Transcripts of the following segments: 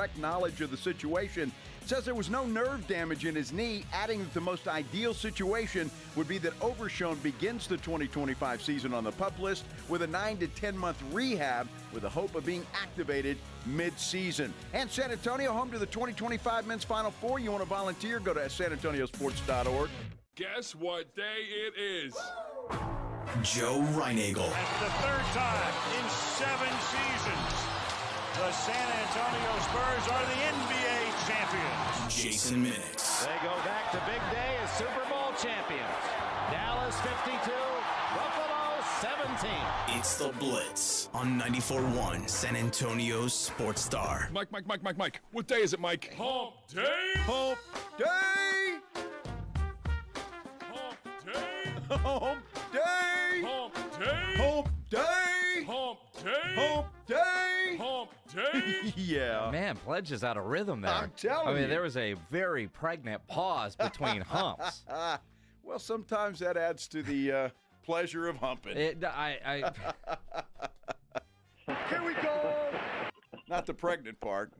correct knowledge of the situation. Says there was no nerve damage in his knee, adding that the most ideal situation would be that Overshown begins the 2025 season on the PUP list with a 9 to 10 month rehab with the hope of being activated mid-season. And San Antonio, home to the 2025 Men's Final Four. You want to volunteer? Go to sanantoniosports.org. Guess what day it is? Joe Reinagel. That's the third time in 7 seasons the San Antonio Spurs are the NBA champions. Jason Minix. They go back to big day as Super Bowl champions. Dallas 52, Buffalo 17. It's the Blitz on 94.1 San Antonio's Sports Star. Mike. What day is it, Mike? Hump day. Hump day! Hump day. Hump day! Hump day. Hump day! Hump day. Hump day! Hump day. Yeah. Man, Pledge is out of rhythm there. I'm telling you. there was a very pregnant pause between humps. Well, sometimes that adds to the pleasure of humping. Here we go! Not the pregnant part,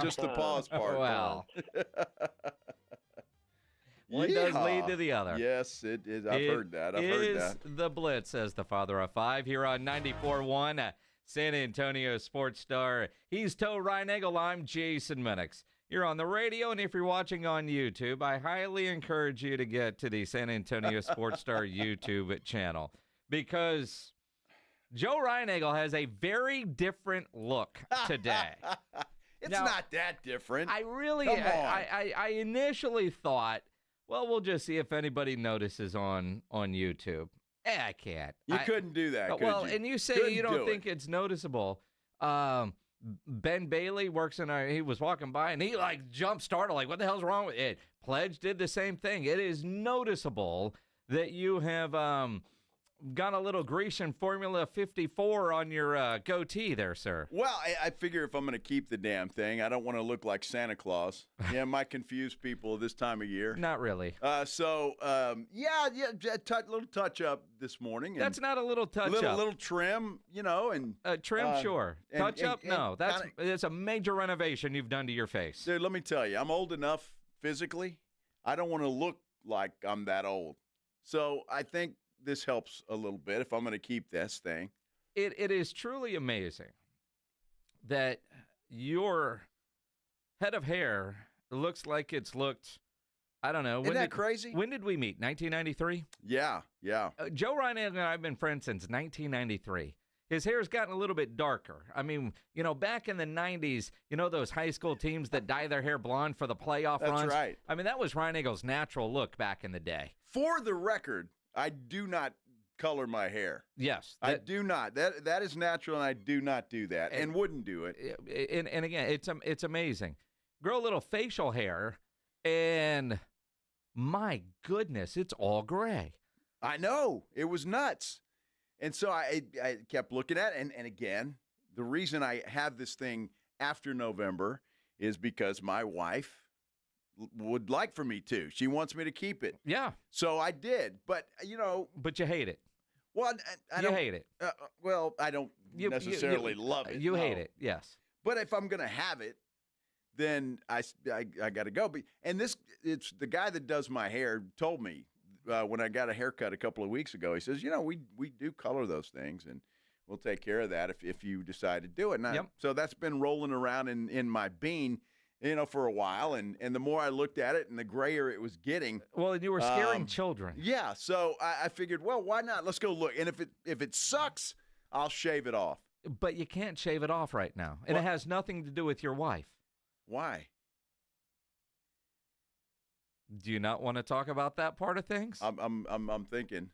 just the pause part. Well. One does lead to the other. Yes, it is. I've heard that. I've heard that. The Blitz, says the father of 5, here on 94.1 San Antonio Sports Star. He's Toe Reinagel. I'm Jason Minix. You're on the radio, and if you're watching on YouTube, I highly encourage you to get to the San Antonio Sports Star YouTube channel, because Joe Reinagel has a very different look today. It's Now, not that different. I really, Come on. I initially thought, well, we'll just see if anybody notices on YouTube. I can't. You couldn't do that, could well, you? and you say Couldn't you don't do think it's noticeable. Ben Bailey works he was walking by, and he, jumped startled, what the hell's wrong with it? Pledge did the same thing. It is noticeable that you have got a little Grecian Formula 54 on your goatee there, sir. Well, I figure if I'm going to keep the damn thing, I don't want to look like Santa Claus. Yeah, might confuse people this time of year. Not really. Little touch up this morning. And That's not a little touch up. Little trim, and Trim, sure. Touch up, no. kinda, It's a major renovation you've done to your face. Dude, let me tell you, I'm old enough physically. I don't want to look like I'm that old. So I think this helps a little bit if I'm going to keep this thing. It is truly amazing that your head of hair looks like it's looked, I don't know. Isn't that crazy? When did we meet? 1993? Yeah. Joe Reinagel and I have been friends since 1993. His hair's gotten a little bit darker. I mean, back in the 90s, those high school teams that dye their hair blonde for the playoff runs? That's right. I mean, that was Reinegel's natural look back in the day. For the record, I do not color my hair. Yes. I do not. That is natural, and I do not do that, and wouldn't do it. And again, it's amazing. Grow a little facial hair, and my goodness, it's all gray. I know. It was nuts. And so I kept looking at it, and again, the reason I have this thing after November is because my wife would like for me to. She wants me to keep it. Yeah. So I did, but But you hate it. Well, I don't hate it. I don't necessarily love it. You hate it, yes. But if I'm going to have it, then I got to go. And it's the guy that does my hair told me when I got a haircut a couple of weeks ago. He says, we do color those things, and we'll take care of that if you decide to do it. And So that's been rolling around in my bean, for a while, and the more I looked at it and the grayer it was getting. Well, and you were scaring children. Yeah, so I figured, well, why not? Let's go look. And if it sucks, I'll shave it off. But you can't shave it off right now. And it has nothing to do with your wife. Why? Do you not want to talk about that part of things? I'm thinking.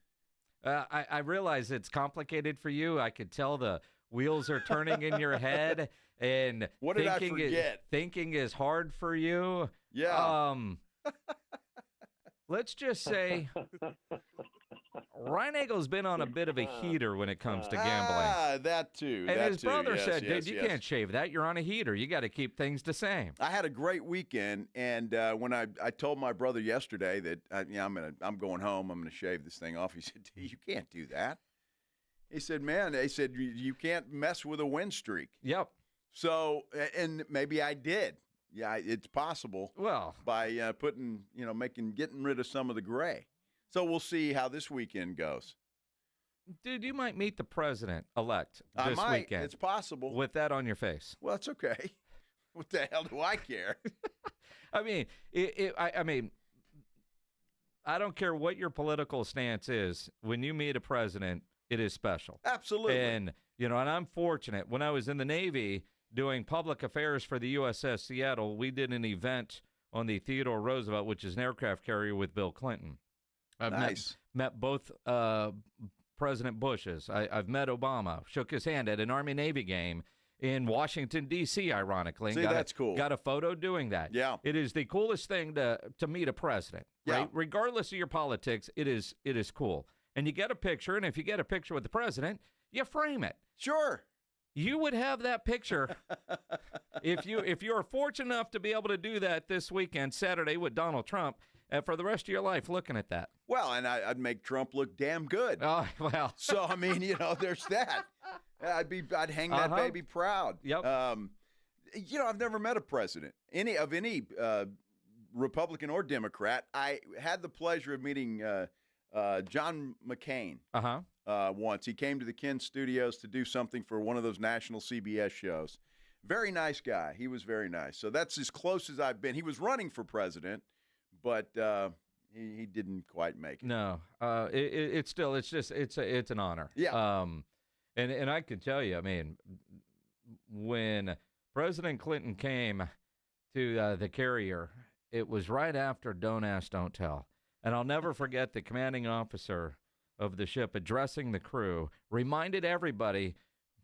I realize it's complicated for you. I could tell the wheels are turning in your head, and what did I forget? Thinking is hard for you. Yeah. Let's just say Reinegel's been on a bit of a heater when it comes to gambling. That too. And his brother yes, said, yes, dude, you yes. can't shave that. You're on a heater. You got to keep things the same. I had a great weekend, and when I told my brother yesterday that I'm going home, I'm going to shave this thing off. He said, you can't do that. He said, man, they said you can't mess with a win streak. Yep. So, and maybe I did. Yeah, it's possible Well, by getting rid of some of the gray. So we'll see how this weekend goes. dude, you might meet the president-elect I this might. weekend It's possible. with that on your face. Well, it's okay. What the hell do I care? I mean, I don't care what your political stance is. When you meet a president, it is special. Absolutely. And, and I'm fortunate. When I was in the Navy doing public affairs for the USS Seattle, we did an event on the Theodore Roosevelt, which is an aircraft carrier, with Bill Clinton. I've Nice. met both President Bushes. I've met Obama, shook his hand at an Army-Navy game in Washington, D.C., ironically. See, that's cool. Got a photo doing that. Yeah. It is the coolest thing to meet a president, right? Yeah. Regardless of your politics, it is cool. And you get a picture, and if you get a picture with the president, you frame it. Sure. You would have that picture if you are fortunate enough to be able to do that this weekend, Saturday, with Donald Trump, for the rest of your life looking at that. Well, and I'd make Trump look damn good. Oh, well. So I mean, there's that. I'd hang that baby proud. Yep. I've never met a president, any Republican or Democrat. I had the pleasure of meeting John McCain once. He came to the Ken Studios to do something for one of those national CBS shows. Very nice guy. He was very nice. So that's as close as I've been. He was running for president, but he didn't quite make it. No, it's an honor. Yeah. And I can tell you, I mean, when President Clinton came to the carrier, it was right after Don't Ask, Don't Tell. And I'll never forget the commanding officer of the ship addressing the crew, reminded everybody,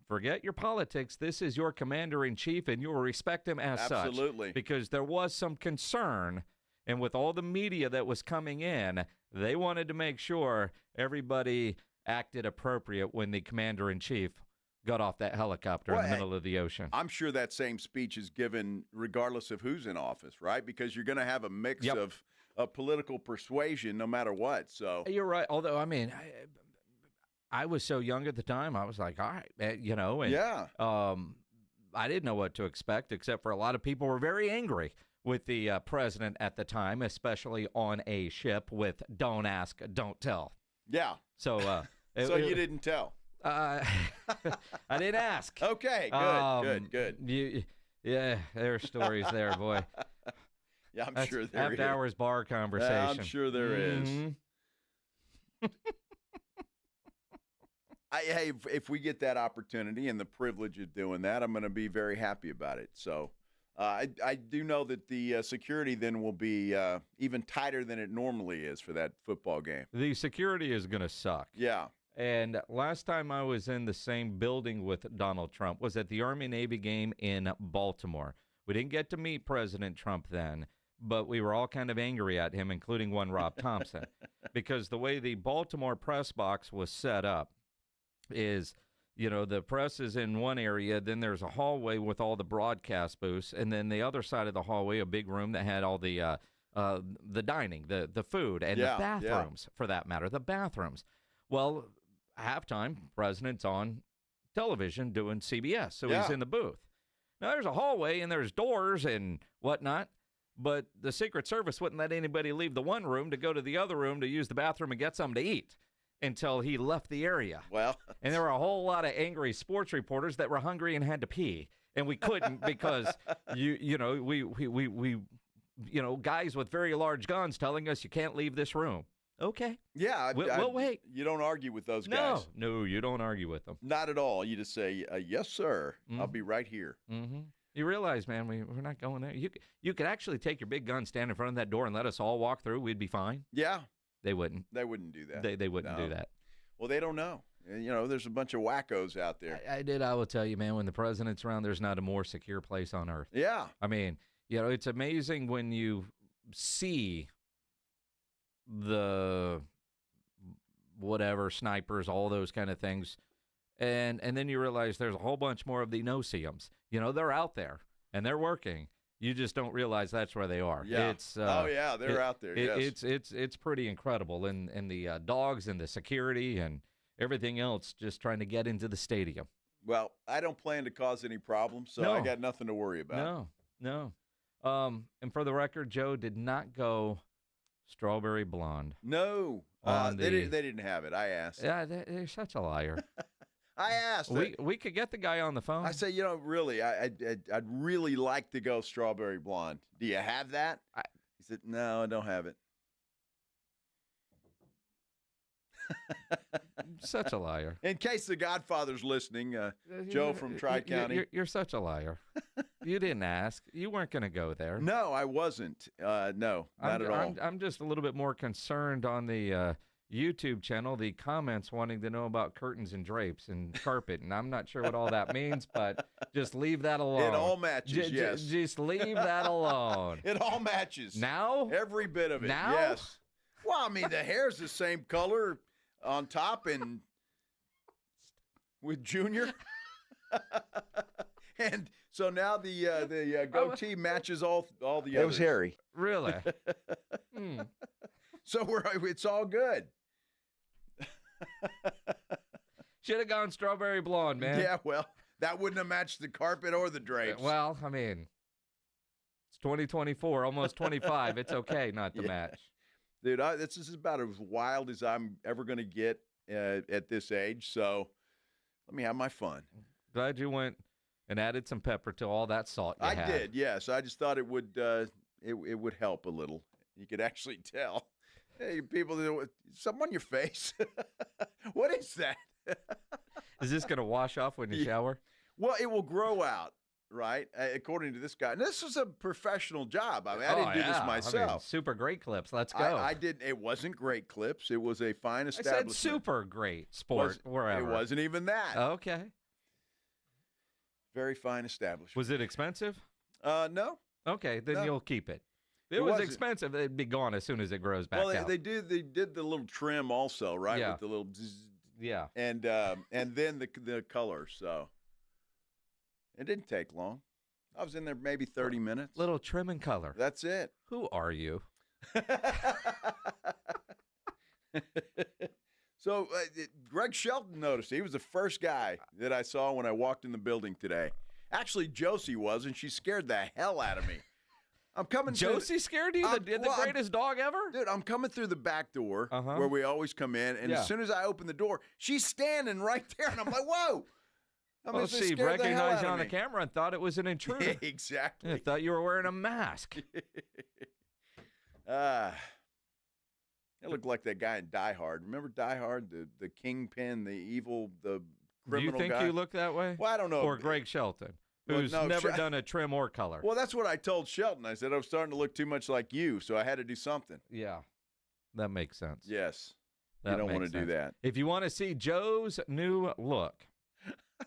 forget your politics. This is your commander-in-chief, and you will respect him as such. Absolutely. Because there was some concern, and with all the media that was coming in, they wanted to make sure everybody acted appropriate when the commander-in-chief got off that helicopter in the middle of the ocean. I'm sure that same speech is given regardless of who's in office, right? Because you're going to have a mix of political persuasion no matter what. So you're right. Although, I mean, I was so young at the time, I was like, all right, and yeah. I didn't know what to expect, except for a lot of people were very angry with the president at the time, especially on a ship with Don't Ask, Don't Tell. Yeah. So, so you didn't tell. I didn't ask. Okay, good. Yeah, there are stories there, boy. Yeah, I'm That's sure there is. after hours bar conversation. I'm sure there is. Hey, if we get that opportunity and the privilege of doing that, I'm going to be very happy about it. So I do know that the security then will be even tighter than it normally is for that football game. The security is going to suck. Yeah. And last time I was in the same building with Donald Trump was at the Army-Navy game in Baltimore. We didn't get to meet President Trump then, but we were all kind of angry at him, including one Rob Thompson, because the way the Baltimore press box was set up is, the press is in one area, then there's a hallway with all the broadcast booths, and then the other side of the hallway, a big room that had all the dining, the food, and the bathrooms, for that matter, the bathrooms. Well, halftime, president's on television doing CBS, so he's in the booth. Now, there's a hallway, and there's doors and whatnot, but the Secret Service wouldn't let anybody leave the one room to go to the other room to use the bathroom and get something to eat until he left the area. Well, and there were a whole lot of angry sports reporters that were hungry and had to pee, and we couldn't because we guys with very large guns telling us you can't leave this room. Okay. Yeah. We'll wait. You don't argue with those guys. No, you don't argue with them. Not at all. You just say, yes, sir. I'll be right here. Mm-hmm. You realize, man, we're not going there. You could actually take your big gun, stand in front of that door, and let us all walk through. We'd be fine. Yeah. They wouldn't. They wouldn't do that. They wouldn't do that. Well, they don't know. There's a bunch of wackos out there. I will tell you, man, when the president's around, there's not a more secure place on earth. Yeah. I mean, it's amazing when you see the whatever snipers, all those kind of things, and then you realize there's a whole bunch more of the no-see-ums. They're out there and they're working. You just don't realize that's where they are. Yeah. They're out there. Yes. It's pretty incredible, and the dogs and the security and everything else just trying to get into the stadium. Well, I don't plan to cause any problems, so I got nothing to worry about. No. And for the record, Joe did not go strawberry blonde. No, they didn't have it. I asked. Yeah, they're such a liar. I asked. We could get the guy on the phone. I say, really, I'd really like to go strawberry blonde. Do you have that? He said, no, I don't have it. Such a liar. In case the Godfather's listening, Joe from Tri-County. You're such a liar. You didn't ask. You weren't going to go there. No, I wasn't. No, not at all. I'm just a little bit more concerned on the YouTube channel, the comments wanting to know about curtains and drapes and carpet, and I'm not sure what all that means, but just leave that alone. It all matches, yes. Just leave that alone. It all matches. Now? Every bit of it, now? Yes. Well, I mean, the hair's the same color on top and with Junior. And so now the goatee matches all the others. It was hairy. Really? So it's all good. Should have gone strawberry blonde, man. Yeah, well, that wouldn't have matched the carpet or the drapes. Well, I mean, it's 2024, almost 25. It's okay not to match. Dude, this is about as wild as I'm ever going to get at this age. So let me have my fun. Glad you went and added some pepper to all that salt you had. I did, yes. I just thought it would help a little. You could actually tell. Hey, people, something on your face. What is that? Is this going to wash off when you shower? Well, it will grow out, right? According to this guy. And this was a professional job. I mean, I didn't do this myself. I mean, super great clips. Let's go. I didn't. It wasn't great clips. It was a fine establishment. I said super great sport, wherever. It wasn't even that. Okay. Very fine establishment. Was it expensive? No. Okay, then No. you'll keep it. If it was expensive, it'd be gone as soon as it grows back out. Well, they did the little trim also, right? Yeah. With the little zzz, yeah. and then the color. So it didn't take long. I was in there maybe 30 minutes. Little trim and color. That's it. Who are you? So Greg Shelton noticed. He was the first guy that I saw when I walked in the building today. Actually, Josie was, and she scared the hell out of me. I'm coming. Josie scared you? The greatest dog ever? Dude, I'm coming through the back door Uh-huh. where we always come in, and as soon as I open the door, she's standing right there, and I'm like, whoa. Well, she recognized you on the camera and thought it was an intruder. Yeah, exactly. I thought you were wearing a mask. It looked like that guy in Die Hard. Remember Die Hard? The kingpin, the evil, the criminal Do you think guy? you look that way? Well, I don't know. Or Greg Shelton, who's never done a trim or color. Well, that's what I told Shelton. I said I was starting to look too much like you, so I had to do something. Yeah, that makes sense. Yes. That you don't want to makes do sense. that. If you want to see Joe's new look,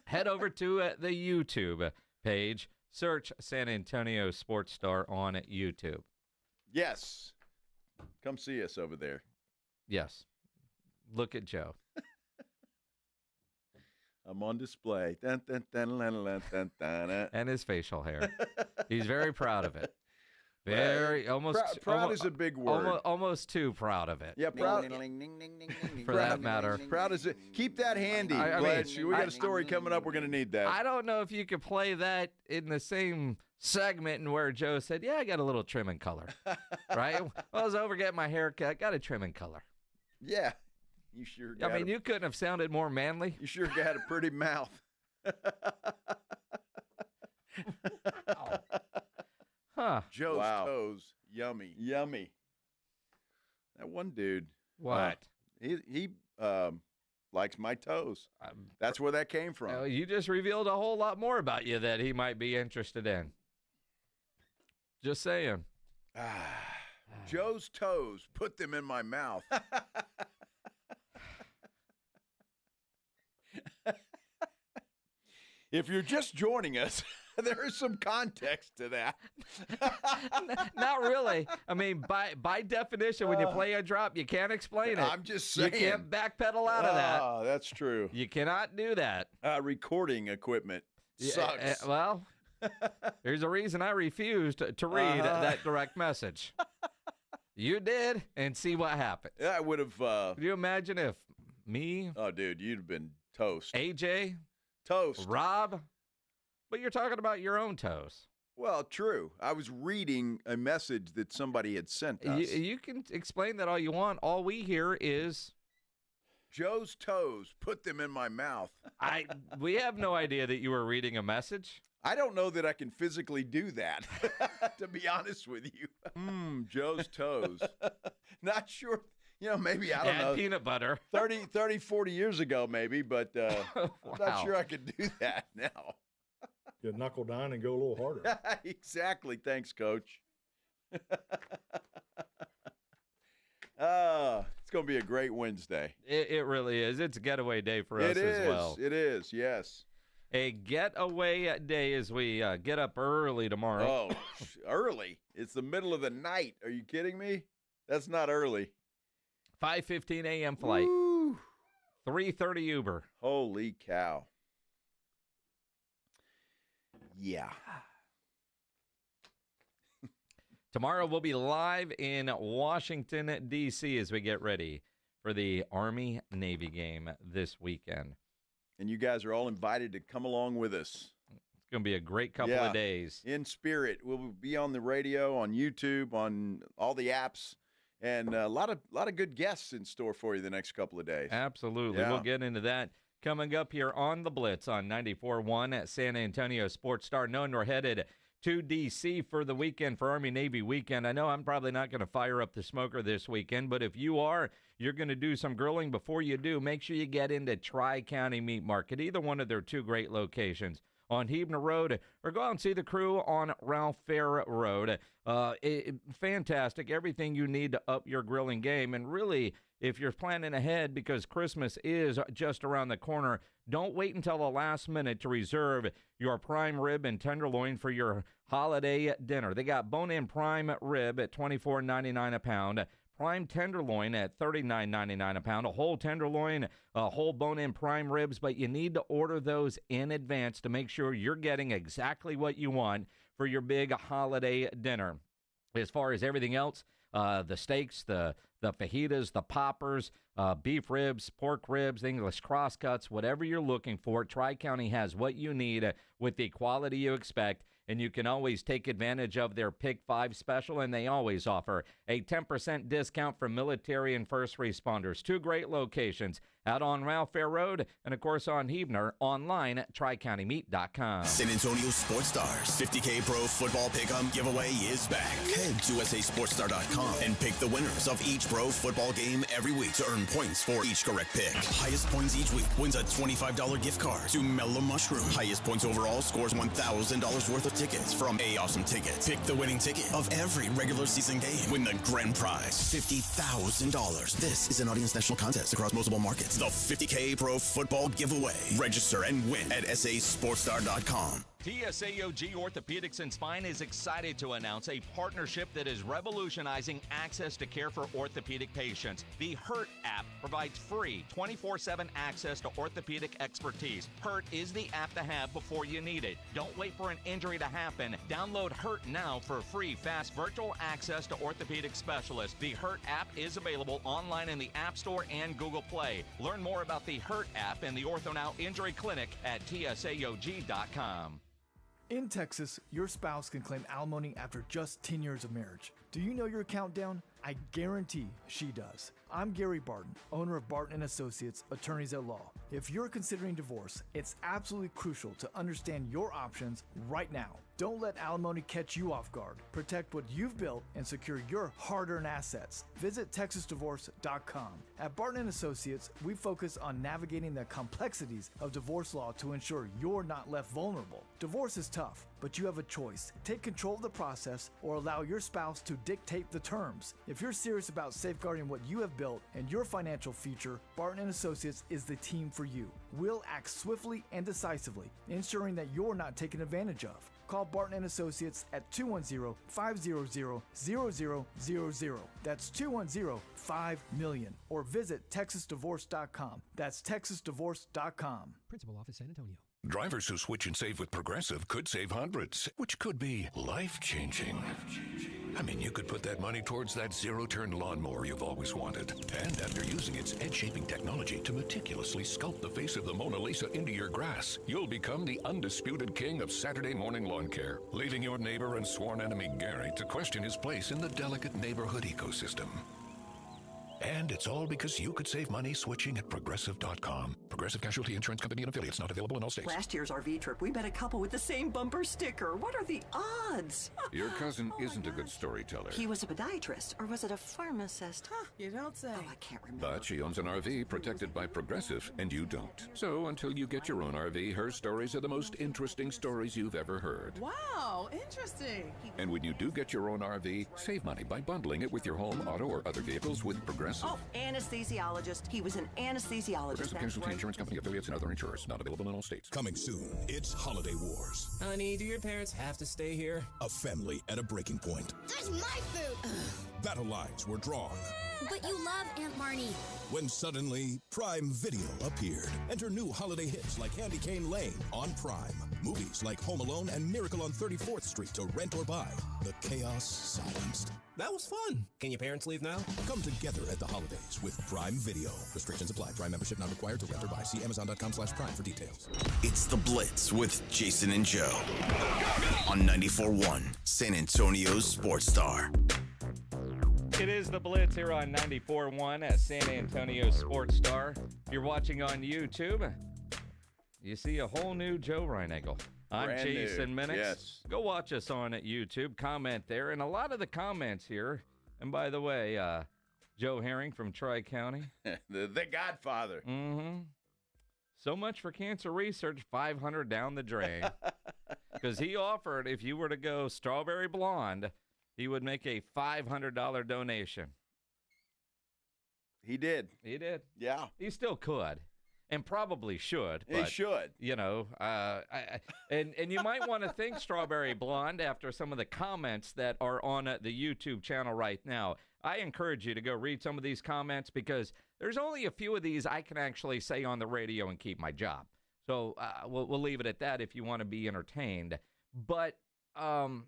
head over to the YouTube page. Search San Antonio Sports Star on YouTube. Yes. Come see us over there. Yes. Look at Joe. I'm on display. Dun, dun, dun, dun, dun, dun, dun, dun. And his facial hair. He's very proud of it. Very, proud is a big word. Almost too proud of it. Yeah, proud. For that matter. Proud is it. Keep that handy. I mean, we got a story coming up. We're going to need that. I don't know if you could play that in the same segment and where Joe said, yeah, I got a little trim and color. Right? I was over getting my hair cut. Got a trim and color. Yeah. You sure I mean, you couldn't have sounded more manly. You sure got a pretty mouth. Huh. Joe's toes. Yummy. Yummy. That one dude. What? He likes my toes. That's where that came from. You just revealed a whole lot more about you that he might be interested in. Just saying. Joe's toes. Put them in my mouth. If you're just joining us, there is some context to that. Not really. I mean, by definition, when you play a drop, you can't explain it. I'm just saying. You can't backpedal out of that. Oh, that's true. You cannot do that. Recording equipment sucks. Well, there's a reason I refused to read that direct message. You did, and see what happens. Yeah, I would have. Could you imagine if me? Oh, dude, you'd have been toast. AJ? Toast. Rob? But you're talking about your own toes. Well, true. I was reading a message that somebody had sent us. You can explain that all you want. All we hear is Joe's toes, put them in my mouth. we have no idea that you were reading a message. I don't know that I can physically do that, to be honest with you. Joe's toes. Not sure. Maybe, I don't know. Add peanut butter. 30, 40 years ago, maybe, but I'm Wow. not sure I could do that now. You knuckle down and go a little harder. Exactly. Thanks, Coach. It's going to be a great Wednesday. It really is. It's a getaway day for us as well. It is, yes. A getaway day as we get up early tomorrow. Oh, early. It's the middle of the night. Are you kidding me? That's not early. 5:15 a.m. flight. Woo. 3:30 Uber. Holy cow. Yeah. Tomorrow we'll be live in Washington, D.C. as we get ready for the Army-Navy game this weekend. And you guys are all invited to come along with us. It's going to be a great couple of days. In spirit. We'll be on the radio, on YouTube, on all the apps, and a lot of good guests in store for you the next couple of days. Absolutely. Yeah. We'll get into that coming up here on the Blitz on 94.1 at San Antonio Sports Star. Knowing we're headed to D.C. for the weekend, for Army-Navy weekend. I know I'm probably not going to fire up the smoker this weekend, but if you are, you're going to do some grilling. Before you do, make sure you get into Tri-County Meat Market, either one of their two great locations on Hebner Road, or go out and see the crew on Ralph Fair Road. Fantastic. Everything you need to up your grilling game. And really, if you're planning ahead, because Christmas is just around the corner, don't wait until the last minute to reserve your prime rib and tenderloin for your holiday dinner. They got bone-in prime rib at $24.99 a pound, prime tenderloin at $39.99 a pound, a whole tenderloin, a whole bone-in prime ribs, but you need to order those in advance to make sure you're getting exactly what you want for your big holiday dinner. As far as everything else, the steaks, the fajitas, the poppers, beef ribs, pork ribs, English crosscuts, whatever you're looking for, Tri-County has what you need with the quality you expect. And you can always take advantage of their Pick 5 special, and they always offer a 10% discount for military and first responders. Two great locations, out on Ralph Fair Road and, of course, on Hebner, online at TriCountyMeat.com. San Antonio Sports Stars 50K Pro Football Pick'em giveaway is back. Head to USASportsStar.com and pick the winners of each pro football game every week to earn points for each correct pick. Highest points each week wins a $25 gift card to Mellow Mushroom. Highest points overall scores $1,000 worth of tickets from A Awesome Tickets. Pick the winning ticket of every regular season game. Win the grand prize, $50,000. This is an Audience National Contest across multiple markets. The 50K Pro Football Giveaway. Register and win at SASportsStar.com. TSAOG Orthopedics and Spine is excited to announce a partnership that is revolutionizing access to care for orthopedic patients. The HURT app provides free 24/7 access to orthopedic expertise. HURT is the app to have before you need it. Don't wait for an injury to happen. Download HURT now for free, fast virtual access to orthopedic specialists. The HURT app is available online in the App Store and Google Play. Learn more about the HURT app and the OrthoNow Injury Clinic at TSAOG.com. In Texas, your spouse can claim alimony after just 10 years of marriage. Do you know your countdown? I guarantee she does. I'm Gary Barton, owner of Barton & Associates, attorneys at law. If you're considering divorce, it's absolutely crucial to understand your options right now. Don't let alimony catch you off guard. Protect what you've built and secure your hard-earned assets. Visit TexasDivorce.com. At Barton & Associates, we focus on navigating the complexities of divorce law to ensure you're not left vulnerable. Divorce is tough, but you have a choice. Take control of the process or allow your spouse to dictate the terms. If you're serious about safeguarding what you have built and your financial future, Barton & Associates is the team for you. We'll act swiftly and decisively, ensuring that you're not taken advantage of. Call Barton & Associates at 210-500-0000. That's 210-5-MILLION. Or visit TexasDivorce.com. That's TexasDivorce.com. Principal Office, San Antonio. Drivers who switch and save with Progressive could save hundreds, which could be life-changing. I mean, you could put that money towards that zero-turn lawnmower you've always wanted. And after using its head-shaping technology to meticulously sculpt the face of the Mona Lisa into your grass, you'll become the undisputed king of Saturday morning lawn care, leaving your neighbor and sworn enemy Gary to question his place in the delicate neighborhood ecosystem. And it's all because you could save money switching at Progressive.com. Progressive Casualty Insurance Company and affiliates, not available in all states. Last year's RV trip, we met a couple with the same bumper sticker. What are the odds? Your cousin isn't a good storyteller. He was a podiatrist, or was it a pharmacist? Huh, you don't say. Oh, I can't remember. But she owns an RV protected by Progressive, and you don't. So until you get your own RV, her stories are the most interesting stories you've ever heard. Wow, interesting. And when you do get your own RV, save money by bundling it with your home, auto, or other vehicles with Progressive. Oh, anesthesiologist. He was an anesthesiologist. Progressive Casualty Insurance Company, affiliates, and other insurers. Not available in all states. Coming soon, it's Holiday Wars. Honey, do your parents have to stay here? A family at a breaking point. That's my food! Battle lines were drawn. But you love Aunt Marnie. When suddenly, Prime Video appeared. Enter new holiday hits like Candy Cane Lane on Prime. Movies like Home Alone and Miracle on 34th Street to rent or buy. The chaos silenced. That was fun. Can your parents leave now? Come together at the holidays with Prime Video. Restrictions apply. Prime membership not required to rent or buy. See Amazon.com/Prime for details. It's the Blitz with Jason and Joe on 94.1 San Antonio's Sports Star. It is the Blitz here on 94.1 at San Antonio Sports Star. If you're watching on YouTube, you see a whole new Joe Reinagel. I'm Brand Jason new. Minix. Yes. Go watch us on YouTube. Comment there. And a lot of the comments here, and by the way, Joe Herring from Tri-County. the Godfather. Mm-hmm. So much for cancer research, $500 down the drain. Because he offered, if you were to go strawberry blonde, he would make a $500 donation. He did. He did. Yeah. He still could. And probably should. He should. You know, and you might want to think Strawberry Blonde after some of the comments that are on the YouTube channel right now. I encourage you to go read some of these comments because there's only a few of these I can actually say on the radio and keep my job. So we'll leave it at that if you want to be entertained. But some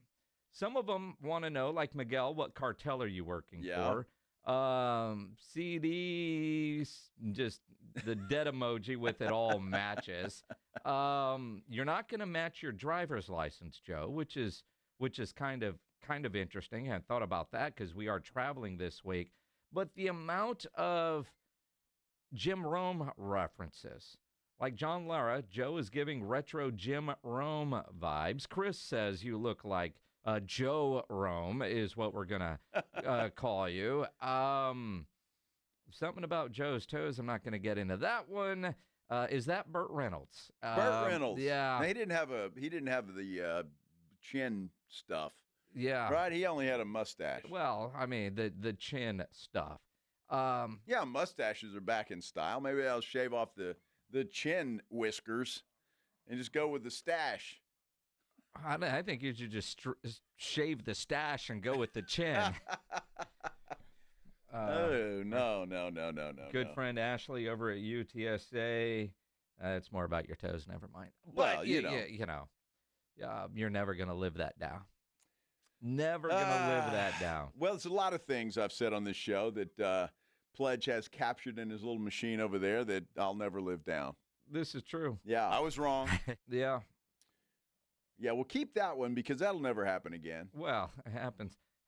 of them want to know, like Miguel, what cartel are you working for? CD, just the dead emoji with it all matches. You're not going to match your driver's license, Joe, which is kind of interesting. I hadn't thought about that because we are traveling this week. But the amount of Jim Rome references, like John Lara, Joe is giving retro Jim Rome vibes. Chris says you look like Joe Rome is what we're going to call you. Something about Joe's toes. I'm not going to get into that one. Is that Burt Reynolds? Burt Reynolds. Yeah. He didn't have the chin stuff. Yeah. Right? He only had a mustache. Well, I mean, the chin stuff. Yeah, mustaches are back in style. Maybe I'll shave off the chin whiskers and just go with the stash. I think you should just shave the stash and go with the chin. No. Good friend Ashley over at UTSA. It's more about your toes. Never mind. Well, but you know. You're never going to live that down. Never going to live that down. Well, there's a lot of things I've said on this show that Pledge has captured in his little machine over there that I'll never live down. This is true. Yeah, I was wrong. Yeah. Yeah, we'll keep that one because that'll never happen again. Well, it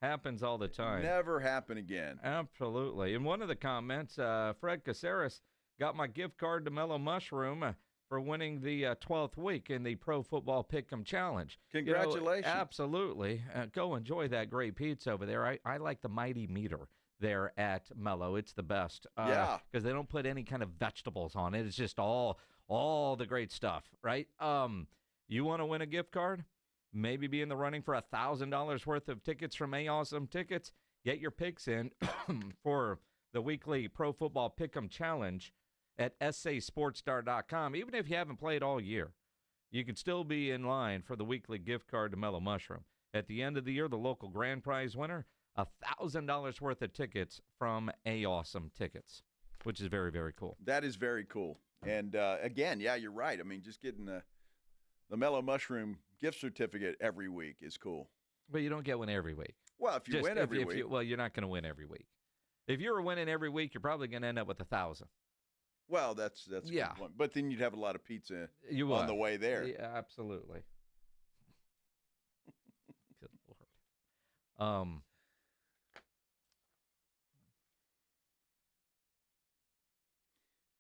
happens all the time. Never happen again. Absolutely. In one of the comments, Fred Caceres got my gift card to Mellow Mushroom for winning the 12th week in the Pro Football Pick'em Challenge. Congratulations. Absolutely. Go enjoy that great pizza over there. I like the Mighty Meter there at Mellow. It's the best. Yeah. Because they don't put any kind of vegetables on it. It's just all the great stuff, right? You want to win a gift card? Maybe be in the running for $1,000 worth of tickets from Awesome Tickets? Get your picks in for the weekly Pro Football Pick'em Challenge at sasportstar.com. Even if you haven't played all year, you could still be in line for the weekly gift card to Mellow Mushroom. At the end of the year, the local grand prize winner, $1,000 worth of tickets from Awesome Tickets, which is very, very cool. That is very cool. And again, yeah, you're right. I mean, just getting the Mellow Mushroom gift certificate every week is cool. But you don't get one every week. Well, if you win every week. Well, you're not going to win every week. If you were winning every week, you're probably going to end up with 1,000. Well, that's a good point. But then you'd have a lot of pizza on the way there. Yeah, absolutely. Good Lord.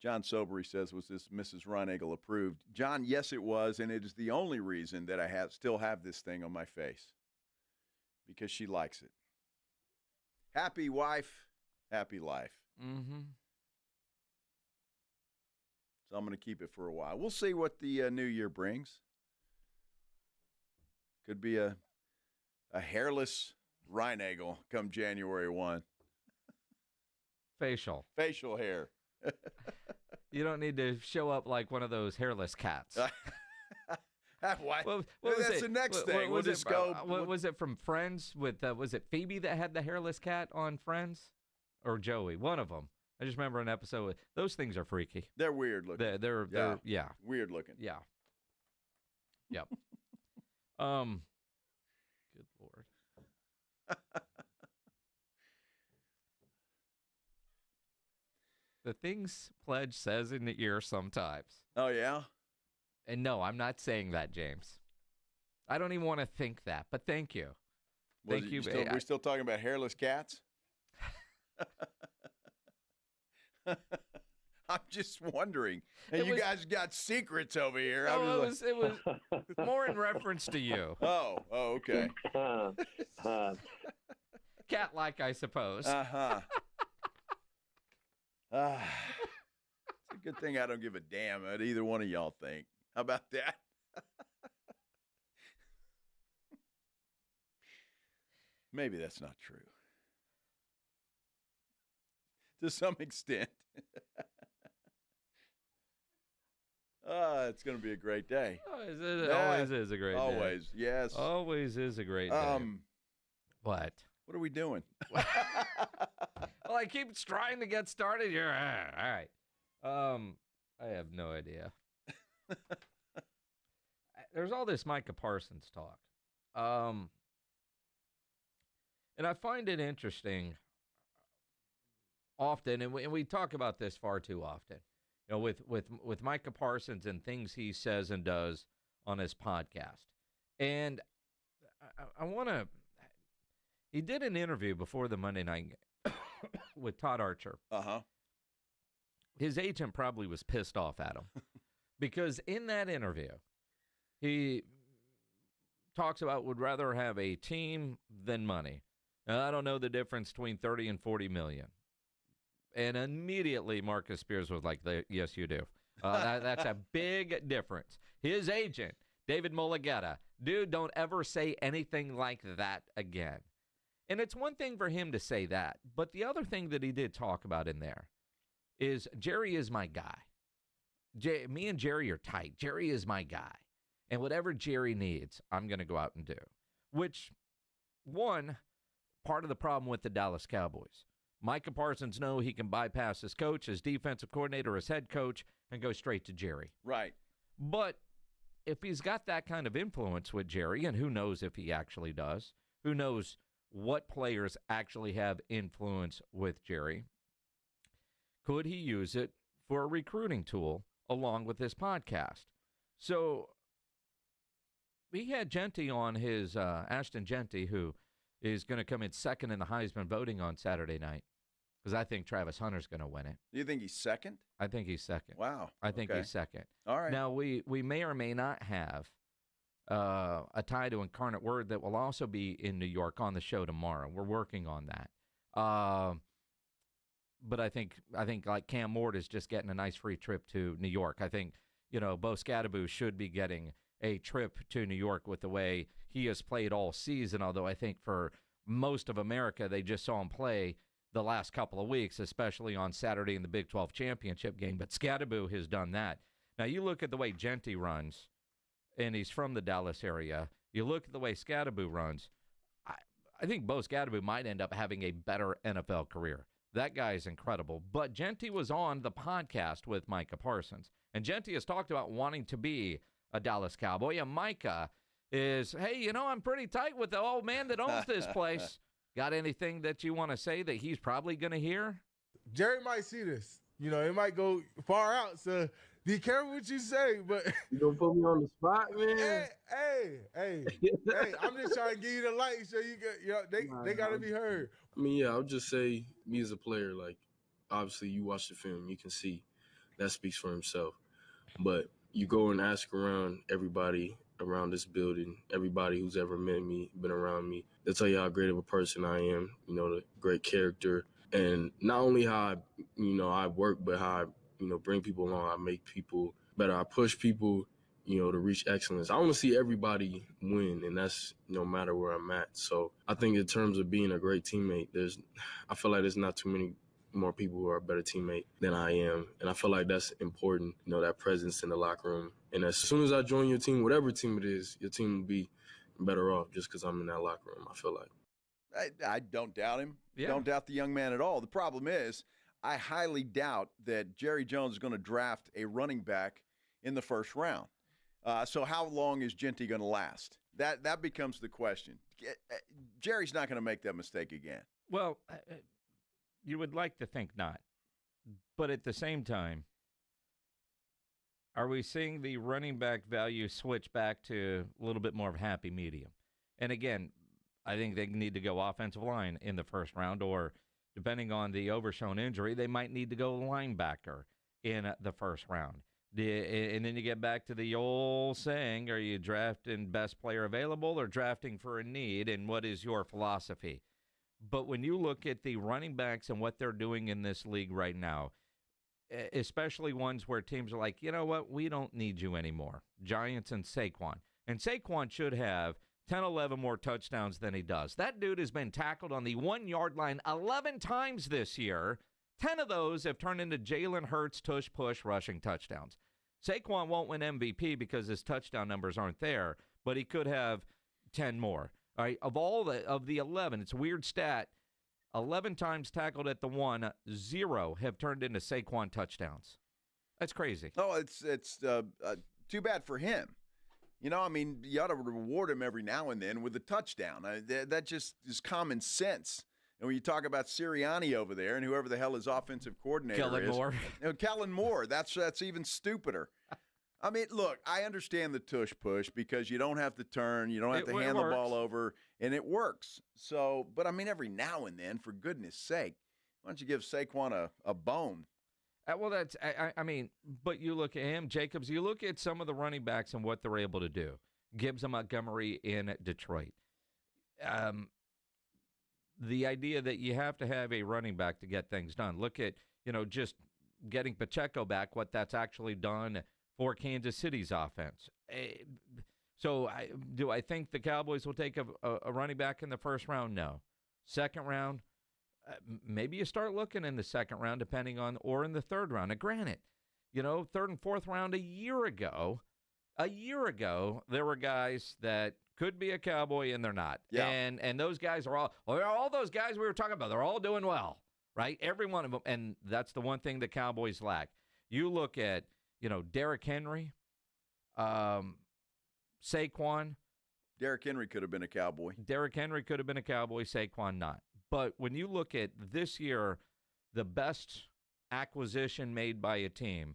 John Sobery says, was this Mrs. Reinagle approved? John, yes, it was, and it is the only reason that I still have this thing on my face, because she likes it. Happy wife, happy life. Mm-hmm. So I'm going to keep it for a while. We'll see what the new year brings. Could be a hairless Reinagle come January 1. Facial hair. You don't need to show up like one of those hairless cats. What was it? The next thing. What was it from Friends? With was it Phoebe that had the hairless cat on Friends, or Joey? One of them. I just remember an episode. Those things are freaky. They're weird looking. They're weird looking. Yeah. Yep. Good Lord. The things Pledge says in the ear sometimes. Oh, yeah? And no, I'm not saying that, James. I don't even want to think that, but thank you. Thank you. We're still talking about hairless cats? I'm just wondering. And you guys got secrets over here. No, it was more in reference to you. Oh, okay. Cat-like, I suppose. Uh-huh. It's a good thing I don't give a damn what either one of y'all think. How about that? Maybe that's not true. To some extent. It's going to be a great day. Always is a great day. Always, yes. Always is a great day. What? What are we doing? Well, I keep trying to get started here. All right. I have no idea. There's all this Micah Parsons talk. And I find it interesting often, and we talk about this far too often, you know, with Micah Parsons and things he says and does on his podcast. And I want to, he did an interview before the Monday night game with Todd Archer. Uh-huh. His agent probably was pissed off at him because in that interview, he talks about would rather have a team than money. Now, I don't know the difference between 30 and 40 million. And immediately Marcus Spears was like, yes, you do. That's a big difference. His agent, David Mulligetta, dude, don't ever say anything like that again. And it's one thing for him to say that, but the other thing that he did talk about in there is Jerry is my guy. Me and Jerry are tight. Jerry is my guy. And whatever Jerry needs, I'm going to go out and do. Which, one, part of the problem with the Dallas Cowboys. Micah Parsons knows he can bypass his coach, his defensive coordinator, his head coach, and go straight to Jerry. Right. But if he's got that kind of influence with Jerry, and who knows if he actually does, who knows what players actually have influence with Jerry, could he use it for a recruiting tool along with his podcast? So we had Jenty on his, Ashton Jenty, who is going to come in second in the Heisman voting on Saturday night because I think Travis Hunter's going to win it. Do you think he's second? I think he's second. Wow. I think he's second. All right. Now, we may or may not have a tie to Incarnate Word that will also be in New York on the show tomorrow. We're working on that. But I think like Cam Ward is just getting a nice free trip to New York. I think, Bo Scadaboo should be getting a trip to New York with the way he has played all season, although I think for most of America, they just saw him play the last couple of weeks, especially on Saturday in the Big 12 championship game. But Scadaboo has done that. Now, you look at the way Jenty runs, and he's from the Dallas area. You look at the way Scadaboo runs, I think Bo Scadaboo might end up having a better NFL career. That guy is incredible. But Jenty was on the podcast with Micah Parsons, and Jenty has talked about wanting to be a Dallas Cowboy, and Micah is, hey, I'm pretty tight with the old man that owns this place. Got anything that you want to say that he's probably going to hear? Jerry might see this. It might go far out, so be careful what you say. But you gonna put me on the spot, man? Hey! I'm just trying to give you the light so you get. They gotta be heard. I mean, yeah, I would just say me as a player, like obviously you watch the film, you can see that speaks for himself. But you go and ask around everybody around this building, everybody who's ever met me, been around me, they'll tell you how great of a person I am. The great character. And not only how I work, but how I, bring people along. I make people better. I push people, to reach excellence. I want to see everybody win, and that's no matter where I'm at. So I think in terms of being a great teammate, I feel like there's not too many more people who are a better teammate than I am. And I feel like that's important, that presence in the locker room. And as soon as I join your team, whatever team it is, your team will be better off just because I'm in that locker room, I feel like. I don't doubt him. Yeah. Don't doubt the young man at all. The problem is I highly doubt that Jerry Jones is going to draft a running back in the first round. So how long is Jenty going to last? That becomes the question. Jerry's not going to make that mistake again. Well, you would like to think not. But at the same time, are we seeing the running back value switch back to a little bit more of a happy medium? And again, I think they need to go offensive line in the first round, or depending on the Overshown injury, they might need to go linebacker in the first round. And then you get back to the old saying, are you drafting best player available or drafting for a need, and what is your philosophy? But when you look at the running backs and what they're doing in this league right now, especially ones where teams are like, you know what, we don't need you anymore. Giants and Saquon. And Saquon should have 10, 11 more touchdowns than he does. That dude has been tackled on the 1-yard line 11 times this year. 10 of those have turned into Jalen Hurts tush-push rushing touchdowns. Saquon won't win MVP because his touchdown numbers aren't there, but he could have 10 more. All right, of the 11, it's a weird stat. 11 times tackled at the 1, 0 have turned into Saquon touchdowns. That's crazy. Oh, it's too bad for him. You ought to reward him every now and then with a touchdown. That just is common sense. And when you talk about Sirianni over there and whoever the hell his offensive coordinator is. Kellen Moore, that's even stupider. Look, I understand the tush push because you don't have to turn, you don't have to hand the ball over, and it works. So, but every now and then, for goodness sake, why don't you give Saquon a bone? Well, but you look at him, Jacobs, you look at some of the running backs and what they're able to do. Gibbs and Montgomery in Detroit. The idea that you have to have a running back to get things done. Look at, just getting Pacheco back, what that's actually done for Kansas City's offense. So do I think the Cowboys will take a running back in the first round? No. Second round? Maybe you start looking in the second round, depending on, or in the third round. Now, granted, third and fourth round a year ago, there were guys that could be a Cowboy and they're not. Yeah. And those guys are all those guys we were talking about, they're all doing well, right? Every one of them. And that's the one thing the Cowboys lack. You look at, Derrick Henry, Saquon. Derrick Henry could have been a Cowboy. Saquon not. But when you look at this year, the best acquisition made by a team,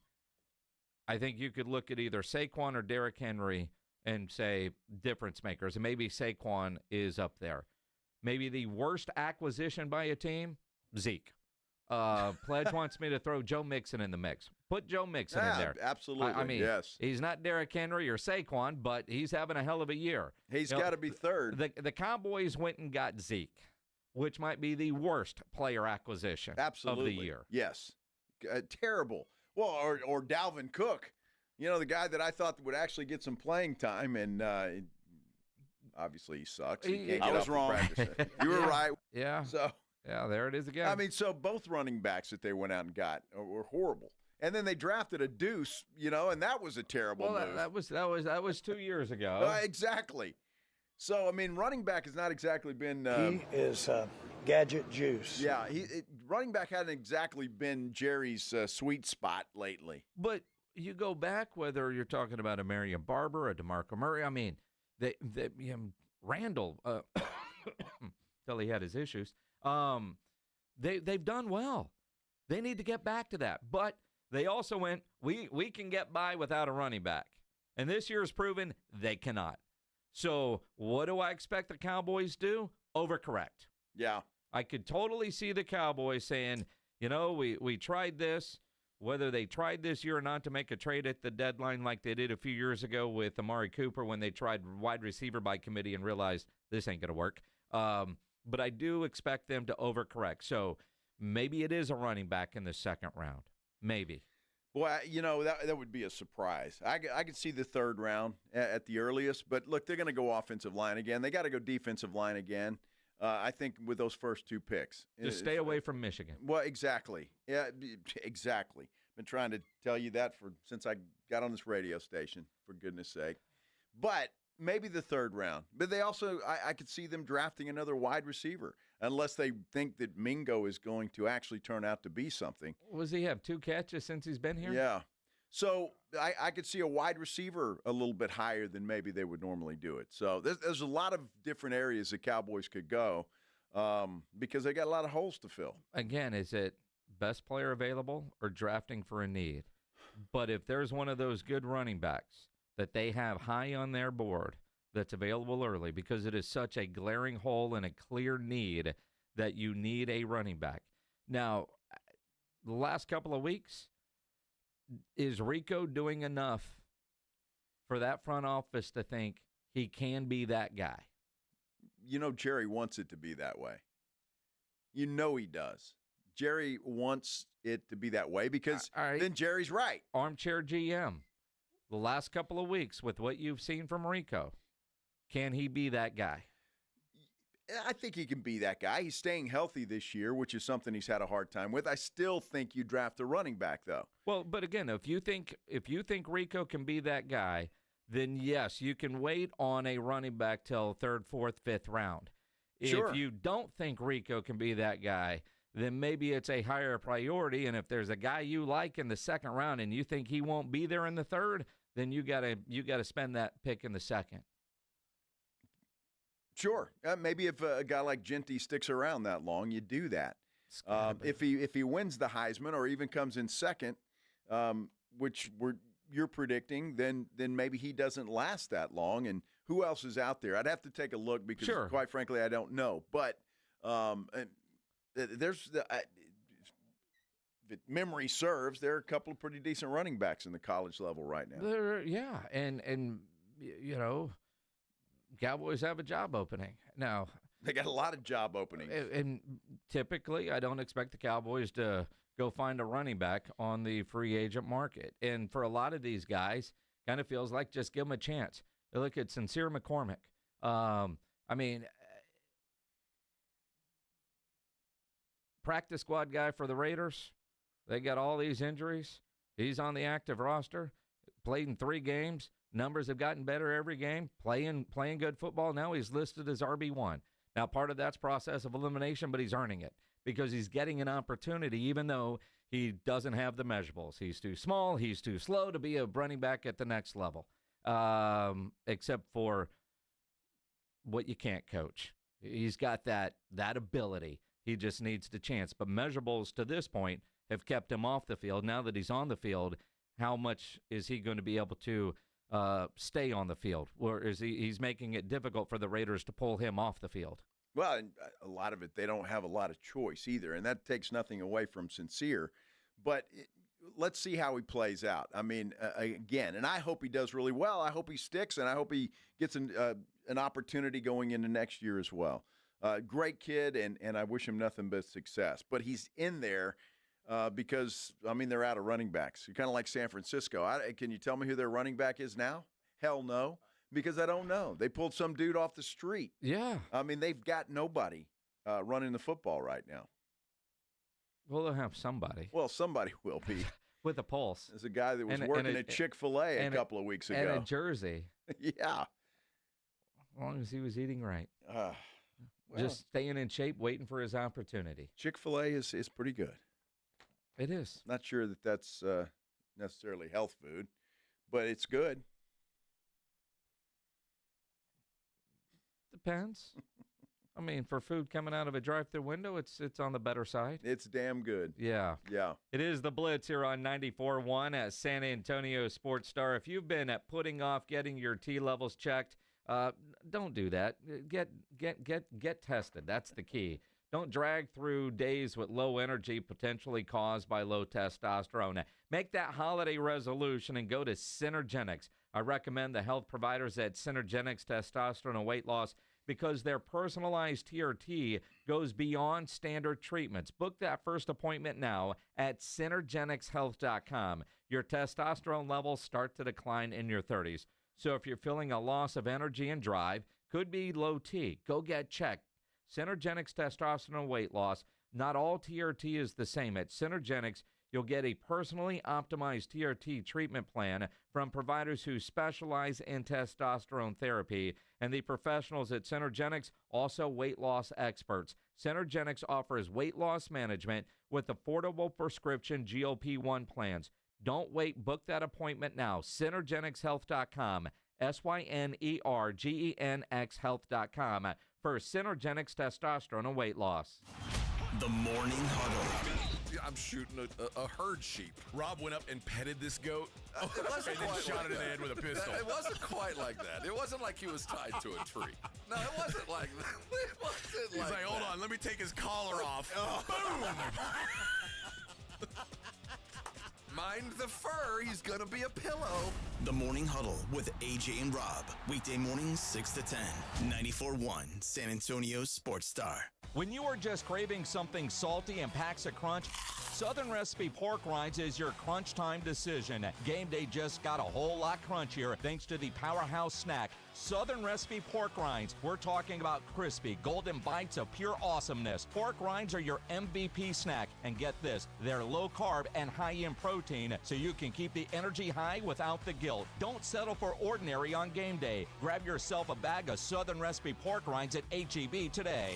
I think you could look at either Saquon or Derrick Henry and say difference makers. And maybe Saquon is up there. Maybe the worst acquisition by a team, Zeke. Pledge wants me to throw Joe Mixon in the mix. Put Joe Mixon in there. Absolutely, yes. He's not Derrick Henry or Saquon, but he's having a hell of a year. He's got to be third. The Cowboys went and got Zeke, which might be the worst player acquisition of the year. Yes. Terrible. Well, or Dalvin Cook, the guy that I thought would actually get some playing time, and obviously he sucks. He can't get up and practice it. You were right. Yeah. So. Yeah, there it is again. So both running backs that they went out and got were horrible. And then they drafted a deuce, and that was a terrible move. That was 2 years ago. Exactly. So, running back has not exactly been... he is gadget juice. Yeah, running back hadn't exactly been Jerry's sweet spot lately. But you go back, whether you're talking about a Marion Barber, a DeMarco Murray, Randall, till he had his issues, they've done well. They need to get back to that. But they also went, we can get by without a running back. And this year has proven they cannot. So what do I expect the Cowboys do? Overcorrect. Yeah. I could totally see the Cowboys saying, we tried this, whether they tried this year or not to make a trade at the deadline like they did a few years ago with Amari Cooper when they tried wide receiver by committee and realized this ain't going to work. But I do expect them to overcorrect. So maybe it is a running back in the second round. Maybe. Boy, that would be a surprise. I could see the third round at the earliest. But, look, they're going to go offensive line again. They got to go defensive line again. I think with those first 2 picks. Just stay away from Michigan. Well, exactly. Yeah, exactly. Been trying to tell you that since I got on this radio station, for goodness sake. But maybe the third round. But they also, I could see them drafting another wide receiver unless they think that Mingo is going to actually turn out to be something. Does he have 2 catches since he's been here? Yeah. So I could see a wide receiver a little bit higher than maybe they would normally do it. So there's a lot of different areas the Cowboys could go because they got a lot of holes to fill. Again, is it best player available or drafting for a need? But if there's one of those good running backs that they have high on their board that's available early because it is such a glaring hole and a clear need that you need a running back. Now, the last couple of weeks, is Rico doing enough for that front office to think he can be that guy? Jerry wants it to be that way. He does. Jerry wants it to be that way because then Jerry's right. Armchair GM, the last couple of weeks with what you've seen from Rico, can he be that guy? I think he can be that guy. He's staying healthy this year, which is something he's had a hard time with. I still think you draft a running back, though. Well, but again, if you think Rico can be that guy, then yes, you can wait on a running back till 3rd, 4th, 5th round. Sure. If you don't think Rico can be that guy, then maybe it's a higher priority. And if there's a guy you like in the 2nd round and you think he won't be there in the 3rd, then you gotta spend that pick in the 2nd. Sure. Maybe if a guy like Jenty sticks around that long, you do that. If he wins the Heisman or even comes in 2nd, which you're predicting, then maybe he doesn't last that long. And who else is out there? I'd have to take a look because, quite frankly, I don't know. But there's if memory serves, there are a couple of pretty decent running backs in the college level right now. And Cowboys have a job opening now. They got a lot of job openings. And typically, I don't expect the Cowboys to go find a running back on the free agent market. And for a lot of these guys, kind of feels like just give them a chance. Look at Sincere McCormick. Practice squad guy for the Raiders. They got all these injuries. He's on the active roster. Played in 3 games. Numbers have gotten better every game. Playing good football. Now he's listed as RB1. Now part of that's process of elimination, but he's earning it because he's getting an opportunity even though he doesn't have the measurables. He's too small. He's too slow to be a running back at the next level, except for what you can't coach. He's got that ability. He just needs the chance. But measurables to this point have kept him off the field. Now that he's on the field, how much is he going to be able to stay on the field? Or is he's making it difficult for the Raiders to pull him off the field? Well, and a lot of it, they don't have a lot of choice either, and that takes nothing away from Sincere. But let's see how he plays out. I mean, again, and I hope he does really well. I hope he sticks, and I hope he gets an opportunity going into next year as well. Great kid, and I wish him nothing but success. But he's in there because, they're out of running backs. You're kind of like San Francisco. Can you tell me who their running back is now? Hell no, because I don't know. They pulled some dude off the street. Yeah. They've got nobody running the football right now. Well, they'll have somebody. Well, somebody will be. With a pulse. There's a guy that was working at Chick-fil-A a couple of weeks ago. And a jersey. Yeah. As long as he was eating right. Well, just staying in shape, waiting for his opportunity. Chick-fil-A is pretty good. It is. Not sure that's necessarily health food, but it's good. Depends. I mean, for food coming out of a drive-through window, it's on the better side. It's damn good. Yeah. Yeah. It is the Blitz here on 94.1 at San Antonio Sports Star. If you've been putting off getting your T levels checked, don't do that. Get tested. That's the key. Don't drag through days with low energy potentially caused by low testosterone. Make that holiday resolution and go to Synergenics. I recommend the health providers at Synergenics Testosterone and Weight Loss because their personalized TRT goes beyond standard treatments. Book that first appointment now at synergenicshealth.com. Your testosterone levels start to decline in your 30s. So if you're feeling a loss of energy and drive, could be low T, go get checked. Synergenics Testosterone Weight Loss. Not all TRT is the same. At Synergenics, you'll get a personally optimized TRT treatment plan from providers who specialize in testosterone therapy. And the professionals at Synergenics, also weight loss experts. Synergenics offers weight loss management with affordable prescription GLP-1 plans. Don't wait. Book that appointment now. Synergenicshealth.com. SYNERGENX health.com for Synergenics Testosterone and Weight Loss. The Morning Huddle. I'm shooting a herd sheep. Rob went up and petted this goat It wasn't and then quite shot like it in the that. head with a pistol. It wasn't quite like that. It wasn't like he was tied to a tree. No, it wasn't like that. It wasn't He's like, hold on, let me take his collar off. Boom! Mind the fur, he's gonna be a pillow. The Morning Huddle with AJ and Rob. Weekday mornings 6 to 10. 94.1 San Antonio Sports Star. When you are just craving something salty and packs a crunch, Southern Recipe Pork Rinds is your crunch time decision. Game day just got a whole lot crunchier thanks to the powerhouse snack, Southern Recipe Pork Rinds. We're talking about crispy, golden bites of pure awesomeness. Pork rinds are your MVP snack. And get this, they're low carb and high in protein, so you can keep the energy high without the guilt. Don't settle for ordinary on game day. Grab yourself a bag of Southern Recipe Pork Rinds at H-E-B today.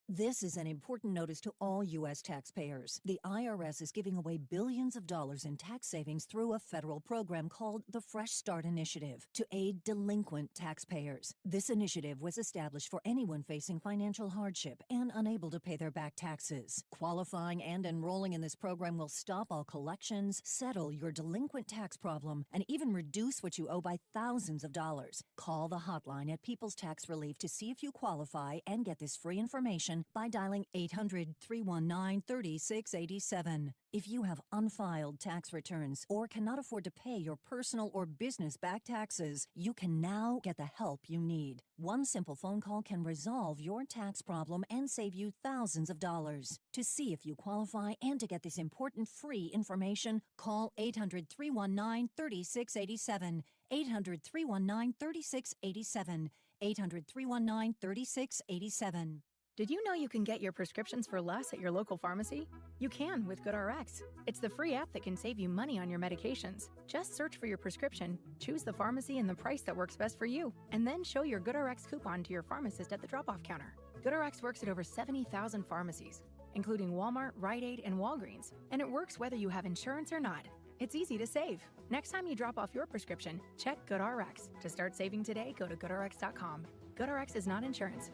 This is an important notice to all U.S. taxpayers. The IRS is giving away billions of dollars in tax savings through a federal program called the Fresh Start Initiative to aid delinquent taxpayers. This initiative was established for anyone facing financial hardship and unable to pay their back taxes. Qualifying and enrolling in this program will stop all collections, settle your delinquent tax problem, and even reduce what you owe by thousands of dollars. Call the hotline at People's Tax Relief to see if you qualify and get this free information by dialing 800-319-3687. If you have unfiled tax returns or cannot afford to pay your personal or business back taxes, you can now get the help you need. One simple phone call can resolve your tax problem and save you thousands of dollars. To see if you qualify and to get this important free information, call 800-319-3687. 800-319-3687. 800-319-3687. Did you know you can get your prescriptions for less at your local pharmacy? You can with GoodRx. It's the free app that can save you money on your medications. Just search for your prescription, choose the pharmacy and the price that works best for you, and then show your GoodRx coupon to your pharmacist at the drop-off counter. GoodRx works at over 70,000 pharmacies, including Walmart, Rite Aid, and Walgreens, and it works whether you have insurance or not. It's easy to save. Next time you drop off your prescription, check GoodRx. To start saving today, go to GoodRx.com. GoodRx is not insurance.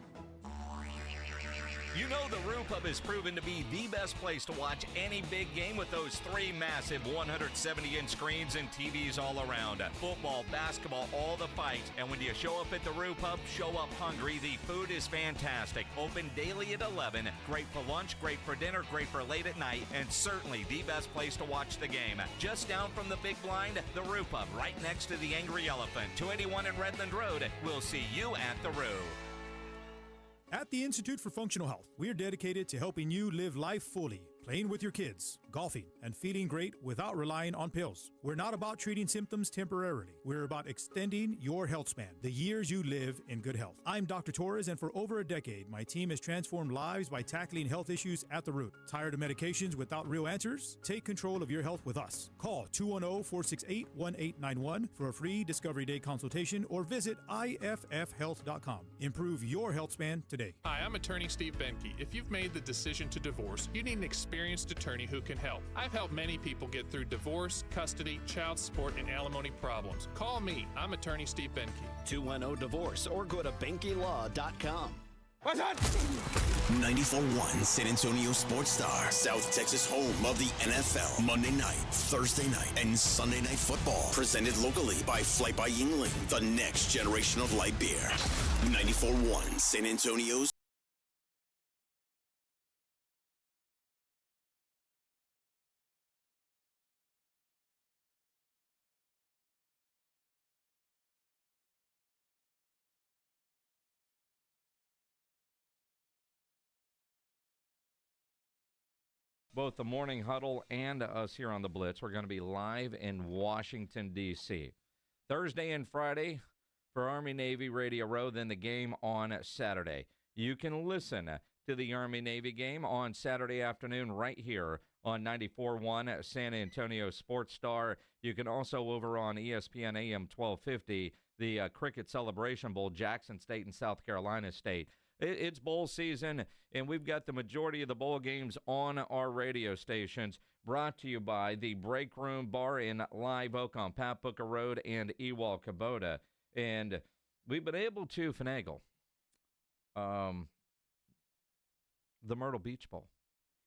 You know the Roo Pub has proven to be the best place to watch any big game with those three massive 170-inch screens and TVs all around. Football, basketball, all the fights. And when you show up at the Roo Pub, show up hungry. The food is fantastic. Open daily at 11. Great for lunch, great for dinner, great for late at night, and certainly the best place to watch the game. Just down from the big blind, the Roo Pub, right next to the Angry Elephant. 281 in Redland Road. We'll see you at the Roo. At the Institute for Functional Health, we're dedicated to helping you live life fully, playing with your kids, golfing, and feeling great without relying on pills. We're not about treating symptoms temporarily. We're about extending your health span, the years you live in good health. I'm Dr. Torres, and for over a decade, my team has transformed lives by tackling health issues at the root. Tired of medications without real answers? Take control of your health with us. Call 210-468-1891 for a free Discovery Day consultation or visit IFFhealth.com. Improve your health span today. Hi, I'm attorney Steve Benke. If you've made the decision to divorce, you need an experienced experienced attorney who can help. I've helped many people get through divorce, custody, child support, and alimony problems. Call me. I'm attorney Steve Benke. 210-DIVORCE or go to BenkeLaw.com. What's that? 94.1 San Antonio Sports Star, South Texas home of the NFL. Monday night, Thursday night, and Sunday night football. Presented locally by Flight by Yingling, the next generation of light beer. 94.1 San Antonio's. Both the Morning Huddle and us here on the Blitz. We're going to be live in Washington, D.C. Thursday and Friday for Army-Navy Radio Row, then the game on Saturday. You can listen to the Army-Navy game on Saturday afternoon right here on 94.1 San Antonio Sports Star. You can also over on ESPN AM 1250, the Cricket Celebration Bowl, Jackson State and South Carolina State. It's bowl season, and we've got the majority of the bowl games on our radio stations, brought to you by the Break Room Bar in Live Oak on Pat Booker Road and Ewald Kubota. And we've been able to finagle the Myrtle Beach Bowl.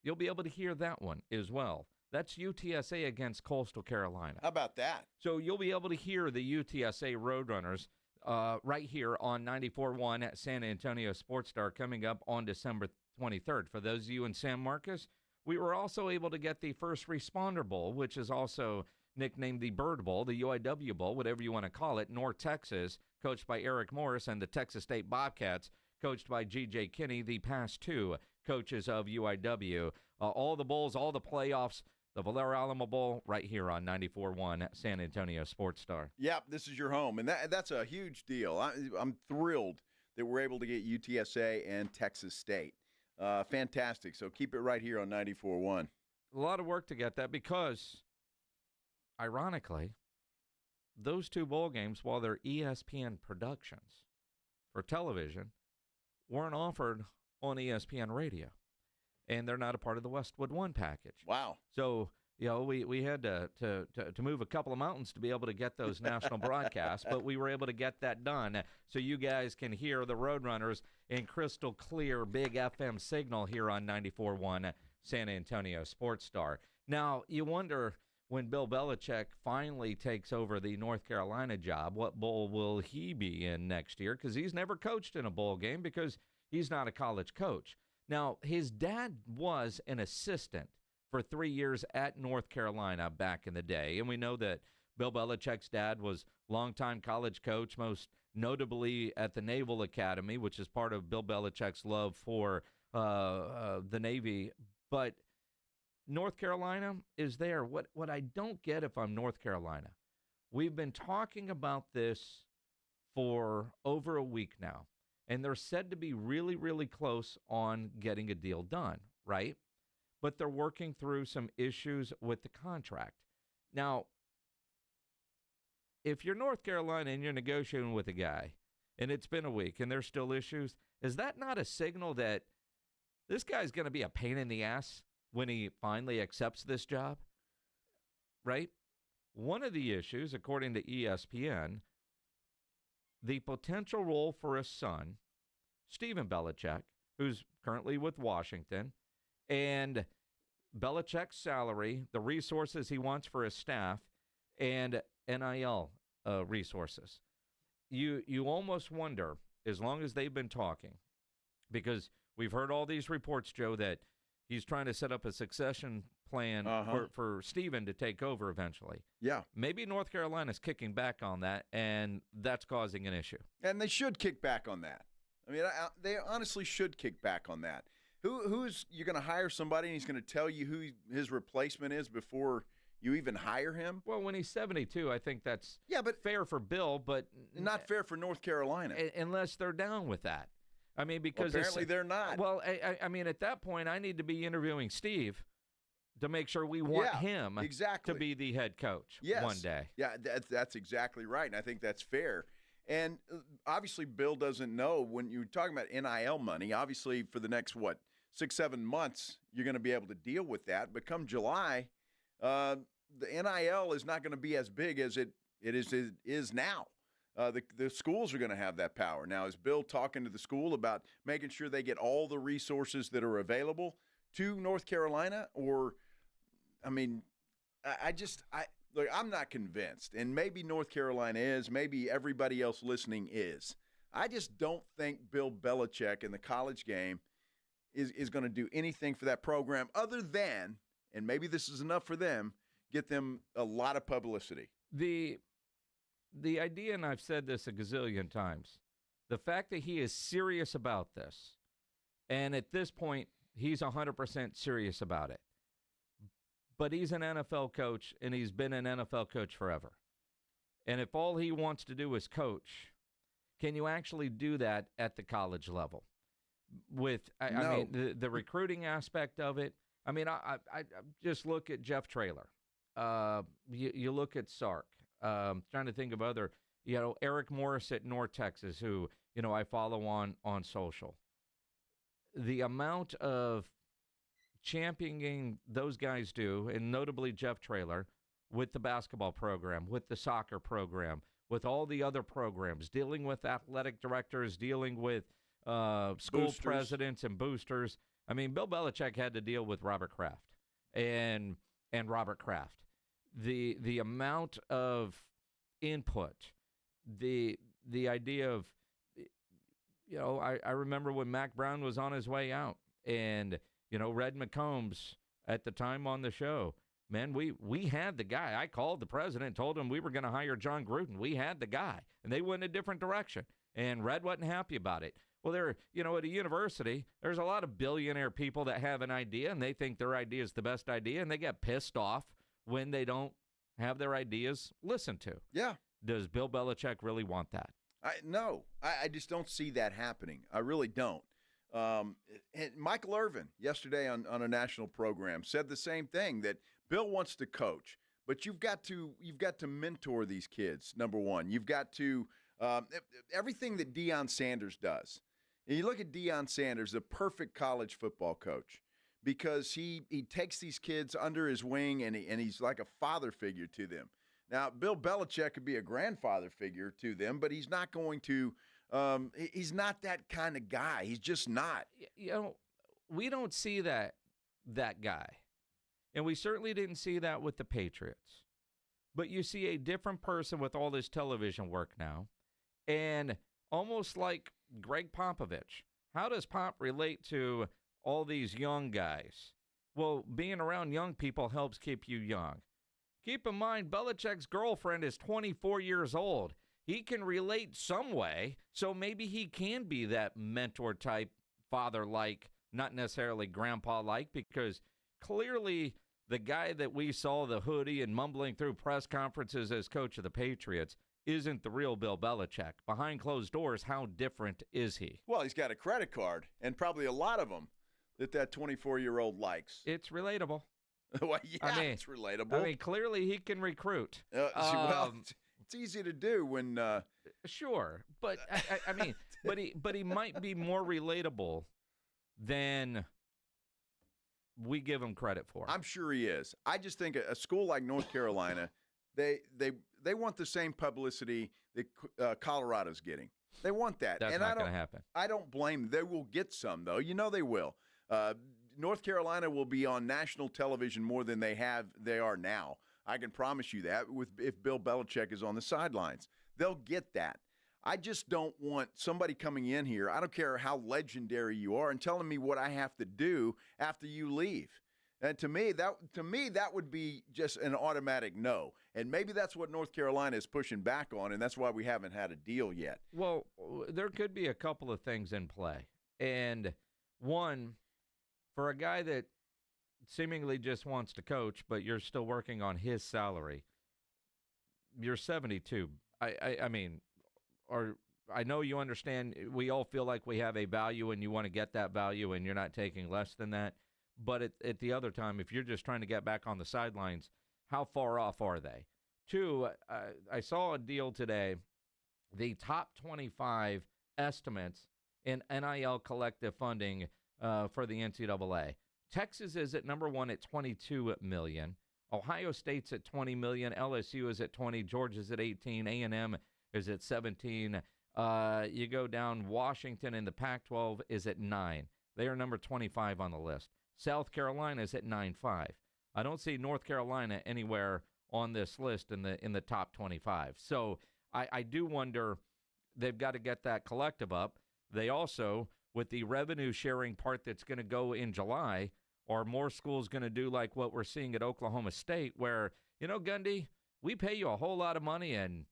You'll be able to hear that one as well. That's UTSA against Coastal Carolina. How about that? So you'll be able to hear the UTSA Roadrunners right here on 94.1 San Antonio Sports Star coming up on December 23rd. For those of you in San Marcos, we were also able to get the First Responder Bowl, which is also nicknamed the Bird Bowl, the UIW Bowl, whatever you want to call it, North Texas, coached by Eric Morris, and the Texas State Bobcats, coached by G.J. Kinney, the past two coaches of UIW. All the bowls, all the playoffs, the Valero Alamo Bowl right here on 94.1 San Antonio Sports Star. Yep, this is your home, and that's a huge deal. I'm thrilled that we're able to get UTSA and Texas State. Fantastic. So keep it right here on 94.1. A lot of work to get that because, ironically, those two bowl games, while they're ESPN productions for television, weren't offered on ESPN radio. And they're not a part of the Westwood One package. Wow. So, you know, we had to move a couple of mountains to be able to get those national broadcasts, but we were able to get that done so you guys can hear the Roadrunners in crystal clear big FM signal here on 94.1 San Antonio Sports Star. Now, you wonder when Bill Belichick finally takes over the North Carolina job, what bowl will he be in next year? Because he's never coached in a bowl game because he's not a college coach. Now, his dad was an assistant for 3 years at North Carolina back in the day, and we know that Bill Belichick's dad was longtime college coach, most notably at the Naval Academy, which is part of Bill Belichick's love for the Navy. But North Carolina is there. What I don't get if I'm North Carolina, we've been talking about this for over a week now. And they're said to be really, really close on getting a deal done, right? But they're working through some issues with the contract. Now, if you're North Carolina and you're negotiating with a guy, and it's been a week and there's still issues, is that not a signal that this guy's going to be a pain in the ass when he finally accepts this job? Right? One of the issues, according to ESPN, the potential role for a son, Stephen Belichick, who's currently with Washington, and Belichick's salary, the resources he wants for his staff, and NIL resources. You almost wonder, as long as they've been talking, because we've heard all these reports, Joe, that he's trying to set up a succession plan for Stephen to take over eventually. Yeah. Maybe North Carolina's kicking back on that, and that's causing an issue. And they should kick back on that. I mean, they honestly should kick back on that. Who's you're going to hire somebody and he's going to tell you who his replacement is before you even hire him? Well, when he's 72, I think that's fair for Bill, but not fair for North Carolina. Unless they're down with that. I mean, because apparently they're not. Well, I mean, at that point, I need to be interviewing Steve to make sure we want him to be the head coach one day. Yeah, that's exactly right, and I think that's fair. And obviously, Bill doesn't know when you're talking about NIL money. Obviously, for the next, 6-7 months, you're going to be able to deal with that. But come July, the NIL is not going to be as big as it is now. The schools are going to have that power. Now, is Bill talking to the school about making sure they get all the resources that are available to North Carolina? Or, I mean, look, I'm not convinced. And maybe North Carolina is. Maybe everybody else listening is. I just don't think Bill Belichick in the college game is going to do anything for that program other than, and maybe this is enough for them, get them a lot of publicity. The idea, and I've said this a gazillion times, the fact that he is serious about this, and at this point, he's 100% serious about it. But he's an NFL coach, and he's been an NFL coach forever. And if all he wants to do is coach, can you actually do that at the college level? I mean, the recruiting aspect of it. I mean, I just look at Jeff Traylor. You look at Sark. Trying to think of other, Eric Morris at North Texas, who, I follow on social. The amount of championing those guys do, and notably Jeff Traylor, with the basketball program, with the soccer program, with all the other programs, dealing with athletic directors, dealing with school presidents and boosters. I mean, Bill Belichick had to deal with Robert Kraft and Robert Kraft. The amount of input, the idea of, I remember when Mac Brown was on his way out, and Red McCombs at the time on the show, man, we had the guy. I called the president, told him we were going to hire John Gruden. We had the guy, and they went in a different direction, and Red wasn't happy about it. Well, they're, at a university, there's a lot of billionaire people that have an idea, and they think their idea is the best idea, and they get pissed off when they don't have their ideas listened to. Yeah. Does Bill Belichick really want that? No, I just don't see that happening. I really don't. And Michael Irvin yesterday on a national program said the same thing, that Bill wants to coach, but you've got to mentor these kids. Number one, you've got to everything that Deion Sanders does. And you look at Deion Sanders, the perfect college football coach, because he takes these kids under his wing and he's like a father figure to them. Now, Bill Belichick could be a grandfather figure to them, but he's not going to he's not that kind of guy. He's just not. We don't see that guy. And we certainly didn't see that with the Patriots. But you see a different person with all this television work now. And almost like Greg Popovich. How does Pop relate to all these young guys? Well, being around young people helps keep you young. Keep in mind, Belichick's girlfriend is 24 years old. He can relate some way, so maybe he can be that mentor-type, father-like, not necessarily grandpa-like, because clearly the guy that we saw the hoodie and mumbling through press conferences as coach of the Patriots isn't the real Bill Belichick. Behind closed doors, how different is he? Well, he's got a credit card, and probably a lot of them that 24-year-old likes. It's relatable. Well, yeah, it's relatable. I mean, clearly he can recruit. Well, it's easy to do when. Sure, but I mean, but he might be more relatable than we give him credit for. I'm sure he is. I just think a school like North Carolina, they want the same publicity that Colorado's getting. They want that. That's not going to happen. I don't blame them. They will get some, though. They will. North Carolina will be on national television more than they are now. I can promise you that if Bill Belichick is on the sidelines. They'll get that. I just don't want somebody coming in here, I don't care how legendary you are, and telling me what I have to do after you leave. And to me, that would be just an automatic no. And maybe that's what North Carolina is pushing back on, and that's why we haven't had a deal yet. Well, there could be a couple of things in play. And one, for a guy that seemingly just wants to coach, but you're still working on his salary, you're 72. I mean, or I know you understand, we all feel like we have a value and you want to get that value and you're not taking less than that. But at the other time, if you're just trying to get back on the sidelines, how far off are they? Two, I saw a deal today, the top 25 estimates in NIL collective funding for the NCAA. Texas is at number 1 at $22 million. Ohio State's at $20 million. LSU is at $20 million. Georgia's at $18 million. A&M is at $17 million. You go down, Washington in the Pac-12 is at $9 million. They are number 25 on the list. South Carolina is at $9.5 million. I don't see North Carolina anywhere on this list in the top 25. So I do wonder, they've got to get that collective up. They also, with the revenue sharing part that's going to go in July, are more schools going to do like what we're seeing at Oklahoma State, where, Gundy, we pay you a whole lot of money and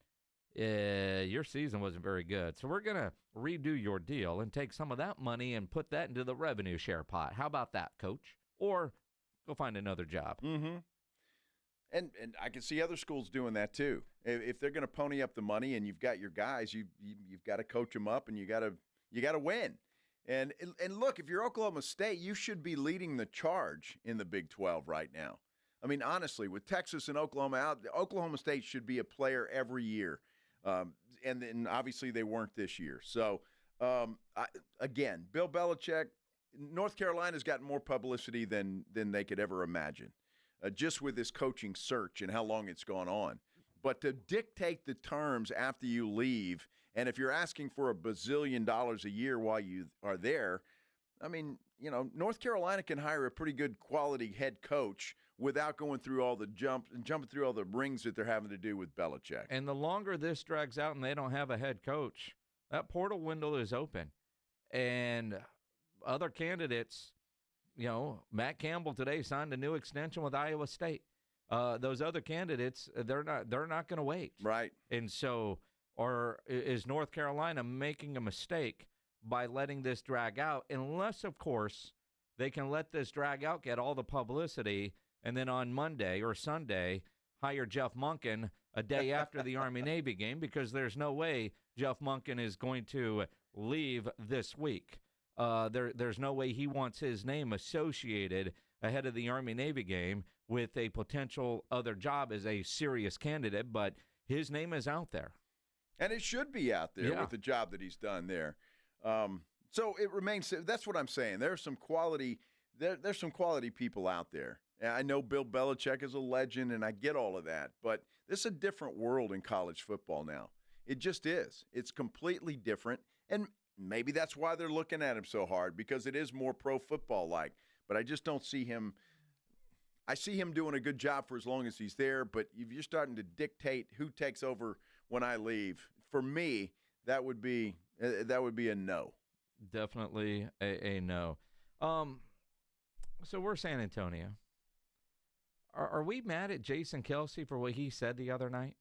your season wasn't very good. So we're going to redo your deal and take some of that money and put that into the revenue share pot. How about that, Coach? Or go find another job. Mm-hmm. And I can see other schools doing that too. If they're going to pony up the money and you've got your guys, you've got to coach them up and you got to win. And look, if you're Oklahoma State, you should be leading the charge in the Big 12 right now. I mean, honestly, with Texas and Oklahoma out, Oklahoma State should be a player every year. And then obviously they weren't this year. So, again, Bill Belichick, North Carolina's gotten more publicity than they could ever imagine, just with this coaching search and how long it's gone on. But to dictate the terms after you leave, and if you're asking for $1 bazillion a year while you are there, I mean, North Carolina can hire a pretty good quality head coach without going through all the jumping through all the rings that they're having to do with Belichick. And the longer this drags out and they don't have a head coach, that portal window is open. And other candidates, Matt Campbell today signed a new extension with Iowa State. Those other candidates, they're not going to wait. Right. And so, or is North Carolina making a mistake by letting this drag out? Unless, of course, they can let this drag out, get all the publicity, and then on Monday or Sunday hire Jeff Monken a day after the Army-Navy game, because there's no way Jeff Monken is going to leave this week. There's no way he wants his name associated ahead of the Army-Navy game with a potential other job as a serious candidate, but his name is out there. And it should be out there with the job that he's done there. So it remains. That's what I'm saying. There's some quality. There's some quality people out there. And I know Bill Belichick is a legend, and I get all of that. But this is a different world in college football now. It just is. It's completely different. And maybe that's why they're looking at him so hard, because it is more pro football-like. But I just don't see him. I see him doing a good job for as long as he's there. But if you're starting to dictate who takes over when I leave, for me, that would be a no. Definitely a no. So we're San Antonio. Are we mad at Jason Kelce for what he said the other night?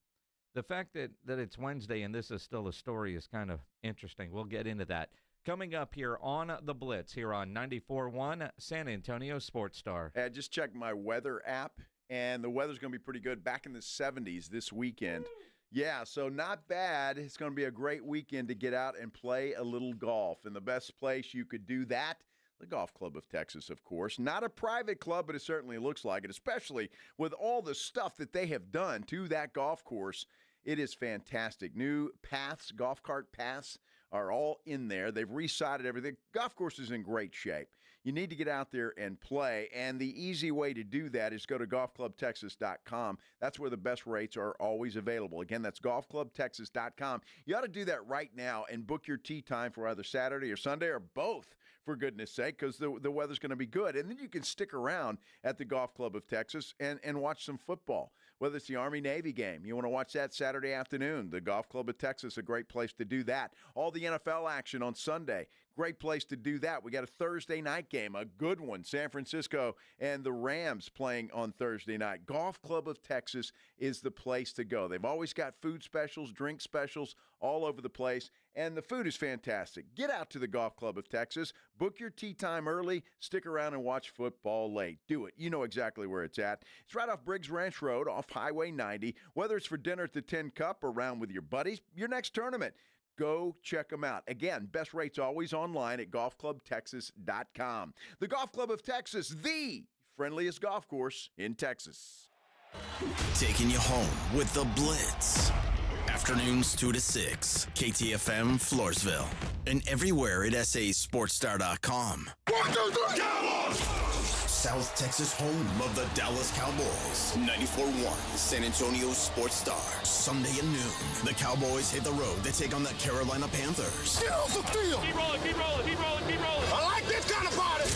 The fact that it's Wednesday and this is still a story is kind of interesting. We'll get into that. Coming up here on The Blitz, here on 94.1 San Antonio Sports Star. I just checked my weather app, and the weather's going to be pretty good. Back in the 70s this weekend. Yeah, so not bad. It's going to be a great weekend to get out and play a little golf. And the best place you could do that, the Golf Club of Texas, of course. Not a private club, but it certainly looks like it, especially with all the stuff that they have done to that golf course. It is fantastic. New paths, golf cart paths are all in there. They've resided everything. Golf course is in great shape. You need to get out there and play, and the easy way to do that is go to golfclubtexas.com. That's where the best rates are always available. Again, that's golfclubtexas.com. You ought to do that right now and book your tee time for either Saturday or Sunday or both, for goodness sake, because the weather's going to be good. And then you can stick around at the Golf Club of Texas and watch some football, whether it's the Army-Navy game. You want to watch that Saturday afternoon. The Golf Club of Texas, a great place to do that. All the NFL action on Sunday, great place to do that. We got a Thursday night game, a good one. San Francisco and the Rams playing on Thursday night. Golf Club of Texas is the place to go. They've always got food specials, drink specials all over the place, and the food is fantastic. Get out to the Golf Club of Texas. Book your tee time early. Stick around and watch football late. Do it. You know exactly where it's at. It's right off Briggs Ranch Road, off Highway 90. Whether it's for dinner at the Tin Cup or around with your buddies, your next tournament, go check them out. Again, best rates always online at golfclubtexas.com. The Golf Club of Texas, the friendliest golf course in Texas. Taking you home with The Blitz. Afternoons 2 to 6. KTFM Floresville. And everywhere at sasportstar.com. 1, 2, 3, Cowboys! South Texas home of the Dallas Cowboys. 94.1 San Antonio Sports Star. Sunday at noon. The Cowboys hit the road to take on the Carolina Panthers. Get off the field! Keep rolling, keep rolling, keep rolling, keep rolling. I like this kind of party!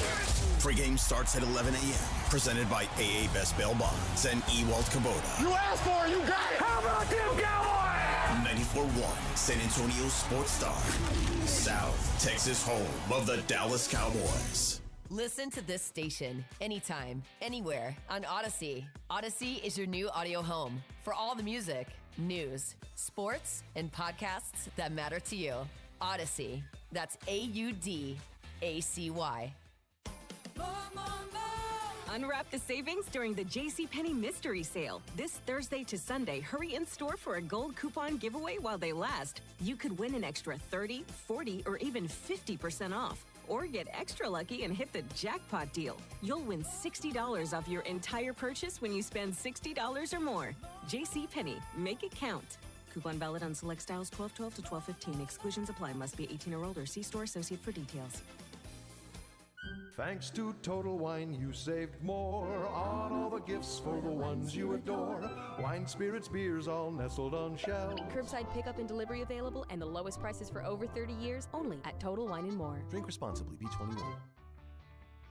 Pre-game starts at 11 a.m. Presented by AA Best Bail Bonds and Ewald Kubota. You asked for it, you got it. How about them Cowboys? 94.1 San Antonio Sports Star. South Texas home of the Dallas Cowboys. Listen to this station anytime, anywhere on Odyssey. Odyssey is your new audio home for all the music, news, sports, and podcasts that matter to you. Odyssey. That's AUDACY. Unwrap the savings during the JCPenney Mystery Sale. This Thursday to Sunday, hurry in store for a gold coupon giveaway while they last. You could win an extra 30, 40, or even 50% off. Or get extra lucky and hit the jackpot deal. You'll win $60 off your entire purchase when you spend $60 or more. JCPenney, make it count. Coupon valid on select styles 12/12 to 12/15. Exclusions apply. Must be 18 or older. See store associate for details. Thanks to Total Wine, you saved more on all the gifts for the ones you adore. Wine, spirits, beers, all nestled on shelves. Curbside pickup and delivery available, and the lowest prices for over 30 years only at Total Wine & More. Drink responsibly. B21.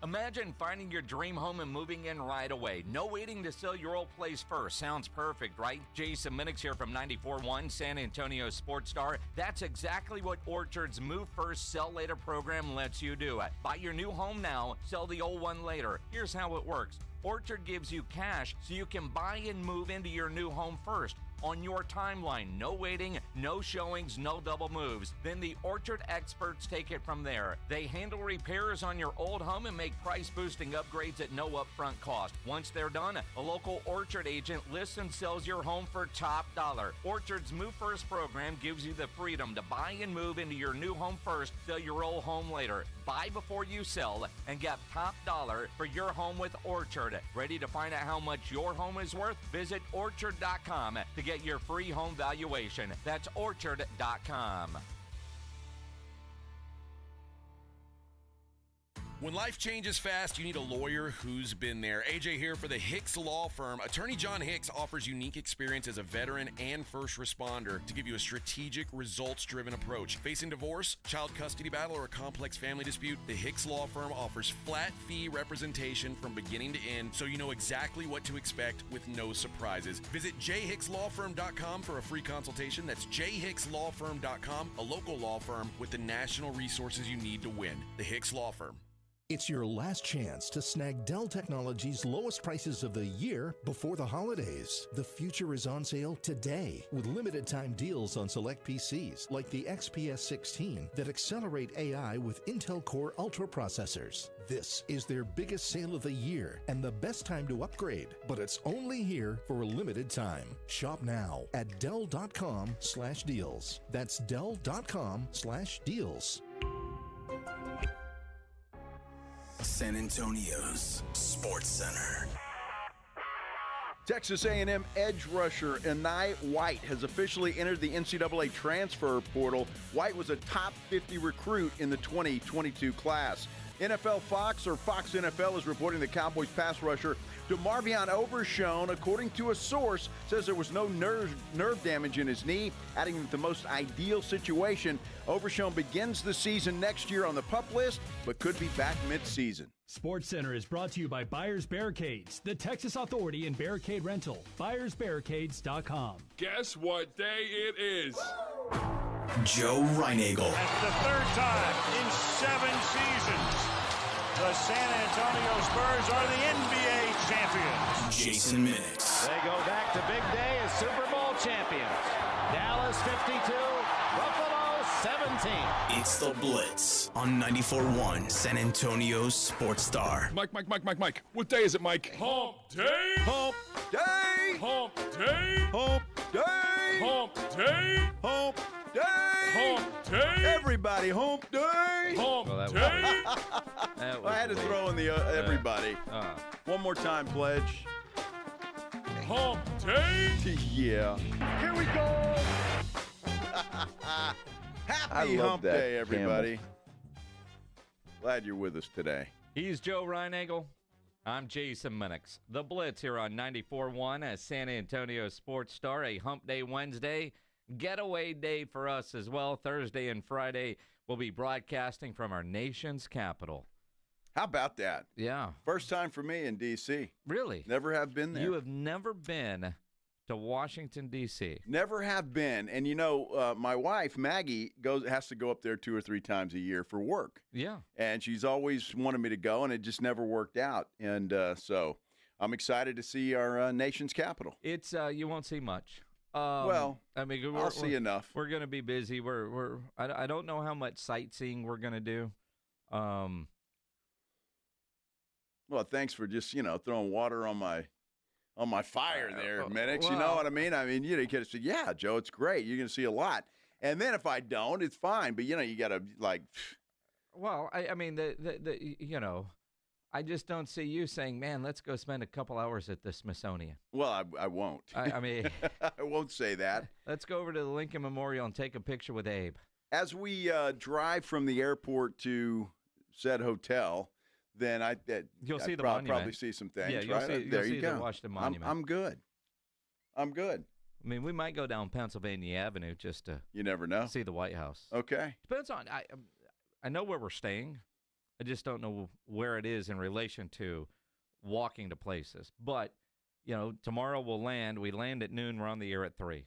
Imagine finding your dream home and moving in right away. No waiting to sell your old place first. Sounds perfect, right? Jason Minix here from 94.1 San Antonio Sports Star. That's exactly what Orchard's Move First, Sell Later program lets you do. Buy your new home now, sell the old one later. Here's how it works. Orchard gives you cash so you can buy and move into your new home first. On your timeline, no waiting, no showings, no double moves. Then the Orchard experts take it from there. They handle repairs on your old home and make price-boosting upgrades at no upfront cost. Once they're done, a local Orchard agent lists and sells your home for top dollar. Orchard's Move First program gives you the freedom to buy and move into your new home first, sell your old home later. Buy before you sell and get top dollar for your home with Orchard. Ready to find out how much your home is worth? Visit Orchard.com to get your free home valuation. That's Orchard.com. When life changes fast, you need a lawyer who's been there. AJ here for the Hicks Law Firm. Attorney John Hicks offers unique experience as a veteran and first responder to give you a strategic, results-driven approach. Facing divorce, child custody battle, or a complex family dispute, the Hicks Law Firm offers flat-fee representation from beginning to end, so you know exactly what to expect with no surprises. Visit jhickslawfirm.com for a free consultation. That's jhickslawfirm.com, a local law firm with the national resources you need to win. The Hicks Law Firm. It's your last chance to snag Dell Technologies' lowest prices of the year before the holidays. The future is on sale today with limited time deals on select PCs like the XPS 16 that accelerate AI with Intel Core Ultra processors. This is their biggest sale of the year and the best time to upgrade, but it's only here for a limited time. Shop now at Dell.com/deals. That's Dell.com/deals. San Antonio's Sports Center. Texas A&M edge rusher Enai White has officially entered the NCAA transfer portal. White was a top 50 recruit in the 2022 class. NFL Fox, or Fox NFL, is reporting the Cowboys pass rusher DeMarvion Overshown, according to a source, says there was no nerve damage in his knee, adding that the most ideal situation. Overshown begins the season next year on the PUP list, but could be back mid-season. Sports Center is brought to you by Buyers Barricades, the Texas authority in barricade rental. BuyersBarricades.com. Guess what day it is? Joe Reinagel. That's the third time in 7 seasons. The San Antonio Spurs are the NBA champions. Jason Minix. They go back to big day as Super Bowl champions. Dallas 52, Buffalo 17. It's the Blitz on 94.1 San Antonio Sports Star. Mike. What day is it, Mike? Hump day. Hump day. Hump day. Hump day. Hump day. Hump day. Hump day. Everybody, hump day. Hump Well, day. I had to throw in the everybody. One more time, pledge. Hump day. Yeah. Here we go. Happy Hump Day, everybody. Glad you're with us today. He's Joe Reinagel. I'm Jason Minix. The Blitz here on 94.1 as San Antonio Sports Star. A Hump Day Wednesday. Getaway day for us as well. Thursday and Friday, we'll be broadcasting from our nation's capital. How about that? Yeah. First time for me in D.C. Really? Never have been there. You have never been to Washington, D.C.? Never have been. And, my wife, Maggie, has to go up there 2 or 3 times a year for work. Yeah. And she's always wanted me to go, and it just never worked out. And so I'm excited to see our nation's capital. It's you won't see much. I'll see enough. We're going to be busy. I don't know how much sightseeing we're going to do. Well, thanks for just, throwing water on my fire there, Minix. You know what I mean? You could have said, yeah, Joe, it's great. You're going to see a lot. And then if I don't, it's fine. But, you got to, Well, I just don't see you saying, man, let's go spend a couple hours at the Smithsonian. Well, I won't. I won't say that. Let's go over to the Lincoln Memorial and take a picture with Abe. As we drive from the airport to said hotel, then you'll see the monument. monument. Probably see some things. Yeah, you'll right? see the Washington Monument. I'm good. I'm good. We might go down Pennsylvania Avenue just to. You never know. See the White House. Okay. Depends on. I know where we're staying. I just don't know where it is in relation to walking to places. But tomorrow we'll land. We land at noon. We're on the air at 3.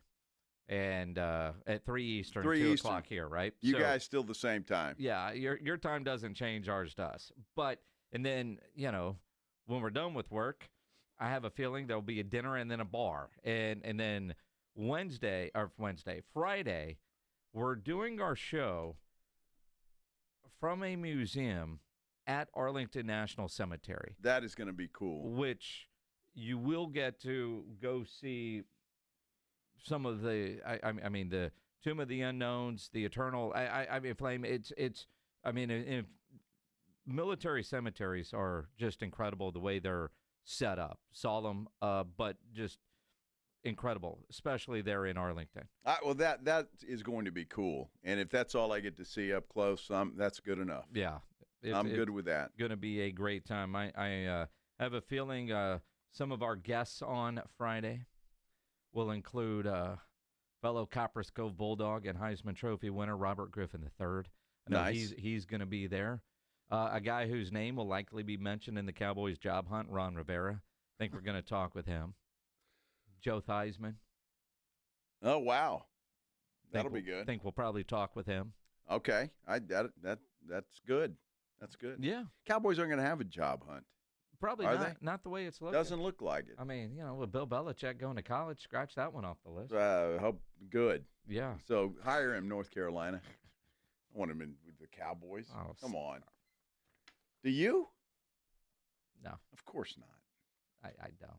And at 3 Eastern, 2 o'clock here, right? You guys still the same time. Yeah, your time doesn't change, ours does. And then, when we're done with work, I have a feeling there'll be a dinner and then a bar. And then Friday, we're doing our show from a museum at Arlington National Cemetery. That is going to be cool. Which you will get to go see some of the, the Tomb of the Unknowns, the Eternal, Flame. Military cemeteries are just incredible the way they're set up. Solemn, but just incredible, especially there in Arlington. Well, that is going to be cool. And if that's all I get to see up close, that's good enough. Yeah. I'm good with that. Going to be a great time. I have a feeling some of our guests on Friday will include fellow Copper's Cove Bulldog and Heisman Trophy winner Robert Griffin III. Nice. He's going to be there. A guy whose name will likely be mentioned in the Cowboys job hunt, Ron Rivera. I think we're going to talk with him. Joe Theismann. Oh, wow. That'll be good. I think we'll probably talk with him. Okay. That's good. That's good. Yeah. Cowboys aren't going to have a job hunt. Probably Are not. they? Not the way it's looking. Doesn't look like it. With Bill Belichick going to college, scratch that one off the list. Good. Yeah. So hire him, North Carolina. I want him in with the Cowboys. Oh, come on. Do you? No. Of course not. I don't.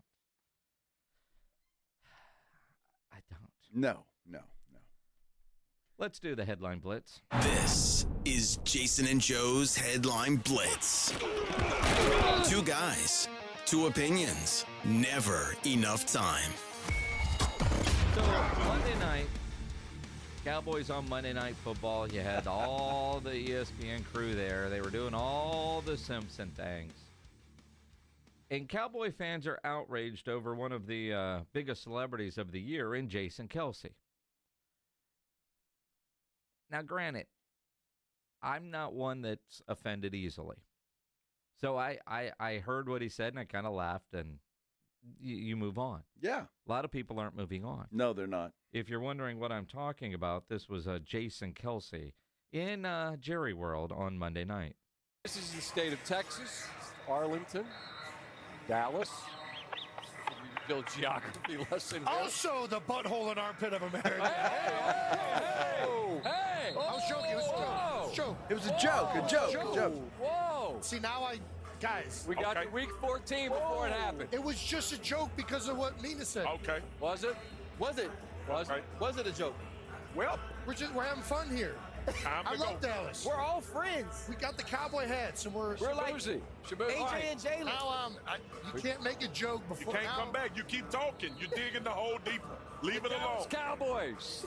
I don't. No. Let's do the Headline Blitz. This is Jason and Joe's Headline Blitz. 2 guys, 2 opinions, never enough time. So, Monday night, Cowboys on Monday Night Football. You had all the ESPN crew there. They were doing all the Simpson things. And Cowboy fans are outraged over one of the biggest celebrities of the year in Jason Kelce. Now, granted, I'm not one that's offended easily. So I heard what he said, and I kind of laughed, and you move on. Yeah. A lot of people aren't moving on. No, they're not. If you're wondering what I'm talking about, this was Jason Kelce in Jerry World on Monday night. This is the state of Texas, Arlington, Dallas. Little geography lesson here. Also the butthole and armpit of America. Hey! I was joking. It was a joke. It was a joke. A joke. Whoa! See, now guys. We got to week 14 before it happened. It was just a joke because of what Mina said. Okay. Was it? Was it a joke? Well, we're having fun here. I love Dallas. We're all friends. We got the cowboy hats, and we're like AJ and Jalen. Now, you can't make a joke before. You can't come back. You keep talking. You're digging the hole deeper. Leave it alone. Cowboys.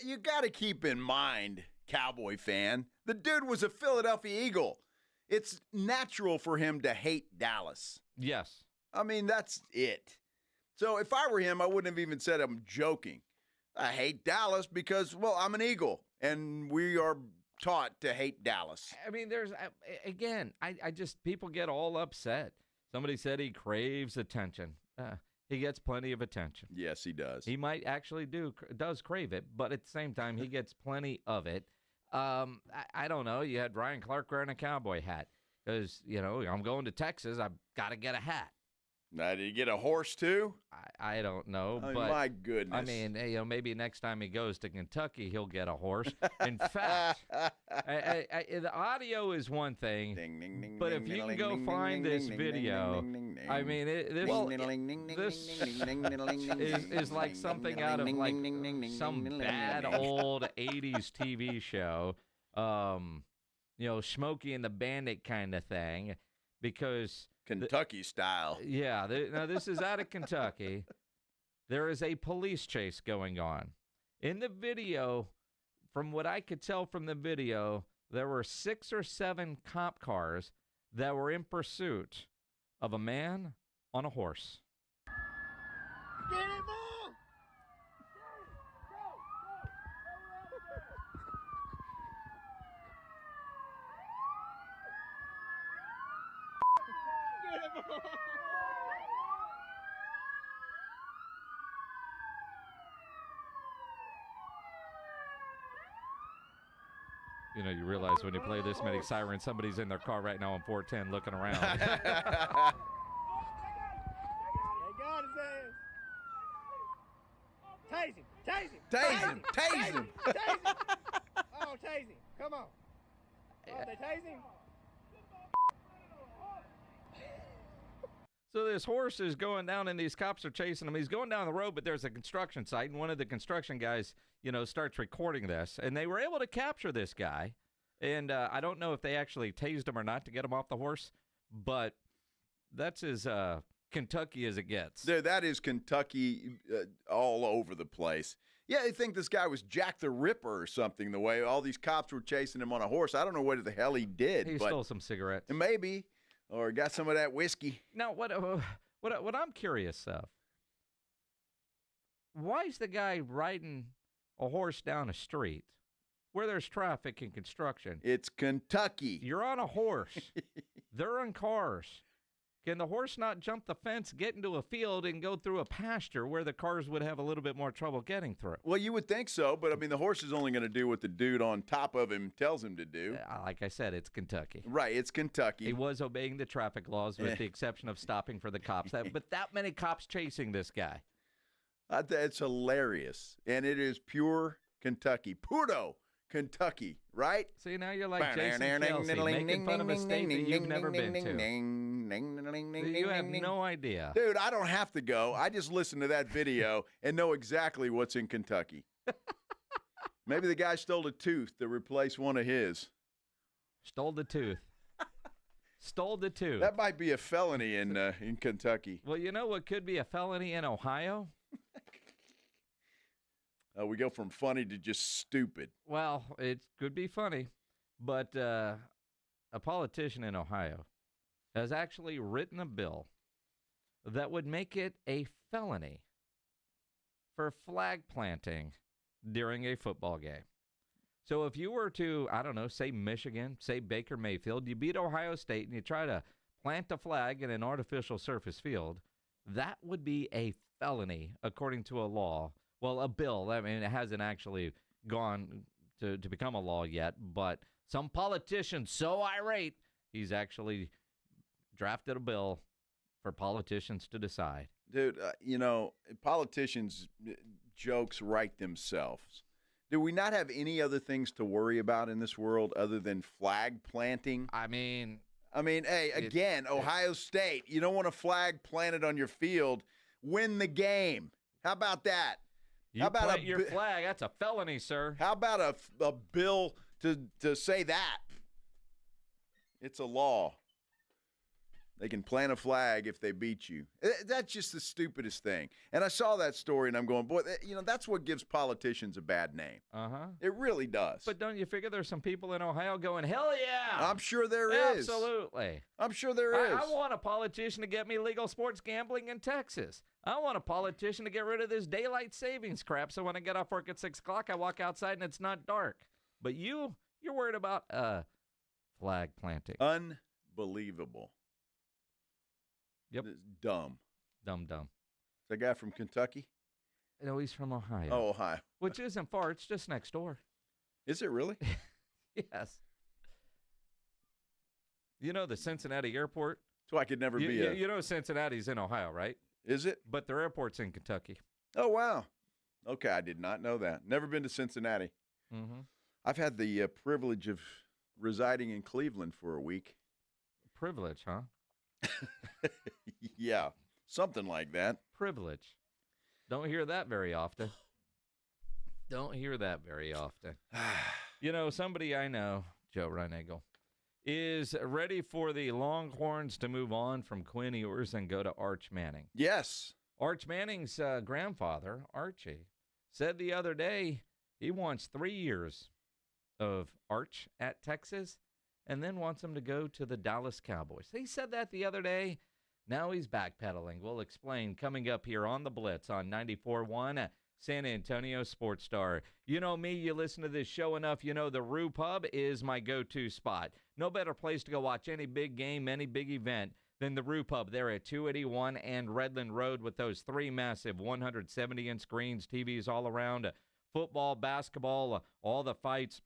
you got to keep in mind, Cowboy fan, the dude was a Philadelphia Eagle. It's natural for him to hate Dallas. Yes. I mean, that's it. So if I were him, I wouldn't have even said I'm joking. I hate Dallas because, well, I'm an Eagle, and we are taught to hate Dallas. I mean, there's, again, I just, people get all upset. Somebody said he craves attention. He gets plenty of attention. Yes, he does. He might actually does crave it, but at the same time, he gets plenty of it. I don't know. You had Ryan Clark wearing a cowboy hat because, I'm going to Texas. I've got to get a hat. Now, did he get a horse too? I don't know. Oh, but my goodness. I mean, maybe next time he goes to Kentucky, he'll get a horse. In fact, the audio is one thing, but if you can go find this video, I mean, this is like something out of like some bad old 80s TV show, Smokey and the Bandit kind of thing, because Kentucky style. Yeah, now this is out of Kentucky. There is a police chase going on. In the video, from what I could tell from the video, there were 6 or 7 cop cars that were in pursuit of a man on a horse. Get him on! You realize when you play this many sirens, somebody's in their car right now on 410 looking around. They got his ass. Tase him. Tase him. Tase him. Tase him. Tase him. Oh, tase him. Come on. Oh, they tase him. So this horse is going down, and these cops are chasing him. He's going down the road, but there's a construction site, and one of the construction guys, starts recording this. And they were able to capture this guy. And I don't know if they actually tased him or not to get him off the horse, but that's as Kentucky as it gets. Dude, that is Kentucky all over the place. Yeah, I think this guy was Jack the Ripper or something, the way all these cops were chasing him on a horse. I don't know what the hell he did. He stole some cigarettes. Maybe. Or got some of that whiskey. Now, what I'm curious of, why is the guy riding a horse down a street where there's traffic and construction? It's Kentucky. You're on a horse. They're in cars. Can the horse not jump the fence, get into a field, and go through a pasture where the cars would have a little bit more trouble getting through? Well, you would think so, but, I mean, the horse is only going to do what the dude on top of him tells him to do. Like I said, it's Kentucky. Right, it's Kentucky. He was obeying the traffic laws with the exception of stopping for the cops. But that many cops chasing this guy. It's hilarious, and it is pure Kentucky. Puro Kentucky, right? See, now you're like Jason Kelce, making fun of a state that you've never been to. You have no idea. Dude, I don't have to go. I just listen to that video and know exactly what's in Kentucky. Maybe the guy stole a tooth to replace one of his. Stole the tooth. Stole the tooth. That might be a felony in Kentucky. Well, you know what could be a felony in Ohio? We go from funny to just stupid. Well, it could be funny, but a politician in Ohio has actually written a bill that would make it a felony for flag planting during a football game. So if you were to, I don't know, say Michigan, say Baker Mayfield, you beat Ohio State and you try to plant a flag in an artificial surface field, that would be a felony according to a law. Well, a bill. I mean, it hasn't actually gone to become a law yet, but some politician so irate, he's actually drafted a bill for politicians to decide. Dude, politicians' jokes write themselves. Do we not have any other things to worry about in this world other than flag planting? I mean, hey, again, Ohio State, you don't want a flag planted on your field. Win the game. How about that? You plant your flag, that's a felony, sir. How about a bill to say that? It's a law. They can plant a flag if they beat you. That's just the stupidest thing. And I saw that story, and I'm going, boy, that's what gives politicians a bad name. It really does. But don't you figure there's some people in Ohio going, hell yeah. I'm sure there is. Absolutely. I'm sure there is. I want a politician to get me legal sports gambling in Texas. I want a politician to get rid of this daylight savings crap so when I get off work at 6 o'clock, I walk outside and it's not dark. But you're worried about flag planting. Unbelievable. Yep. It's dumb. Dumb. The guy from Kentucky? No, he's from Ohio. Oh, Ohio. Which isn't far. It's just next door. Is it really? Yes. You know the Cincinnati airport? So I could never be You know Cincinnati's in Ohio, right? Is it? But their airport's in Kentucky. Oh, wow. Okay, I did not know that. Never been to Cincinnati. Mm-hmm. I've had the privilege of residing in Cleveland for a week. Privilege, huh? Yeah, something like that. Privilege. Don't hear that very often. You know, somebody I know, Joe Reinagel, is ready for the Longhorns to move on from Quinn Ewers and go to Arch Manning. Yes. Arch Manning's grandfather, Archie, said the other day he wants 3 years of Arch at Texas and then wants him to go to the Dallas Cowboys. He said that the other day. Now he's backpedaling. We'll explain coming up here on the Blitz on 94.1 San Antonio Sports Star. You know me, you listen to this show enough, you know the Rue Pub is my go-to spot. No better place to go watch any big game, any big event than the Rue Pub. They're at 281 and Redland Road with those 3 massive 170-inch screens, TVs all around, football, basketball, all the fights.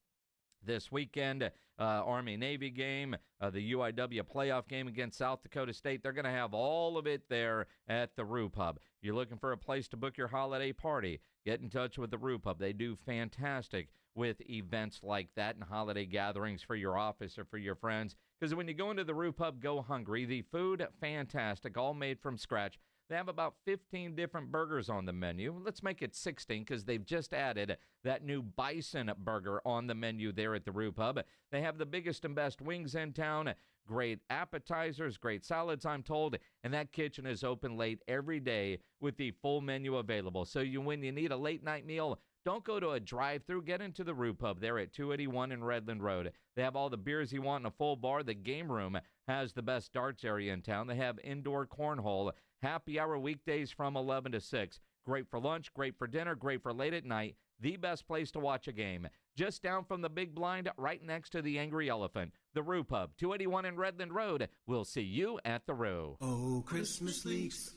This weekend, Army-Navy game, the UIW playoff game against South Dakota State. They're going to have all of it there at the Rue Pub. You're looking for a place to book your holiday party, get in touch with the Rue Pub. They do fantastic with events like that and holiday gatherings for your office or for your friends. Because when you go into the Rue Pub, go hungry. The food, fantastic, all made from scratch. They have about 15 different burgers on the menu. Let's make it 16 because they've just added that new bison burger on the menu there at the Rue Pub. They have the biggest and best wings in town, great appetizers, great salads, I'm told, and that kitchen is open late every day with the full menu available. So when you need a late-night meal, don't go to a drive-thru. Get into the Rue Pub. They're at 281 in Redland Road. They have all the beers you want in a full bar. The game room has the best darts area in town. They have indoor cornhole. Happy hour weekdays from 11 to 6. Great for lunch, great for dinner, great for late at night. The best place to watch a game. Just down from the big blind, right next to the Angry Elephant. The Rue Pub, 281 in Redland Road. We'll see you at the Rue. Oh, Christmas leaks,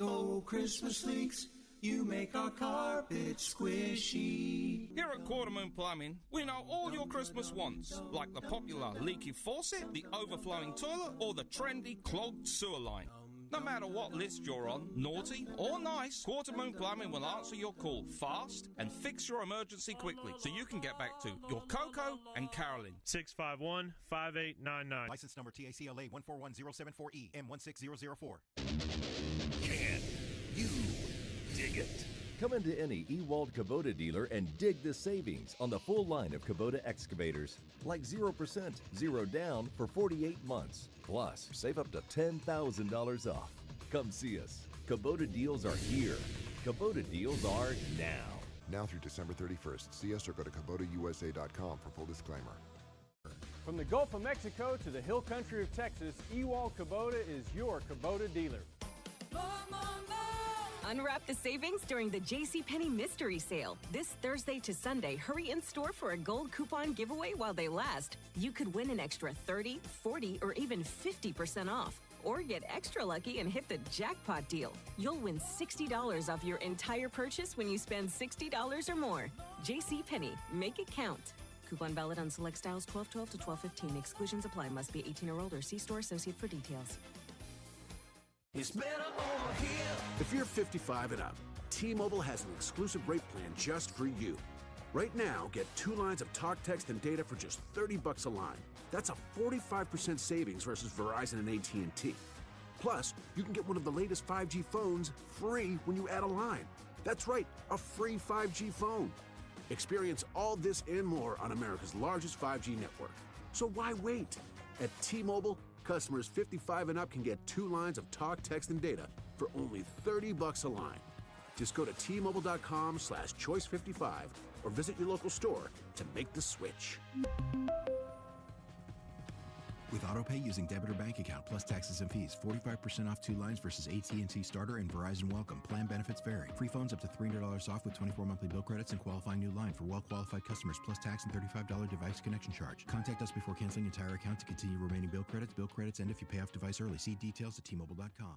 you make our carpet squishy. Here at Quartermoon Plumbing, we know all your Christmas wants, like the popular leaky faucet, the overflowing toilet, or the trendy clogged sewer line. No matter what list you're on, naughty or nice, Quartermoon Plumbing will answer your call fast and fix your emergency quickly so you can get back to your Coco and Carolyn. 651-5899. License number TACLA 141074E M16004. Can you dig it? Come into any Ewald Kubota dealer and dig the savings on the full line of Kubota excavators. Like 0%, 0 down for 48 months. Plus, save up to $10,000 off. Come see us. Kubota deals are here. Kubota deals are now. Now through December 31st. See us or go to KubotaUSA.com for full disclaimer. From the Gulf of Mexico to the hill country of Texas, Ewald Kubota is your Kubota dealer. Unwrap the savings during the JCPenney Mystery Sale. This Thursday to Sunday, hurry in store for a gold coupon giveaway while they last. You could win an extra 30, 40, or even 50% off. Or get extra lucky and hit the jackpot deal. You'll win $60 off your entire purchase when you spend $60 or more. JCPenney, make it count. Coupon valid on select styles 12/12 to 12/15. Exclusions apply. Must be 18 or older. See store associate for details. It's better over here. If you're 55 and up, T-Mobile has an exclusive rate plan just for you. Right now, get 2 lines of talk, text, and data for just $30 a line. That's a 45% savings versus Verizon and AT&T. Plus, you can get one of the latest 5G phones free when you add a line. That's right, a free 5G phone. Experience all this and more on America's largest 5G network. So why wait? At T-Mobile, customers 55 and up can get 2 lines of talk, text, and data for only $30 a line. Just go to T-Mobile.com/choice55 or visit your local store to make the switch. With AutoPay using debit or bank account plus taxes and fees, 45% off 2 lines versus AT&T Starter and Verizon Welcome. Plan benefits vary. Free phones up to $300 off with 24 monthly bill credits and qualifying new line for well-qualified customers plus tax and $35 device connection charge. Contact us before canceling entire account to continue remaining bill credits. Bill credits end if you pay off device early. See details at T-Mobile.com.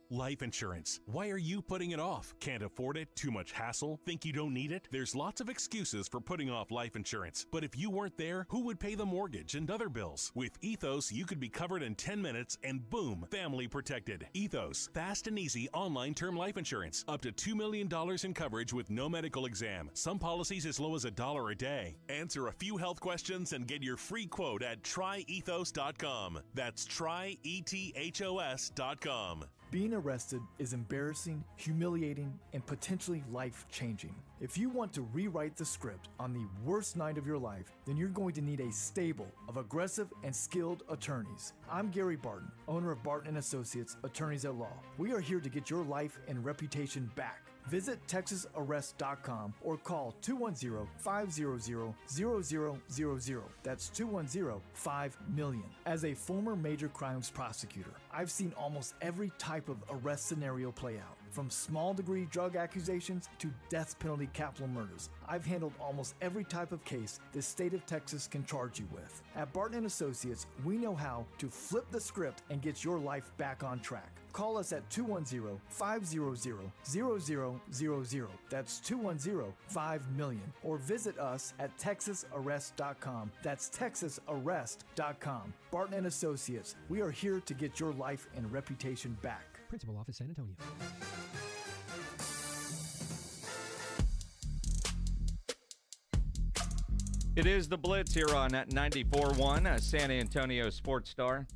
Life insurance. Why are you putting it off? Can't afford it? Too much hassle? Think you don't need it? There's lots of excuses for putting off life insurance. But if you weren't there, who would pay the mortgage and other bills? With Ethos, you could be covered in 10 minutes and boom, family protected. Ethos, fast and easy online term life insurance. Up to $2 million in coverage with no medical exam. Some policies as low as $1 a day. Answer a few health questions and get your free quote at tryethos.com. That's tryethos.com. Being arrested is embarrassing, humiliating, and potentially life-changing. If you want to rewrite the script on the worst night of your life, then you're going to need a stable of aggressive and skilled attorneys. I'm Gary Barton, owner of Barton & Associates, Attorneys at Law. We are here to get your life and reputation back. Visit TexasArrest.com or call 210-500-0000. That's 210-5-million. As a former major crimes prosecutor, I've seen almost every type of arrest scenario play out, from small degree drug accusations to death penalty capital murders. I've handled almost every type of case the state of Texas can charge you with. At Barton & Associates, we know how to flip the script and get your life back on track. Call us at 210-500-0000. That's 210-5-million. Or visit us at TexasArrest.com. That's TexasArrest.com. Barton & Associates, we are here to get your life and reputation back. Principal Office, San Antonio. It is the Blitz here on 94.1, San Antonio Sports Star.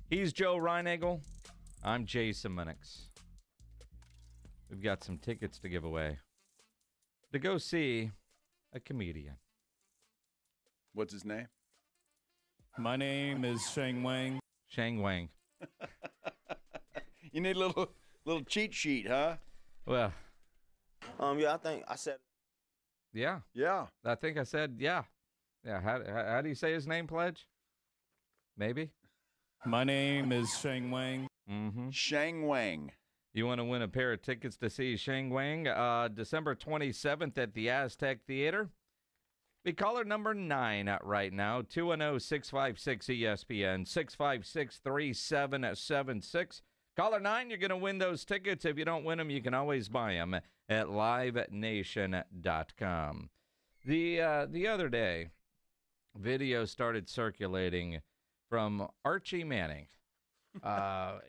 He's Joe Reinagel. I'm Jason Minix. We've got some tickets to give away to go see a comedian. What's his name? My name is Shang Wang. Shang Wang. You need a little cheat sheet, huh? Well. Yeah, I think I said. Yeah. Yeah. I think I said yeah. Yeah. How do you say his name, Pledge? Maybe. My name is Shang Wang. Mm-hmm. Shang Wang. You want to win a pair of tickets to see Shang Wang December 27th at the Aztec Theater? Be caller number 9 right now, 210-656-ESPN, 656-3776. Caller 9, you're going to win those tickets. If you don't win them, you can always buy them at livenation.com. The other day, video started circulating from Archie Manning.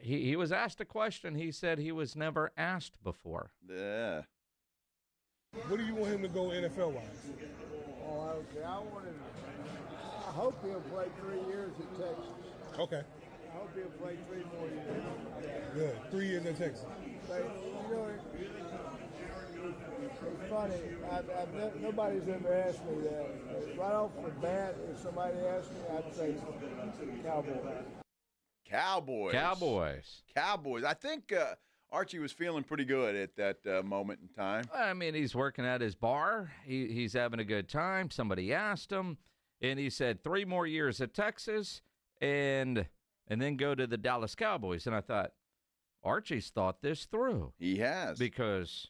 He was asked a question he said he was never asked before. Yeah. What do you want him to go NFL-wise? Oh, okay. I hope he'll play 3 years at Texas. Okay. I hope he'll play 3 more years. Good. 3 years in Texas. But, it's funny. Nobody's ever asked me that. Right off the bat, if somebody asked me, I'd say Cowboys. I think Archie was feeling pretty good at that moment in time. I mean, he's working at his bar. He's having a good time. Somebody asked him, and he said 3 more years at Texas and then go to the Dallas Cowboys. And I thought, Archie's thought this through. He has. Because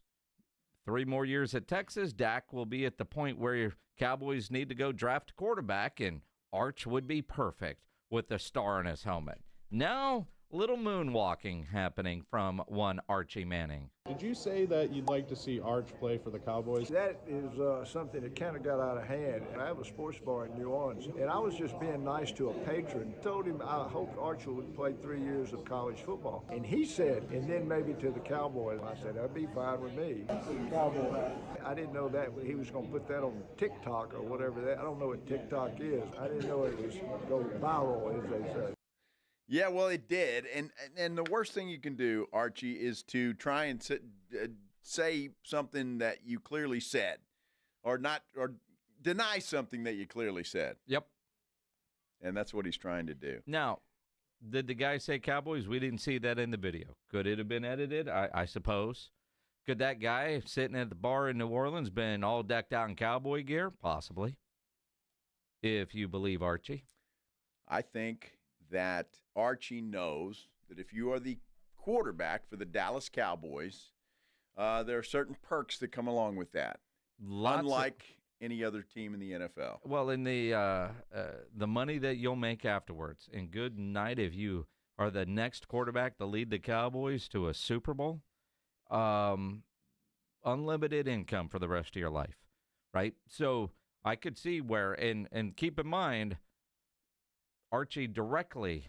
3 more years at Texas, Dak will be at the point where your Cowboys need to go draft a quarterback, and Arch would be perfect with the star on his helmet. Now, little moonwalking happening from one Archie Manning. Did you say that you'd like to see Arch play for the Cowboys? That is something that kind of got out of hand. I have a sports bar in New Orleans, and I was just being nice to a patron. Told him I hoped Arch would play 3 years of college football. And he said, and then maybe to the Cowboys. I said, that'd be fine with me. Cowboy. I didn't know that he was going to put that on TikTok or whatever that. I don't know what TikTok is. I didn't know it was go viral, as they say. Yeah, well, it did, and the worst thing you can do, Archie, is to try and say something that you clearly said, or deny something that you clearly said. Yep. And that's what he's trying to do. Now, Did the guy say Cowboys? We didn't see that in the video. Could it have been edited? I suppose. Could that guy sitting at the bar in New Orleans been all decked out in cowboy gear? Possibly. If you believe Archie. I think that Archie knows that if you are the quarterback for the Dallas Cowboys, there are certain perks that come along with that. Unlike any other team in the NFL. Well, in the money that you'll make afterwards, and good night if you are the next quarterback to lead the Cowboys to a Super Bowl, unlimited income for the rest of your life, right? So I could see where, and keep in mind, Archie directly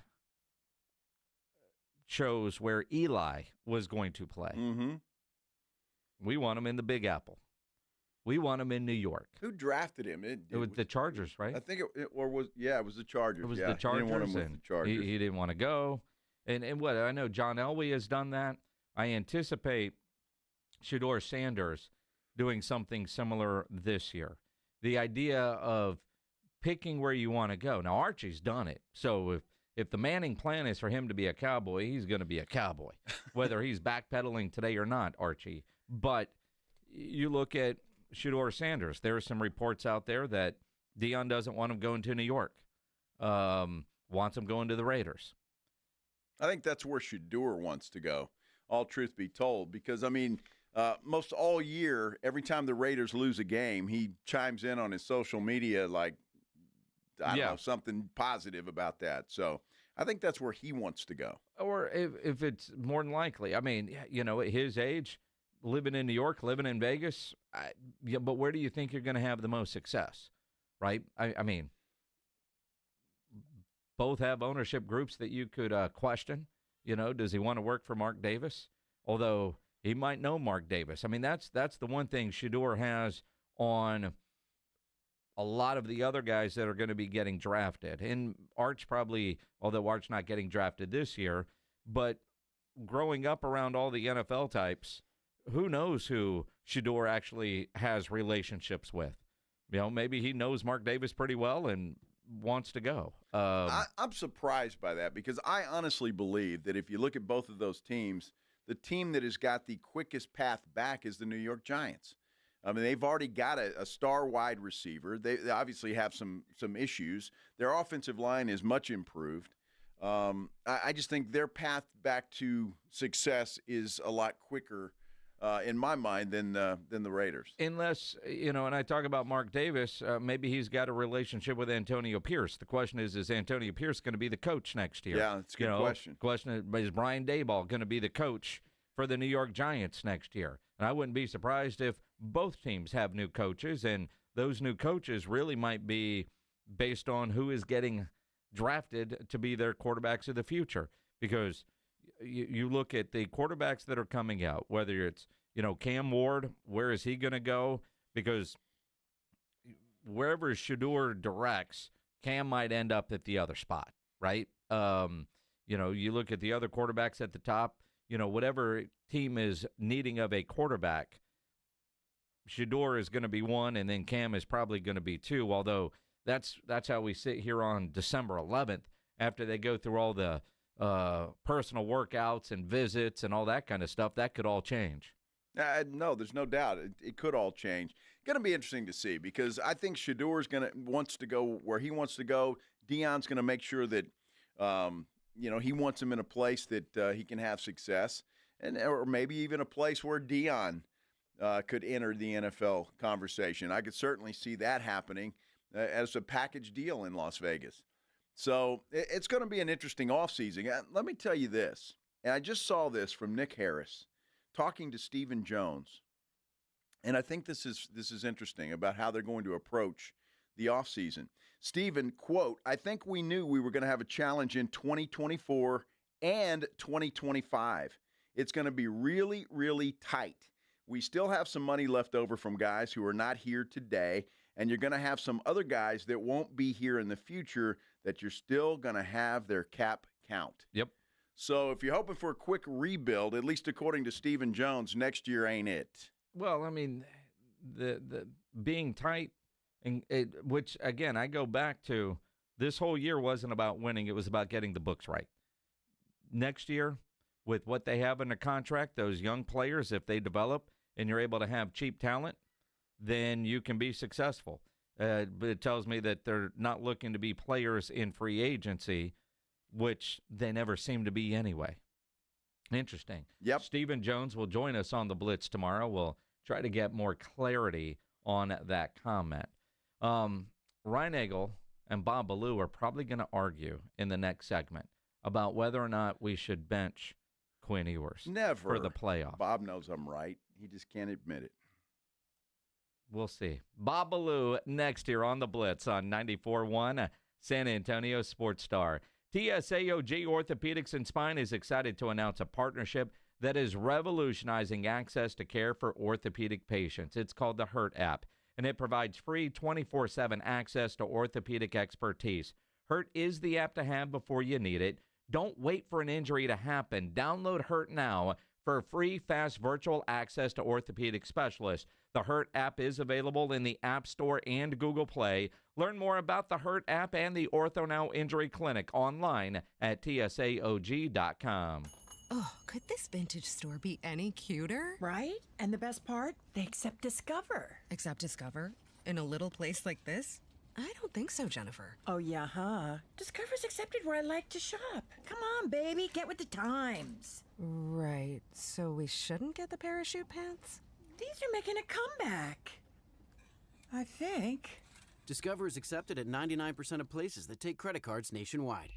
chose where Eli was going to play. Mm-hmm. We want him in the Big Apple. We want him in New York. Who drafted him? It was the Chargers, right? I think it was the Chargers. It was the the Chargers. He didn't want him with the Chargers. He didn't want to go. And what, I know John Elway has done that. I anticipate Shedeur Sanders doing something similar this year. The idea of picking where you want to go. Now, Archie's done it. So if the Manning plan is for him to be a Cowboy, he's going to be a Cowboy, whether he's backpedaling today or not, Archie. But you look at Shedeur Sanders. There are some reports out there that Dion doesn't want him going to New York, wants him going to the Raiders. I think that's where Shedeur wants to go, all truth be told, because, I mean, most all year, every time the Raiders lose a game, he chimes in on his social media like, I don't know, something positive about that. So I think that's where he wants to go. Or if it's more than likely. I mean, you know, at his age, living in New York, living in Vegas, but where do you think you're going to have the most success, right? I mean, both have ownership groups that you could question. You know, does he want to work for Mark Davis? Although he might know Mark Davis. I mean, that's the one thing Shedeur has on a lot of the other guys that are going to be getting drafted. And Arch probably, although Arch not getting drafted this year, but growing up around all the NFL types, who knows who Shedeur actually has relationships with? You know, maybe he knows Mark Davis pretty well and wants to go. I'm surprised by that because I honestly believe that if you look at both of those teams, the team that has got the quickest path back is the New York Giants. I mean, they've already got a star wide receiver. They obviously have some issues. Their offensive line is much improved. I just think their path back to success is a lot quicker in my mind than the Raiders. Unless, you know, and I talk about Mark Davis, maybe he's got a relationship with Antonio Pierce. The question is Antonio Pierce going to be the coach next year? Yeah, that's a good question. Question is Brian Daboll going to be the coach for the New York Giants next year? And I wouldn't be surprised if both teams have new coaches, and those new coaches really might be based on who is getting drafted to be their quarterbacks of the future. Because you look at the quarterbacks that are coming out, whether it's, you know, Cam Ward, where is he going to go? Because wherever Shedeur directs, Cam might end up at the other spot, right? You know, you look at the other quarterbacks at the top, you know, whatever team is needing of a quarterback, Shedeur is going to be one, and then Cam is probably going to be two, although that's how we sit here on December 11th after they go through all the personal workouts and visits and all that kind of stuff. That could all change. No, there's no doubt. It could all change. Going to be interesting to see because I think Shedeur wants to go where he wants to go. Dion's going to make sure that you know, he wants him in a place that he can have success, or maybe even a place where Dion could enter the NFL conversation. I could certainly see that happening as a package deal in Las Vegas. So it's going to be an interesting offseason. Let me tell you this, and I just saw this from Nick Harris talking to Stephen Jones, and I think this is interesting about how they're going to approach the offseason. Stephen, quote, I think we knew we were going to have a challenge in 2024 and 2025. It's going to be really, really tight. We still have some money left over from guys who are not here today, and you're going to have some other guys that won't be here in the future that you're still going to have their cap count. Yep. So if you're hoping for a quick rebuild, at least according to Stephen Jones, next year ain't it. Well, I mean, the being tight, and which, again, I go back to this whole year wasn't about winning. It was about getting the books right. next year, with what they have in the contract, those young players, if they develop and you're able to have cheap talent, then you can be successful. But it tells me that they're not looking to be players in free agency, which they never seem to be anyway. Interesting. Yep. Stephen Jones will join us on the Blitz tomorrow. We'll try to get more clarity on that comment. Ryan Nagel and Bob Ballou are probably going to argue in the next segment about whether or not we should bench Quinn Ewers for the playoff. Bob knows I'm right. He just can't admit it. We'll see. Bob Ballou next here on the Blitz on 94.1 San Antonio Sports Star. TSAOG Orthopedics and Spine is excited to announce a partnership that is revolutionizing access to care for orthopedic patients. It's called the Hurt app, and it provides free 24/7 access to orthopedic expertise. Hurt is the app to have before you need it. Don't wait for an injury to happen. Download Hurt now for free, fast virtual access to orthopedic specialists. The Hurt app is available in the App Store and Google Play. Learn more about the Hurt app and the OrthoNow Injury Clinic online at tsaog.com. Oh, could this vintage store be any cuter? Right? And the best part? They accept Discover. Accept Discover? In a little place like this? I don't think so, Jennifer. Oh, yeah, huh? Discover's accepted where I like to shop. Come on, baby, get with the times. Right, so we shouldn't get the parachute pants? These are making a comeback. I think. Discover is accepted at 99% of places that take credit cards nationwide.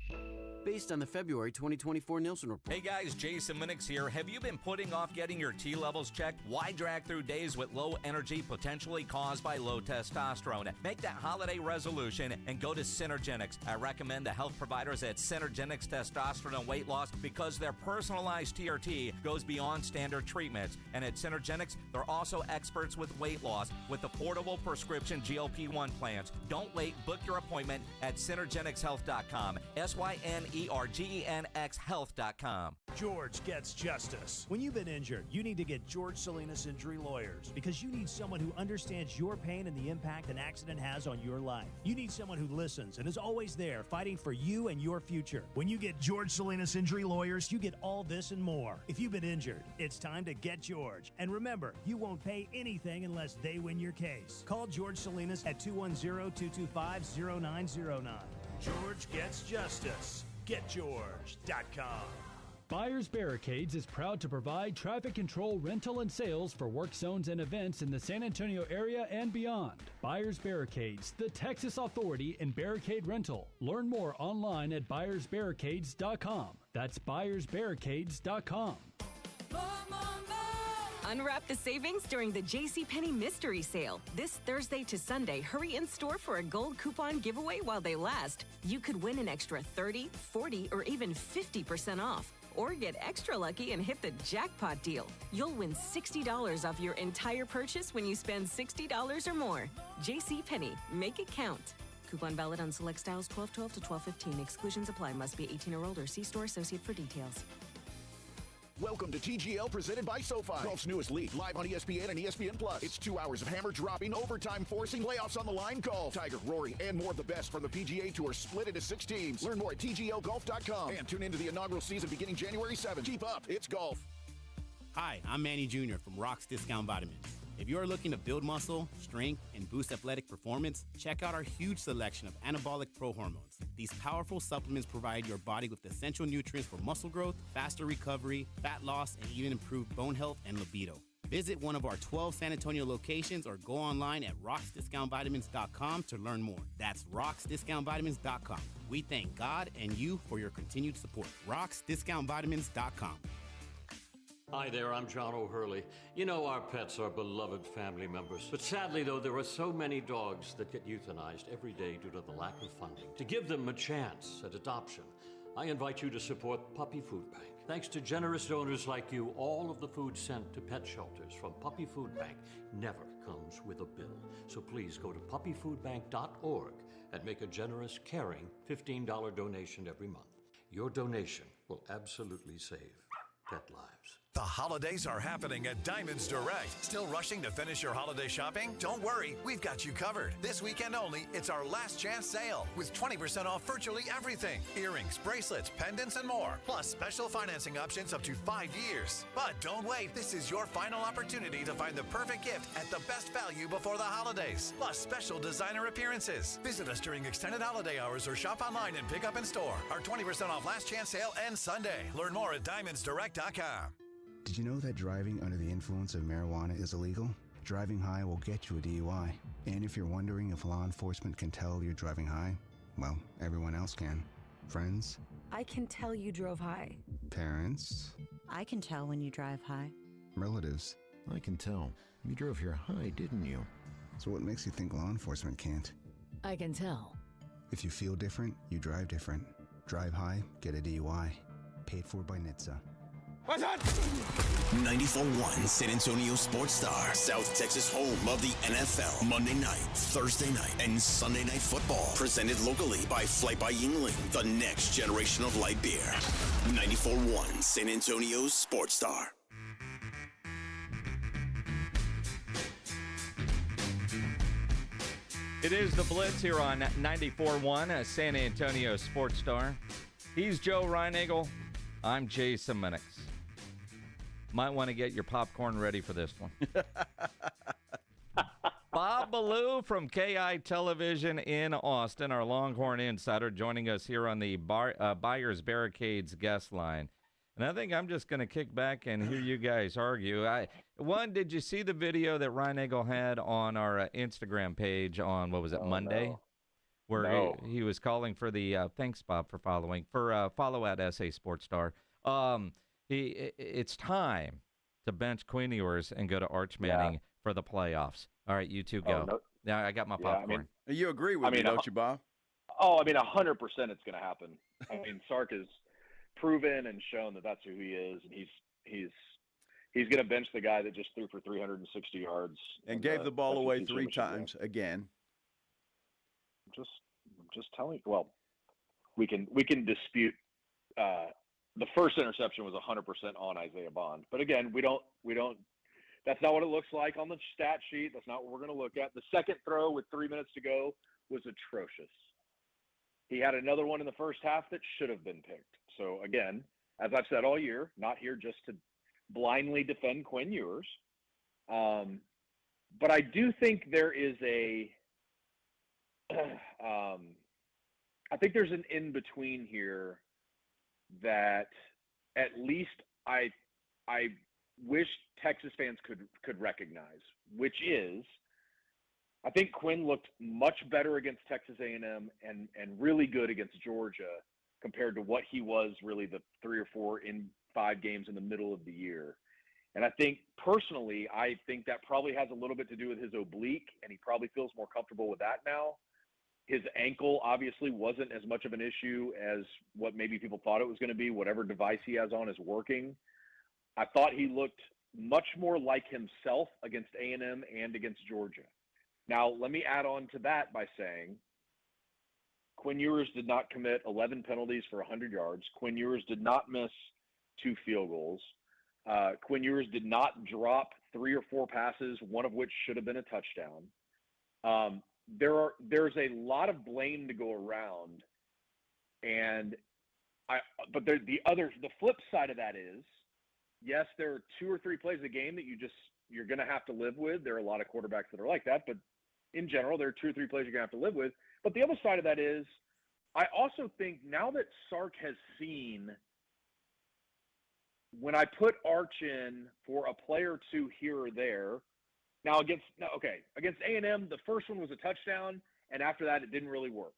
Based on the February 2024 Nielsen report. Hey guys, Jason Minix here. Have you been putting off getting your T levels checked? Why drag through days with low energy potentially caused by low testosterone? Make that holiday resolution and go to Synergenics. I recommend the health providers at Synergenics Testosterone and Weight Loss because their personalized TRT goes beyond standard treatments. And at Synergenics, they're also experts with weight loss with affordable prescription GLP-1 plans. Don't wait. Book your appointment at SynergenicsHealth.com. SYNERGENXHealth.com. George Gets Justice. When you've been injured, you need to get George Salinas Injury Lawyers because you need someone who understands your pain and the impact an accident has on your life. You need someone who listens and is always there fighting for you and your future. When you get George Salinas Injury Lawyers, you get all this and more. If you've been injured, it's time to get George. And remember, you won't pay anything unless they win your case. Call George Salinas at 210-225-0909. George Gets Justice. GetGeorge.com. Buyers Barricades is proud to provide traffic control, rental, and sales for work zones and events in the San Antonio area and beyond. Buyers Barricades, the Texas authority in barricade rental. Learn more online at buyersbarricades.com. That's buyersbarricades.com. Unwrap the savings during the JCPenney Mystery Sale. This Thursday to Sunday, hurry in store for a gold coupon giveaway while they last. You could win an extra 30, 40, or even 50% off. Or get extra lucky and hit the jackpot deal. You'll win $60 off your entire purchase when you spend $60 or more. JCPenney, make it count. Coupon valid on select styles 12/12 to 12/15. Exclusions apply. Must be 18 or older. See store associate for details. Welcome to TGL presented by SoFi. Golf's newest league, live on ESPN and ESPN+. It's 2 hours of hammer dropping, overtime forcing, playoffs on the line golf. Tiger, Rory, and more of the best from the PGA Tour split into 6 teams. Learn more at TGLGolf.com and tune into the inaugural season beginning January 7th. Keep up, it's golf. Hi, I'm Manny Jr. from Rock's Discount Vitamins. If you're looking to build muscle, strength, and boost athletic performance, check out our huge selection of anabolic pro-hormones. These powerful supplements provide your body with essential nutrients for muscle growth, faster recovery, fat loss, and even improved bone health and libido. Visit one of our 12 San Antonio locations or go online at rocksdiscountvitamins.com to learn more. That's rocksdiscountvitamins.com. We thank God and you for your continued support. rocksdiscountvitamins.com. Hi there, I'm John O'Hurley. You know, our pets are beloved family members. But sadly, though, there are so many dogs that get euthanized every day due to the lack of funding. To give them a chance at adoption, I invite you to support Puppy Food Bank. Thanks to generous donors like you, all of the food sent to pet shelters from Puppy Food Bank never comes with a bill. So please go to puppyfoodbank.org and make a generous, caring $15 donation every month. Your donation will absolutely save pet lives. The holidays are happening at Diamonds Direct. Still rushing to finish your holiday shopping? Don't worry, we've got you covered. This weekend only, it's our last chance sale with 20% off virtually everything. Earrings, bracelets, pendants, and more. Plus special financing options up to 5 years. But don't wait, this is your final opportunity to find the perfect gift at the best value before the holidays. Plus special designer appearances. Visit us during extended holiday hours or shop online and pick up in store. Our 20% off last chance sale ends Sunday. Learn more at diamondsdirect.com. Did you know that driving under the influence of marijuana is illegal? Driving high will get you a DUI. And if you're wondering if law enforcement can tell you're driving high, well, everyone else can. Friends? I can tell you drove high. Parents? I can tell when you drive high. Relatives? I can tell. You drove here high, didn't you? So what makes you think law enforcement can't? I can tell. If you feel different, you drive different. Drive high, get a DUI. Paid for by NHTSA. What's that? 94.1 San Antonio Sports Star, South Texas home of the NFL. Monday night, Thursday night, and Sunday night football. Presented locally by Flight by Yingling, the next generation of light beer. 94.1 San Antonio Sports Star. It is the Blitz here on 94.1 San Antonio Sports Star. He's Joe Reinagel. I'm Jason Minix. Might want to get your popcorn ready for this one. Bob Ballou from KI Television in Austin, our Longhorn insider, joining us here on the Buyers Barricades guest line. And I think I'm just going to kick back and hear you guys argue. Did you see the video that Reinagel had on our Instagram page on, Monday? No. Where he was calling for the, thanks, Bob, for following, follow at SA Sports Star. It's time to bench Quinn Ewers and go to Arch Manning for the playoffs. All right, you two go. Now I got my popcorn. You agree with me, don't you, Bob? 100% it's going to happen. I mean, Sark has proven and shown that that's who he is, and he's going to bench the guy that just threw for 360 yards and gave the ball away 3 times again. Just telling. Well, we can dispute. The first interception was 100% on Isaiah Bond, but again, we don't. That's not what it looks like on the stat sheet. That's not what we're going to look at. The second throw with 3 minutes to go was atrocious. He had another one in the first half that should have been picked. So again, as I've said all year, not here just to blindly defend Quinn Ewers, but I do think there is I think there's an in-between here that at least I wish Texas fans could recognize, which is I think Quinn looked much better against Texas A&M and really good against Georgia compared to what he was really the 3 or 4 in 5 games in the middle of the year. And I think personally, I think that probably has a little bit to do with his oblique, and he probably feels more comfortable with that now. His ankle obviously wasn't as much of an issue as what maybe people thought it was going to be. Whatever device he has on is working. I thought he looked much more like himself against A&M and against Georgia. Now, let me add on to that by saying Quinn Ewers did not commit 11 penalties for 100 yards. Quinn Ewers did not miss 2 field goals. Quinn Ewers did not drop 3 or 4 passes, one of which should have been a touchdown. There's a lot of blame to go around, but the flip side of that is, yes, there are 2 or 3 plays a game that you're going to have to live with. There are a lot of quarterbacks that are like that, but in general, there are 2 or 3 plays you're going to have to live with. But the other side of that is, I also think now that Sark has seen, when I put Arch in for a play or 2 here or there. Now against A&M, the first one was a touchdown, and after that, it didn't really work.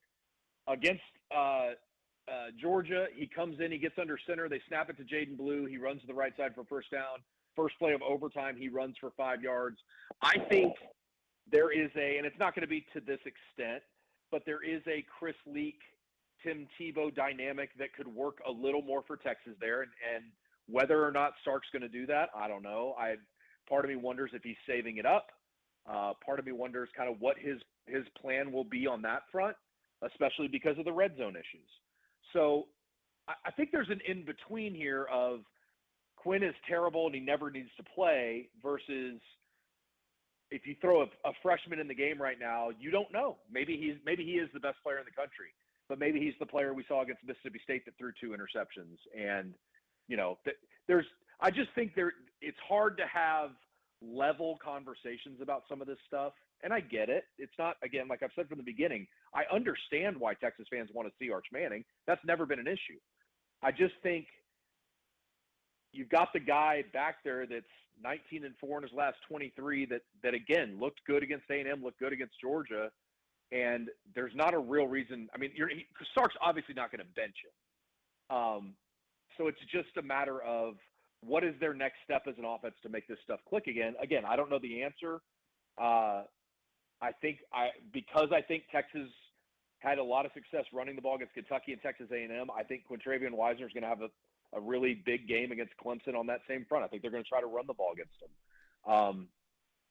Against Georgia, he comes in, he gets under center, they snap it to Jaden Blue, he runs to the right side for a first down. First play of overtime, he runs for 5 yards. I think there is and it's not going to be to this extent, but there is a Chris Leak, Tim Tebow dynamic that could work a little more for Texas there, and whether or not Sark's going to do that, I don't know. Part of me wonders if he's saving it up. Part of me wonders kind of what his plan will be on that front, especially because of the red zone issues. So I think there's an in-between here of Quinn is terrible and he never needs to play versus if you throw a freshman in the game right now, you don't know. Maybe he is the best player in the country, but maybe he's the player we saw against Mississippi State that threw 2 interceptions. And, I just think it's hard to have level conversations about some of this stuff. And I get it. It's not, again, like I've said from the beginning, I understand why Texas fans want to see Arch Manning. That's never been an issue. I just think you've got the guy back there that's 19-4 in his last 23 that again looked good against A&M, looked good against Georgia, and there's not a real reason. I mean, Sark's obviously not going to bench him, so it's just a matter of what is their next step as an offense to make this stuff click again. Again, I don't know the answer. Because I think Texas had a lot of success running the ball against Kentucky and Texas A&M. I think Quintravion Wisener is going to have a really big game against Clemson on that same front. I think they're going to try to run the ball against them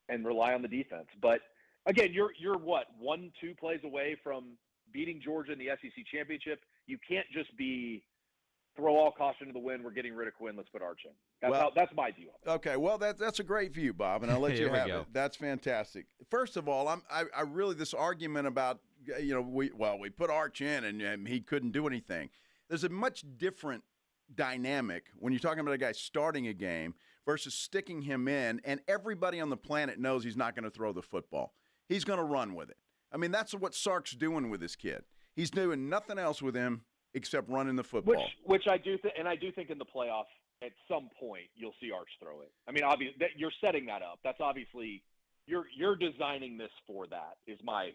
and rely on the defense. But again, you're what, 1-2 plays away from beating Georgia in the SEC championship. You can't just be throw all caution to the wind. We're getting rid of Quinn. Let's put Arch in. That's my view of it. Okay, well that's a great view, Bob, and I'll let you have it. That's fantastic. First of all, I really this argument about we put Arch in and he couldn't do anything. There's a much different dynamic when you're talking about a guy starting a game versus sticking him in, and everybody on the planet knows he's not going to throw the football. He's going to run with it. I mean, that's what Sark's doing with this kid. He's doing nothing else with him except running the football. Which I do think in the playoff at some point you'll see Arch throw it. I mean, obviously you're setting that up. That's obviously you're designing this for that. Is my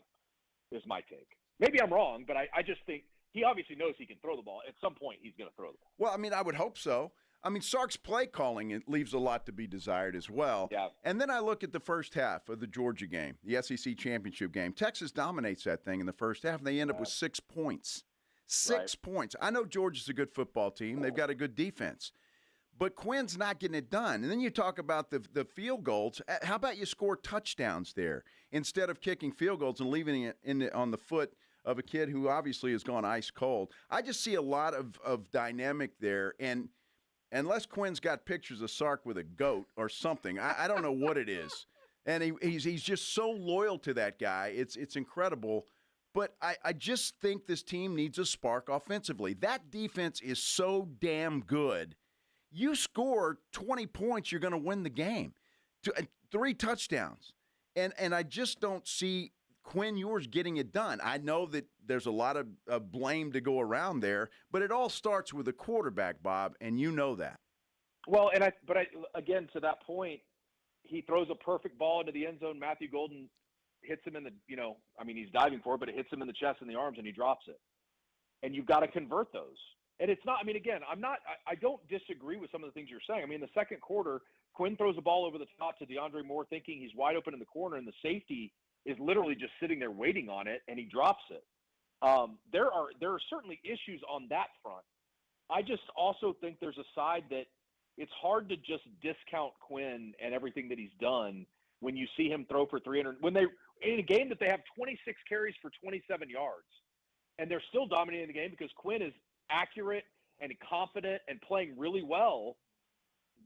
take. Maybe I'm wrong, but I just think he obviously knows he can throw the ball. At some point, he's going to throw the ball. Well, I mean, I would hope so. I mean, Sark's play calling, it leaves a lot to be desired as well. Yeah. And then I look at the first half of the Georgia game, the SEC championship game. Texas dominates that thing in the first half, and they end up with 6 points. 6 points. I know Georgia's a good football team. They've got a good defense. But Quinn's not getting it done. And then you talk about the field goals. How about you score touchdowns there instead of kicking field goals and leaving it on the foot of a kid who obviously has gone ice cold? I just see a lot of dynamic there. And unless Quinn's got pictures of Sark with a goat or something, I don't know what it is. And he's just so loyal to that guy. It's incredible. But I just think this team needs a spark offensively. That defense is so damn good. You score 20 points, you're going to win the game. 3 touchdowns. And I just don't see Quinn Ewers getting it done. I know that there's a lot of blame to go around there, but it all starts with a quarterback, Bob, and you know that. Well, again, to that point, he throws a perfect ball into the end zone. Matthew Golden hits him in the, he's diving for it, but it hits him in the chest and the arms, and he drops it. And you've got to convert those. And it's not, I don't disagree with some of the things you're saying. I mean, in the second quarter, Quinn throws a ball over the top to DeAndre Moore thinking he's wide open in the corner, and the safety is literally just sitting there waiting on it, and he drops it. There are certainly issues on that front. I just also think there's a side that it's hard to just discount Quinn and everything that he's done when you see him throw for 300. When they in a game that they have 26 carries for 27 yards, and they're still dominating the game because Quinn is accurate and confident and playing really well.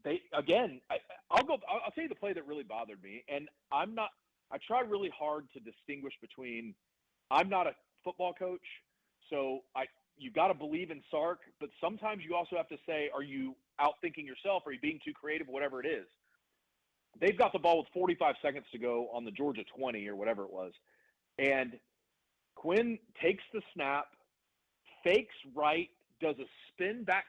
I'll tell you the play that really bothered me, and I try really hard to distinguish between. I'm not a football coach, so you got to believe in Sark, but sometimes you also have to say, are you outthinking yourself? Are you being too creative? Whatever it is. They've got the ball with 45 seconds to go on the Georgia 20 or whatever it was, and Quinn takes the snap, fakes right, does a spin back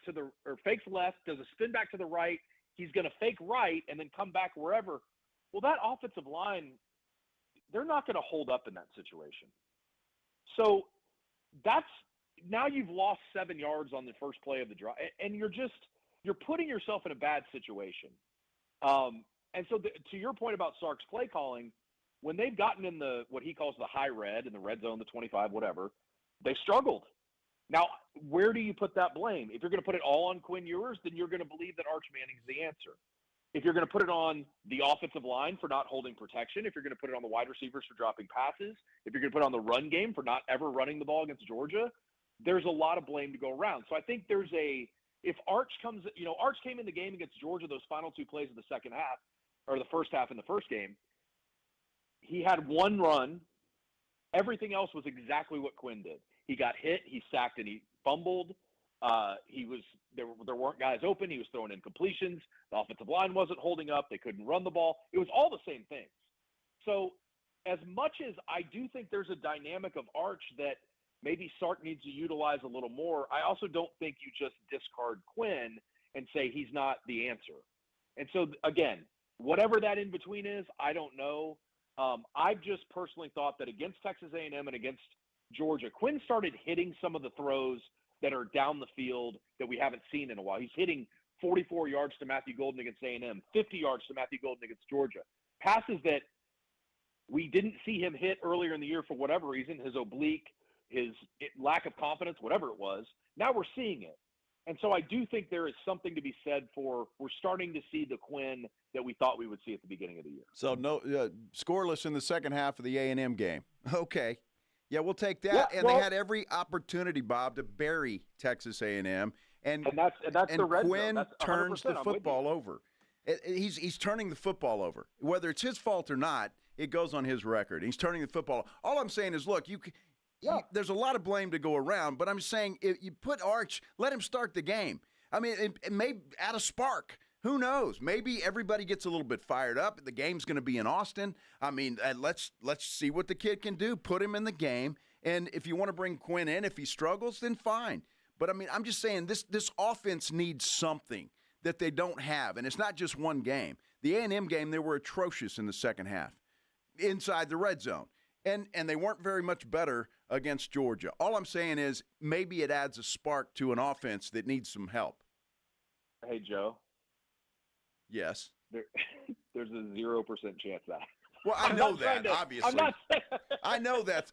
fakes left, does a spin back to the right. He's going to fake right and then come back wherever. Well, that offensive line, they're not going to hold up in that situation. So now you've lost 7 yards on the first play of the drive, and you're putting yourself in a bad situation. And so to your point about Sark's play calling, when they've gotten in what he calls the high red, in the red zone, the 25, whatever, they struggled. Now, where do you put that blame? If you're going to put it all on Quinn Ewers, then you're going to believe that Arch Manning's the answer. If you're going to put it on the offensive line for not holding protection, if you're going to put it on the wide receivers for dropping passes, if you're going to put it on the run game for not ever running the ball against Georgia, there's a lot of blame to go around. So I think there's a if Arch comes, Arch came in the game against Georgia, those final two plays of the second half, or the first half in the first game, he had one run. Everything else was exactly what Quinn did. He got hit, he sacked, and he fumbled. There weren't guys open. He was throwing in completions. The offensive line wasn't holding up. They couldn't run the ball. It was all the same things. So as much as I do think there's a dynamic of Arch that maybe Sark needs to utilize a little more, I also don't think you just discard Quinn and say he's not the answer. And so, again, whatever that in-between is, I don't know. I've just personally thought that against Texas A&M and against Georgia, Quinn started hitting some of the throws that are down the field that we haven't seen in a while. He's hitting 44 yards to Matthew Golden against A&M, 50 yards to Matthew Golden against Georgia. Passes that we didn't see him hit earlier in the year for whatever reason, his oblique, his lack of confidence, whatever it was. Now we're seeing it. And so I do think there is something to be said for we're starting to see the Quinn that we thought we would see at the beginning of the year. So no scoreless in the second half of the A&M game. Okay. Yeah, we'll take that. Yeah, and they had every opportunity, Bob, to bury Texas A&M. And that's the red Quinn turns the football over. He's turning the football over. Whether it's his fault or not, it goes on his record. He's turning the football. All I'm saying is, look, there's a lot of blame to go around, but I'm saying if you put Arch, let him start the game. I mean, it may add a spark. Who knows? Maybe everybody gets a little bit fired up. The game's going to be in Austin. I mean, let's see what the kid can do. Put him in the game. And if you want to bring Quinn in, if he struggles, then fine. But, I mean, I'm just saying this offense needs something that they don't have. And it's not just one game. The A&M game, they were atrocious in the second half inside the red zone. And they weren't very much better against Georgia. All I'm saying is maybe it adds a spark to an offense that needs some help. Hey, Joe. Yes. There's a 0% chance that. Well, I know that, obviously. I know that's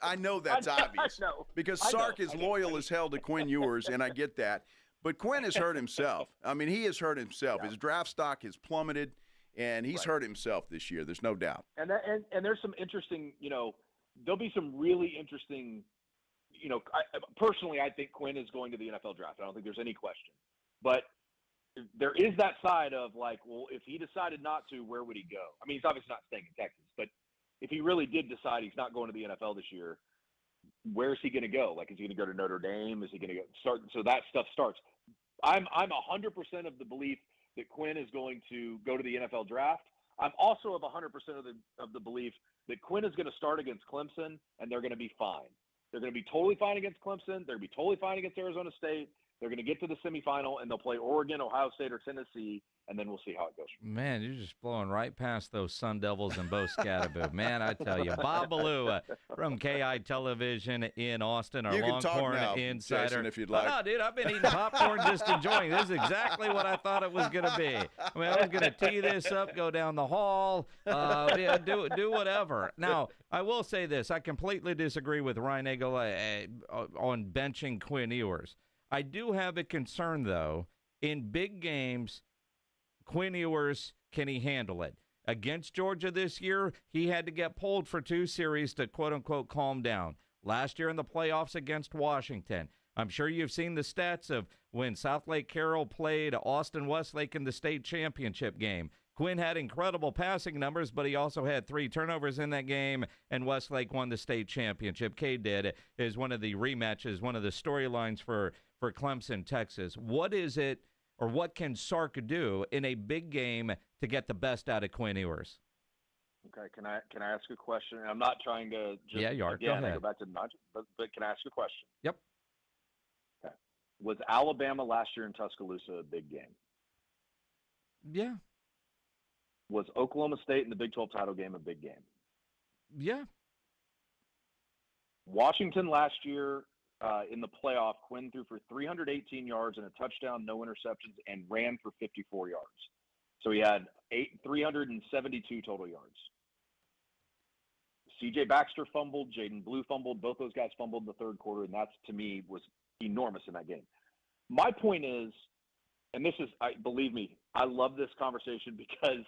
obvious. Because Sark is loyal as hell to Quinn Ewers, and I get that. But Quinn has hurt himself. I mean, he has hurt himself. Yeah. His draft stock has plummeted, and he's hurt himself this year. There's no doubt. And there's some interesting, there'll be some really interesting, personally, I think Quinn is going to the NFL draft. I don't think there's any question. But there is that side of like, well, if he decided not to, where would he go? I mean, he's obviously not staying in Texas, but if he really did decide he's not going to the NFL this year, where's he going to go? Like, is he going to go to Notre Dame? Is he going to start? So that stuff starts. I'm 100% of the belief that Quinn is going to go to the NFL draft. I'm also of 100% of the belief that Quinn is going to start against Clemson and they're going to be fine. They're going to be totally fine against Clemson. They're going to be totally fine against Arizona State. They're going to get to the semifinal, and they'll play Oregon, Ohio State, or Tennessee, and then we'll see how it goes. Man, you're just blowing right past those Sun Devils and Bo Scatterbo. Man, I tell you. Bob Ballou from KI Television in Austin, our Longhorn insider. Jason, if you'd like. Oh, no, dude, I've been eating popcorn just enjoying. This is exactly what I thought it was going to be. I mean, I was going to tee this up, go down the hall, do whatever. Now, I will say this. I completely disagree with Ryan Nagel on benching Quinn Ewers. I do have a concern, though. In big games, Quinn Ewers, can he handle it? Against Georgia this year, he had to get pulled for 2 series to, quote-unquote, calm down. Last year in the playoffs against Washington, I'm sure you've seen the stats of when South Lake Carroll played Austin Westlake in the state championship game. Quinn had incredible passing numbers, but he also had 3 turnovers in that game, and Westlake won the state championship. Cade did, is one of the rematches, one of the storylines for Clemson, Texas. What is it, or what can Sark do in a big game to get the best out of Quinn Ewers? Okay, can I ask a question? I'm not trying to just you are. Again, Go ahead. Go back to the but can I ask a question? Yep. Okay. Was Alabama last year in Tuscaloosa a big game? Yeah. Was Oklahoma State in the Big 12 title game a big game? Yeah. Washington last year in the playoff, Quinn threw for 318 yards and a touchdown, no interceptions, and ran for 54 yards. So he had 372 total yards. C.J. Baxter fumbled, Jaden Blue fumbled. Both those guys fumbled in the third quarter, and that's, to me, was enormous in that game. My point is, and this is, believe me, I love this conversation because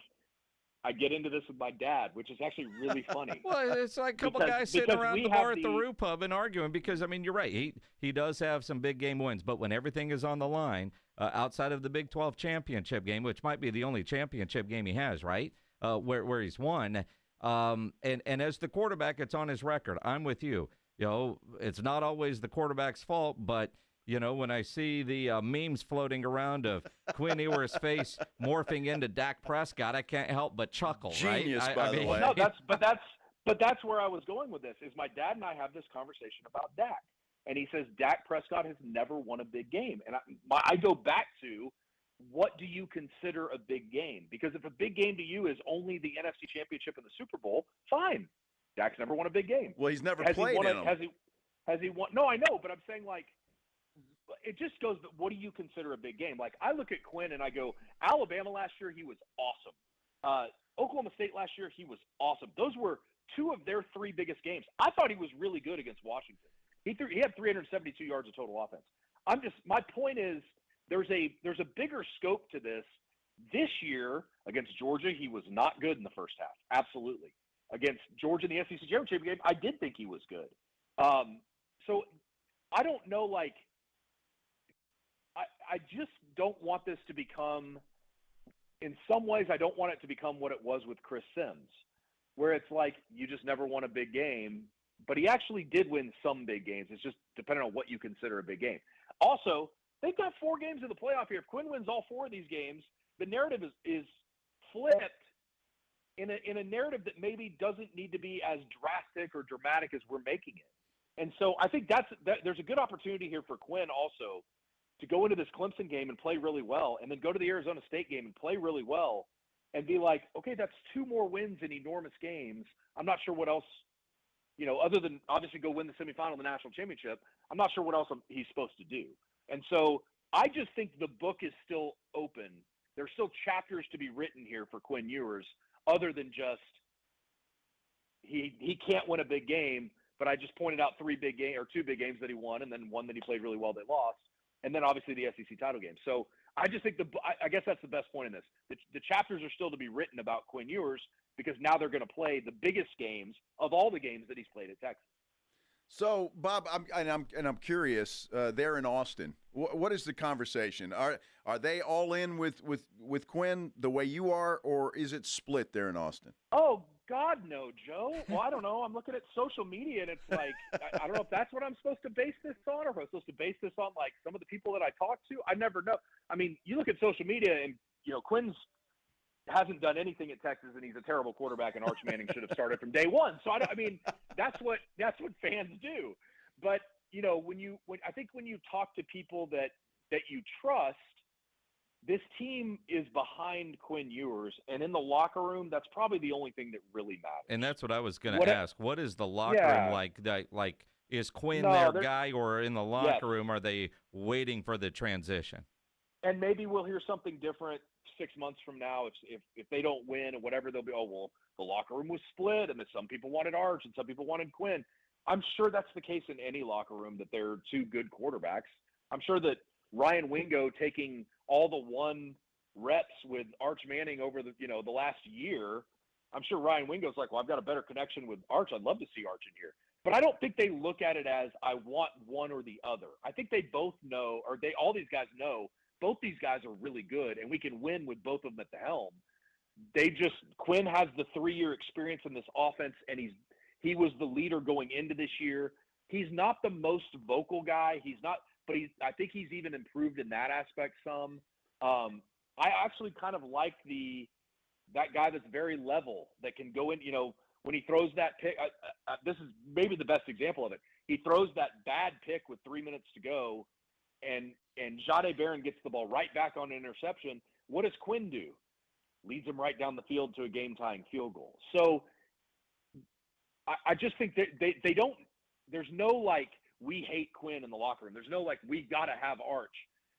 I get into this with my dad, which is actually really funny. Well, it's like a couple guys sitting around the bar at the Roo Pub and arguing because, I mean, you're right. He does have some big game wins, but when everything is on the line, outside of the Big 12 championship game, which might be the only championship game he has, right? Where he's won. And as the quarterback, it's on his record. I'm with you. It's not always the quarterback's fault, but when I see the memes floating around of Quinn Ewers' face morphing into Dak Prescott, I can't help but chuckle. Genius, right? by the way. No, that's where I was going with this. Is my dad and I have this conversation about Dak, and he says Dak Prescott has never won a big game, and I go back to, what do you consider a big game? Because if a big game to you is only the NFC Championship and the Super Bowl, fine. Dak's never won a big game. Well, he's never played in them. Has he won? No, I know, but I'm saying, like, it just goes, what do you consider a big game? Like, I look at Quinn and I go, Alabama last year, he was awesome. Oklahoma State last year, he was awesome. Those were two of their three biggest games. I thought he was really good against Washington. He had 372 yards of total offense. My point is, there's a bigger scope to this. This year against Georgia, he was not good in the first half. Absolutely. Against Georgia in the SEC championship game, I did think he was good. So I don't know, like, I just don't want this to become, in some ways, I don't want it to become what it was with Chris Sims, where it's like you just never won a big game, but he actually did win some big games. It's just depending on what you consider a big game. Also, they've got 4 games in the playoff here. If Quinn wins all 4 of these games, the narrative is flipped in a narrative that maybe doesn't need to be as drastic or dramatic as we're making it. And so I think there's a good opportunity here for Quinn also to go into this Clemson game and play really well, and then go to the Arizona State game and play really well, and be like, okay, that's 2 more wins in enormous games. I'm not sure what else, other than obviously go win the semifinal of the national championship. I'm not sure what else he's supposed to do. And so I just think the book is still open. There's still chapters to be written here for Quinn Ewers, other than just he can't win a big game, but I just pointed out 2 big games that he won, and then one that he played really well that lost, and then obviously the SEC title game. So I just think I guess that's the best point in this. The chapters are still to be written about Quinn Ewers, because now they're going to play the biggest games of all the games that he's played at Texas. So, Bob, I'm curious. They're in Austin. What is the conversation? Are they all in with Quinn the way you are, or is it split there in Austin? Oh God, no, Joe. Well, I don't know. I'm looking at social media, and it's like I don't know if that's what I'm supposed to base this on, or if I'm supposed to base this on like some of the people that I talk to. I never know. I mean, you look at social media, and Quinn's hasn't done anything at Texas, and he's a terrible quarterback, and Arch Manning should have started from day one. So I mean, that's what fans do. But I think when you talk to people that you trust, this team is behind Quinn Ewers, and in the locker room, that's probably the only thing that really matters. And that's what I was going to ask. What is the locker room like? Like, is Quinn their guy, or in the locker room are they waiting for the transition? And maybe we'll hear something different 6 months from now if they don't win or whatever. They'll be, oh, well, the locker room was split, and that some people wanted Arch and some people wanted Quinn. I'm sure that's the case in any locker room, that they're 2 good quarterbacks. I'm sure that Ryan Wingo taking all the 1 reps with Arch Manning over the last year, I'm sure Ryan Wingo's like, well, I've got a better connection with Arch. I'd love to see Arch in here. But I don't think they look at it as I want one or the other. I think they both know, or all these guys know, both these guys are really good, and we can win with both of them at the helm. Quinn has the 3-year experience in this offense, and he was the leader going into this year. He's not the most vocal guy. He's not, but I think he's even improved in that aspect some. I actually kind of like that guy that's very level, that can go in, when he throws that pick. This is maybe the best example of it. He throws that bad pick with 3 minutes to go, and Jahdae Barron gets the ball right back on an interception. What does Quinn do? Leads him right down the field to a game-tying field goal. So I just think that they don't – there's no, like, we hate Quinn in the locker room. There's no, like, we got to have Arch.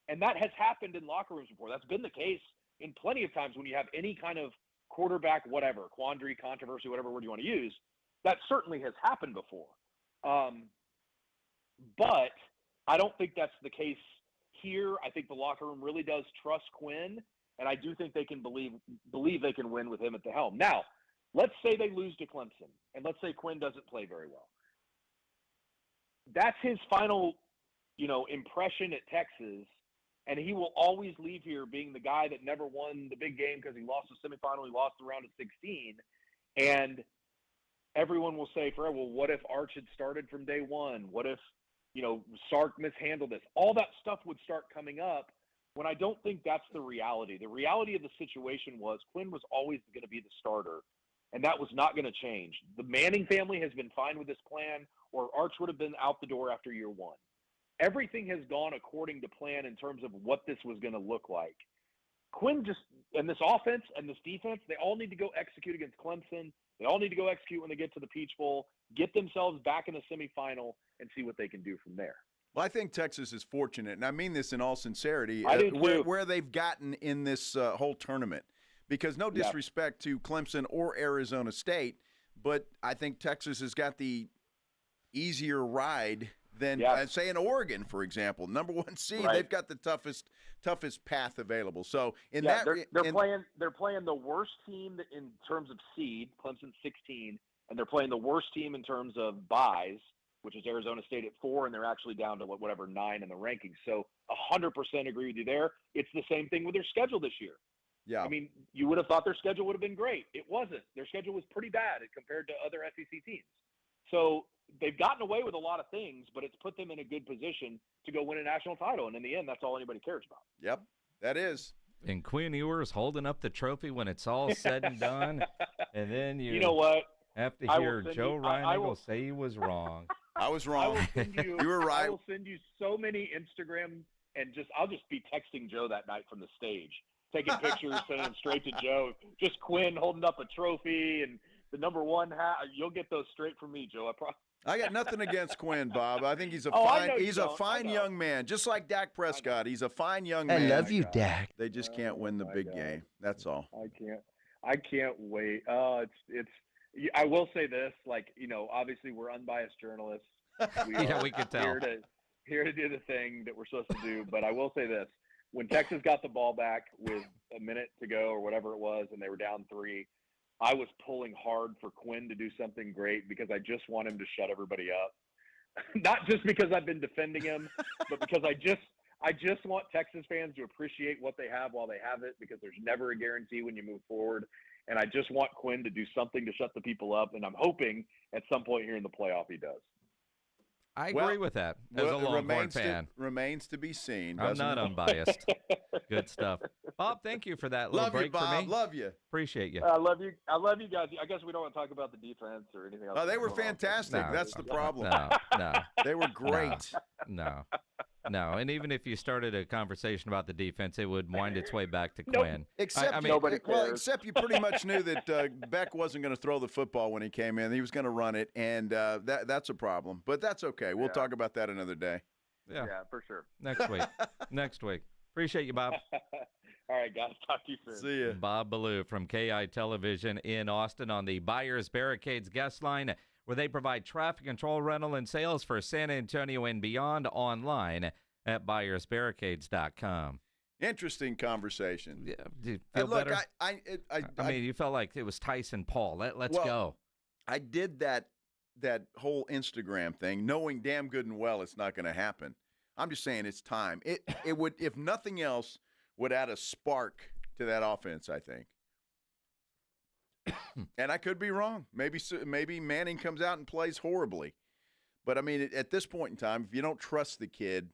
And that has happened in locker rooms before. That's been the case in plenty of times when you have any kind of quarterback, whatever, quandary, controversy, whatever word you want to use. That certainly has happened before. But I don't think that's the case here. I think the locker room really does trust Quinn, and I do think they can believe they can win with him at the helm. Now, let's say they lose to Clemson, and let's say Quinn doesn't play very well. That's his final, impression at Texas. And he will always leave here being the guy that never won the big game because he lost the semifinal, he lost the round of 16. And everyone will say forever, well, what if Arch had started from day one? What if, Sark mishandled this? All that stuff would start coming up when I don't think that's the reality. The reality of the situation was Quinn was always going to be the starter, and that was not going to change. The Manning family has been fine with this plan, or Arch would have been out the door after year one. Everything has gone according to plan in terms of what this was going to look like. Quinn and this offense and this defense, they all need to go execute against Clemson. They all need to go execute when they get to the Peach Bowl, get themselves back in the semifinal, and see what they can do from there. Well, I think Texas is fortunate, and I mean this in all sincerity, I do too. where they've gotten in this whole tournament. Because no disrespect to Clemson or Arizona State, but I think Texas has got the easier ride than, say, in Oregon, for example. Number 1 seed, they've got the toughest path available. So they're playing the worst team in terms of seed, Clemson 16, and they're playing the worst team in terms of buys, which is Arizona State at 4, and they're actually down to 9 in the rankings. So 100% agree with you there. It's the same thing with their schedule this year. Yeah. I mean, you would have thought their schedule would have been great. It wasn't. Their schedule was pretty bad compared to other SEC teams. So they've gotten away with a lot of things, but it's put them in a good position to go win a national title. And in the end, that's all anybody cares about. Yep, that is. And Quinn Ewers holding up the trophy when it's all said and done. And then you know what? Have to hear Joe Reinigle say he was wrong. I was wrong. You were right. I will send you so many Instagram and I'll just be texting Joe that night from the stage, taking pictures, sending them straight to Joe. Just Quinn holding up a trophy and the number 1 hat. You'll get those straight from me, Joe. I got nothing against Quinn, Bob. I think he's a fine young man, just like Dak Prescott. He's a fine young man. I love you, Dak. They just can't win the big game. That's all. I can't wait. I will say this, obviously we're unbiased journalists. We can tell. Here to do the thing that we're supposed to do. But I will say this: when Texas got the ball back with a minute to go or whatever it was, and they were down 3, I was pulling hard for Quinn to do something great because I just want him to shut everybody up. Not just because I've been defending him, but because I just want Texas fans to appreciate what they have while they have it, because there's never a guarantee when you move forward. And I just want Quinn to do something to shut the people up, and I'm hoping at some point here in the playoff he does. I agree with that as a Longhorn fan. Remains to be seen. I'm not unbiased. Good stuff. Bob, thank you for that little break Bob. for me. Love you. Appreciate you. I love you guys. I guess we don't want to talk about the defense or anything else. Oh, they were fantastic. That's the problem. No. They were great. No. And even if you started a conversation about the defense, it would wind its way back to Quinn. Except you pretty much knew that Beck wasn't going to throw the football when he came in. He was going to run it, and that's a problem. But that's okay. We'll talk about that another day. Yeah, for sure. Next week. Appreciate you, Bob. All right, guys. Talk to you soon. See ya. Bob Ballou from KI Television in Austin on the Buyers Barricades guest line, where they provide traffic control, rental, and sales for San Antonio and beyond online at buyersbarricades.com. Interesting conversation. Yeah, do you feel look, better? I mean, you felt like it was Tyson Paul. Let's go. I did that whole Instagram thing, knowing damn good and well it's not going to happen. I'm just saying it's time. It would, if nothing else, would add a spark to that offense, I think. And I could be wrong. Maybe Manning comes out and plays horribly. But, I mean, at this point in time, if you don't trust the kid,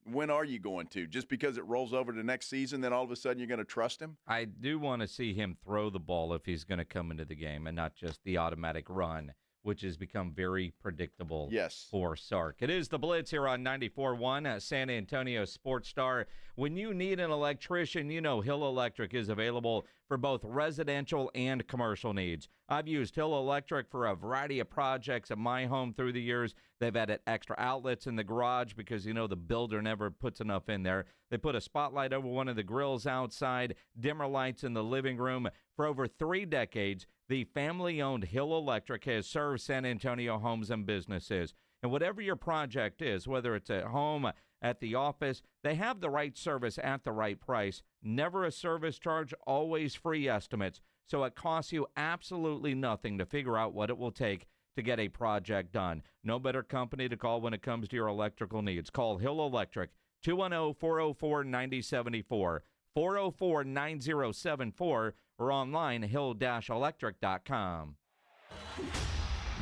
when are you going to? Just because it rolls over to next season, then all of a sudden you're going to trust him? I do want to see him throw the ball if he's going to come into the game and not just the automatic run, which has become very predictable for Sark. It is the Blitz here on 94.1, San Antonio Sports Star. When you need an electrician, you know Hill Electric is available for both residential and commercial needs. I've used Hill Electric for a variety of projects at my home through the years. They've added extra outlets in the garage because, you know, the builder never puts enough in there. They put a spotlight over one of the grills outside, dimmer lights in the living room. For over 3 decades, the family-owned Hill Electric has served San Antonio homes and businesses. And whatever your project is, whether it's at home, at the office, they have the right service at the right price. Never a service charge, always free estimates. So it costs you absolutely nothing to figure out what it will take to get a project done. No better company to call when it comes to your electrical needs. Call Hill Electric, 210-404-9074, 404-9074, or online hill-electric.com.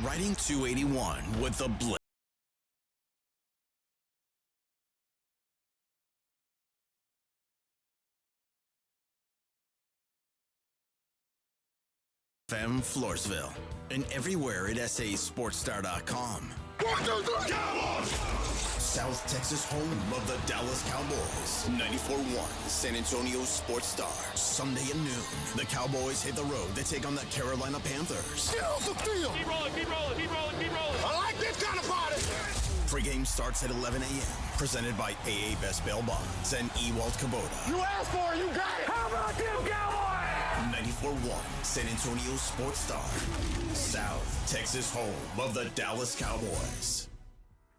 Riding 281 with the Blitz. FM Floresville and everywhere at sasportstar.com. 1, 2, 3, Cowboys! South Texas home of the Dallas Cowboys. 94.1 San Antonio Sports Star. Sunday at noon. The Cowboys hit the road to take on the Carolina Panthers. Get off the field! Keep rolling, keep rolling, keep rolling, keep rolling. I like this kind of party! Pre-game starts at 11 a.m. Presented by AA Best Bail Bonds and Ewald Kubota. You asked for it, you got it! How about them Cowboys? 94.1 San Antonio Sports Star. South Texas home of the Dallas Cowboys.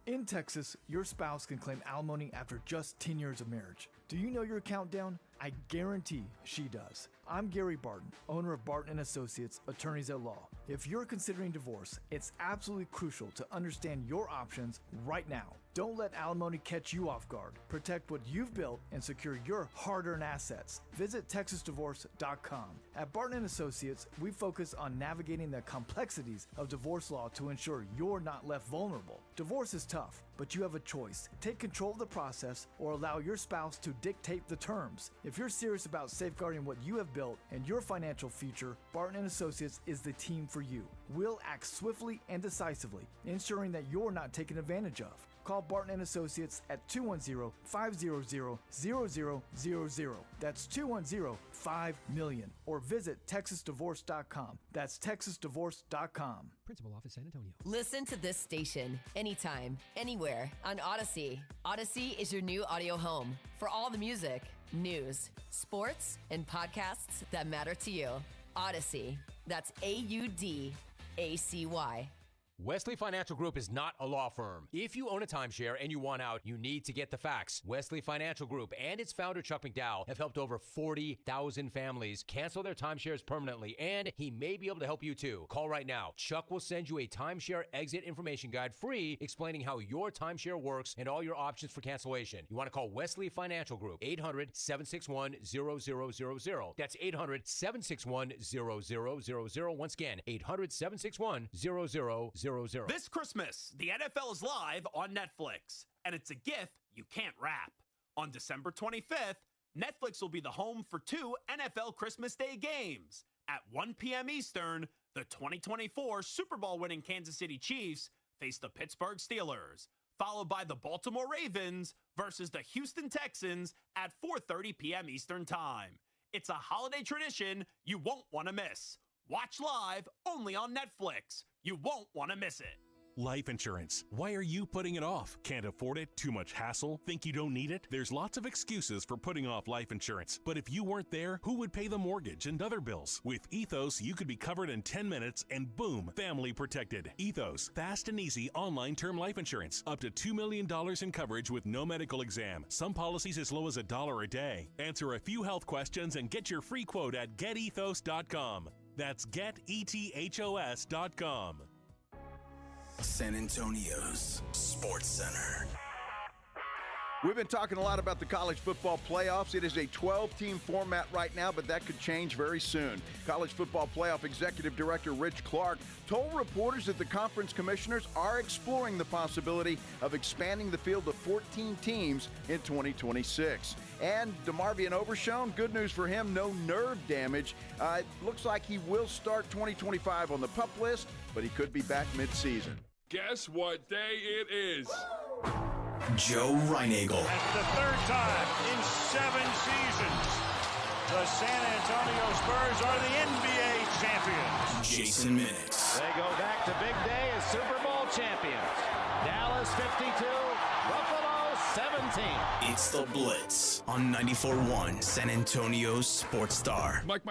In Texas, your spouse can claim alimony after just 10 years of marriage. Do you know your countdown? I guarantee she does. I'm Gary Barton, owner of Barton & Associates, attorneys at law. If you're considering divorce, it's absolutely crucial to understand your options right now. Don't let alimony catch you off guard. Protect what you've built and secure your hard-earned assets. Visit TexasDivorce.com. At Barton & Associates, we focus on navigating the complexities of divorce law to ensure you're not left vulnerable. Divorce is tough, but you have a choice. Take control of the process or allow your spouse to dictate the terms. If you're serious about safeguarding what you have built and your financial future, Barton & Associates is the team for you. We'll act swiftly and decisively, ensuring that you're not taken advantage of. Call Barton & Associates at 210-500-0000. That's 210-5-million. Or visit TexasDivorce.com. That's TexasDivorce.com. Principal Office, San Antonio. Listen to this station anytime, anywhere on Odyssey. Odyssey is your new audio home for all the music, news, sports, and podcasts that matter to you. Odyssey. That's AUDACY. Wesley Financial Group is not a law firm. If you own a timeshare and you want out, you need to get the facts. Wesley Financial Group and its founder, Chuck McDowell, have helped over 40,000 families cancel their timeshares permanently, and he may be able to help you too. Call right now. Chuck will send you a timeshare exit information guide free explaining how your timeshare works and all your options for cancellation. You want to call Wesley Financial Group, 800-761-0000. That's 800-761-0000. Once again, 800-761-0000. This Christmas, the NFL is live on Netflix, and it's a gift you can't wrap. On December 25th, Netflix will be the home for 2 NFL Christmas Day games. At 1 p.m. Eastern, the 2024 Super Bowl winning Kansas City Chiefs face the Pittsburgh Steelers, followed by the Baltimore Ravens versus the Houston Texans at 4:30 p.m. Eastern Time. It's a holiday tradition you won't want to miss. Watch live only on Netflix. You won't want to miss it. Life insurance. Why are you putting it off? Can't afford it? Too much hassle? Think you don't need it? There's lots of excuses for putting off life insurance. But if you weren't there, who would pay the mortgage and other bills? With Ethos, you could be covered in 10 minutes and boom, family protected. Ethos, fast and easy online term life insurance. Up to $2 million in coverage with no medical exam. Some policies as low as $1 a day. Answer a few health questions and get your free quote at getethos.com. That's getethos.com. San Antonio's Sports Center. We've been talking a lot about the college football playoffs. It is a 12-team format right now, but that could change very soon. College football playoff executive director Rich Clark told reporters that the conference commissioners are exploring the possibility of expanding the field to 14 teams in 2026. And DeMarvion Overshown, good news for him, no nerve damage. It looks like he will start 2025 on the PUP list, but he could be back mid-season. Guess what day it is? Joe Reinagel. That's the third time in 7 seasons the San Antonio Spurs are the NBA champions. Jason Minix. They go back to big day as Super Bowl champions. Dallas 52, Buffalo 17. It's the Blitz on 94.1 San Antonio Sports Star. Mike.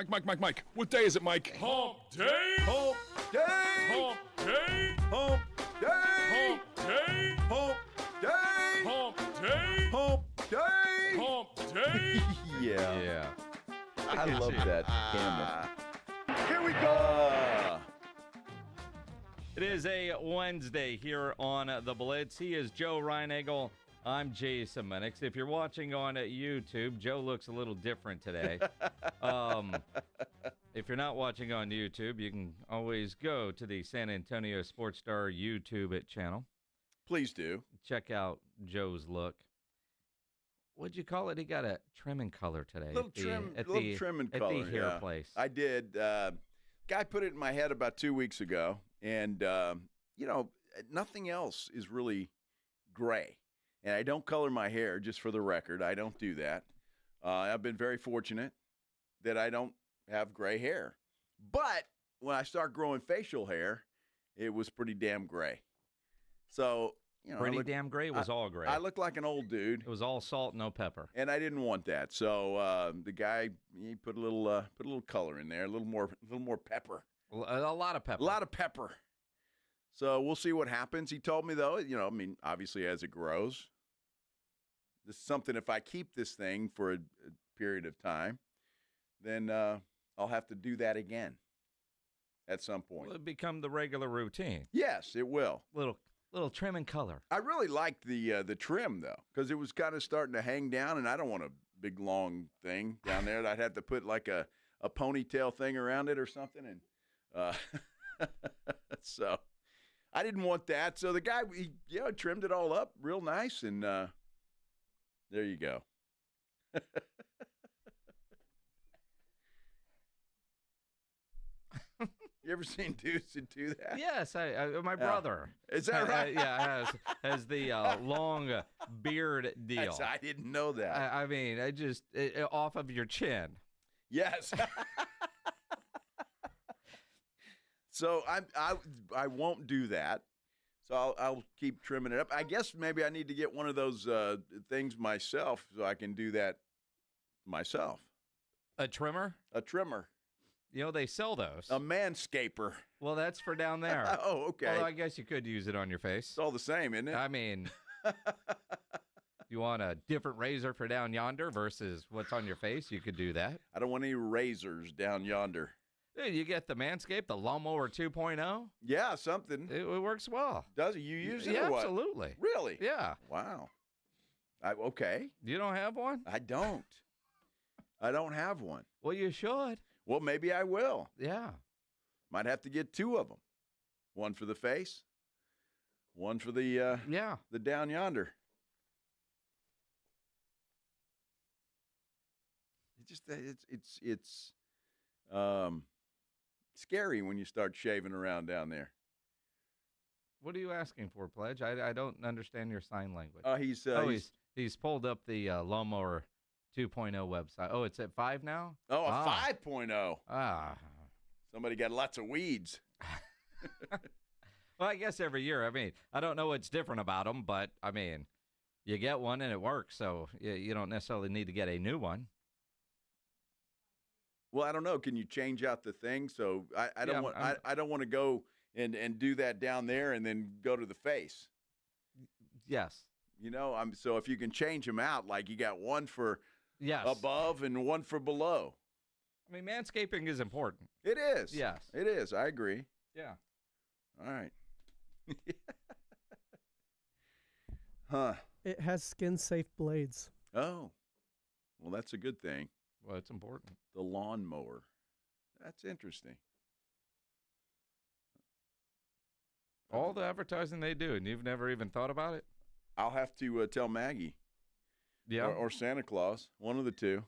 What day is it, Mike? Hump day. Hump day. Hump day. Hump day. Hump day. Hump day. Hump day. Hump day. Hump day. Yeah. I love that camera. Here we go. It is a Wednesday here on The Blitz. He is Joe Reinagel. I'm Jason Minix. If you're watching on YouTube, Joe looks a little different today. If you're not watching on YouTube, you can always go to the San Antonio Sports Star YouTube channel. Please do. Check out Joe's look. What'd you call it? He got a trimming color today. Little trim and color. At the hair place. I did. Guy put it in my head about 2 weeks ago, and, nothing else is really gray. And I don't color my hair, just for the record. I don't do that. I've been very fortunate that I don't have gray hair. But when I start growing facial hair, it was pretty damn gray. So, pretty damn gray? It was all gray. I look like an old dude. It was all salt, no pepper. And I didn't want that. So the guy, he put a little color in there, a little more pepper. A lot of pepper. A lot of pepper. So we'll see what happens. He told me, though, obviously as it grows, this is something, if I keep this thing for a period of time, then I'll have to do that again at some point. Will it become the regular routine? Yes, it will. Little trim and color. I really liked the trim, though, because it was kind of starting to hang down, and I don't want a big, long thing down there. I'd have to put like a ponytail thing around it or something. And so I didn't want that. So the guy, he trimmed it all up real nice, and there you go. You ever seen dudes that do that? Yes, my brother. Is that right? Has the long beard deal. I didn't know that. I mean, off of your chin. Yes. So I won't do that. So I'll keep trimming it up. I guess maybe I need to get one of those things myself so I can do that myself. A trimmer? A trimmer. They sell those. A manscaper. Well, that's for down there. Oh, okay. Well, I guess you could use it on your face. It's all the same, isn't it? I mean, you want a different razor for down yonder versus what's on your face, you could do that. I don't want any razors down yonder. Dude, you get the Manscaped, the Lawnmower 2.0? Yeah, something. It works well. Does it? You use it yeah, or what? Absolutely. Really? Yeah. Wow. Okay. You don't have one? I don't. I don't have one. Well, you should. Well, maybe I will. Yeah. Might have to get two of them. One for the face, one for the the down yonder. It's scary when you start shaving around down there. What are you asking for, Pledge? I don't understand your sign language. He's pulled up the Lawnmower 2.0 website. Oh, it's at 5 now? Oh, a 5.0. Ah. Somebody got lots of weeds. Well, I guess every year. I mean, I don't know what's different about them, but, I mean, you get one and it works, so you don't necessarily need to get a new one. Well, I don't know. Can you change out the thing? So I don't want I don't want to go and do that down there and then go to the face. Yes. So if you can change them out, like you got one for above and one for below. I mean, manscaping is important. It is. Yes. It is. I agree. Yeah. All right. Huh. It has skin-safe blades. Oh. Well, that's a good thing. Well, it's important. The lawnmower. That's interesting. All the advertising they do, and you've never even thought about it? I'll have to tell Maggie. Yeah. Or Santa Claus. One of the two.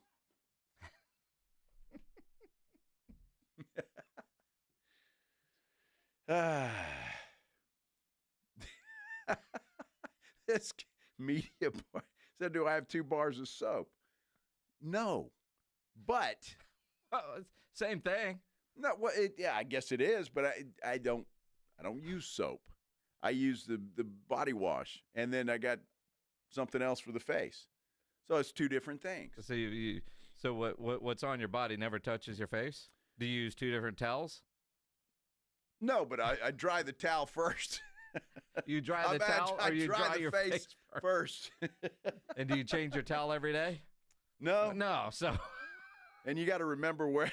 This media boy said, do I have 2 bars of soap? No. But. Same thing. No, well, I guess it is, but I don't use soap. I use the body wash, and then I got something else for the face. So it's 2 different things. So so what's on your body never touches your face? Do you use 2 different towels? No, but I dry the towel first. You dry the towel, or you dry your face first? And do you change your towel every day? No. No. So. And you got to remember where.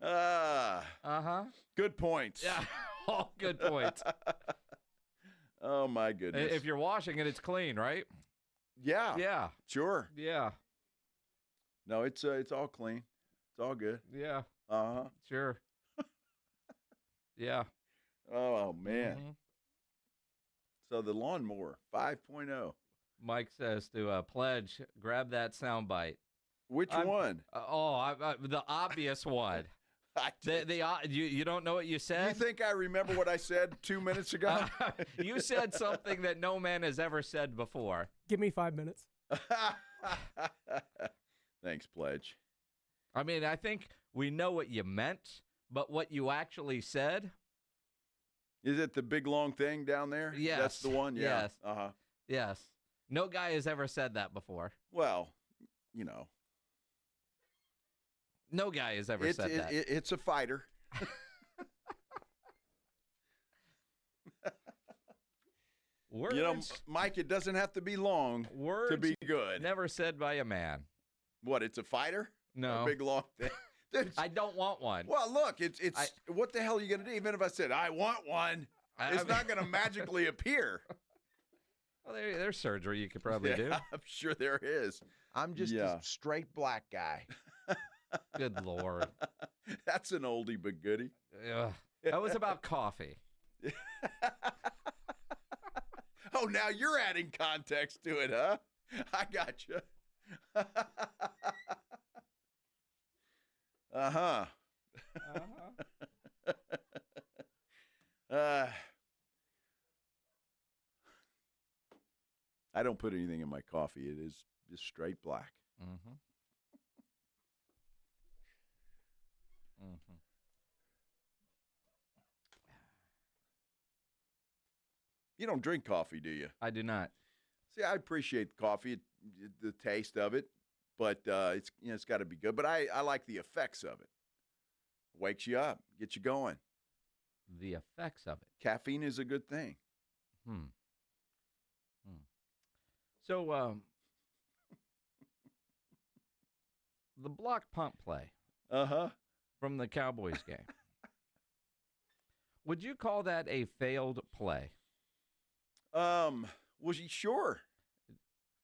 Good points. Yeah, all good points. Oh, my goodness. If you're washing it, it's clean, right? Yeah. Yeah. Sure. Yeah. No, it's all clean. It's all good. Yeah. Uh-huh. Sure. Yeah. Oh, man. Mm-hmm. So the lawnmower 5.0. Mike says to pledge, grab that soundbite. Which one? The obvious one. You don't know what you said? You think I remember what I said 2 minutes ago? You said something that no man has ever said before. Give me 5 minutes. Thanks, Pledge. I mean, I think we know what you meant, but what you actually said. Is it the big long thing down there? Yes. That's the one? Yeah. Yes. Uh-huh. Yes. No guy has ever said that before. Well, you know. No guy has ever said that. It's a fighter. Words, you know, Mike, it doesn't have to be long to be good. Never said by a man. What, it's a fighter? No. A big long thing? Dude, I don't want one. well, look, it's what the hell are you going to do? Even if I said, I want one, it's not going to magically appear. Well, there's surgery you could probably do. I'm sure there is. I'm just a straight black guy. Good Lord. That's an oldie but goodie. That was about coffee. Oh, now you're adding context to it, huh? I got you. Uh-huh. I don't put anything in my coffee. It is just straight black. Mm-hmm. Mm-hmm. You don't drink coffee, do you? I do not. See, I appreciate the coffee, the taste of it, but it's got to be good. But I like the effects of it. Wakes you up, gets you going. The effects of it. Caffeine is a good thing. So, the block punt play. From the Cowboys game. Would you call that a failed play? Was he sure?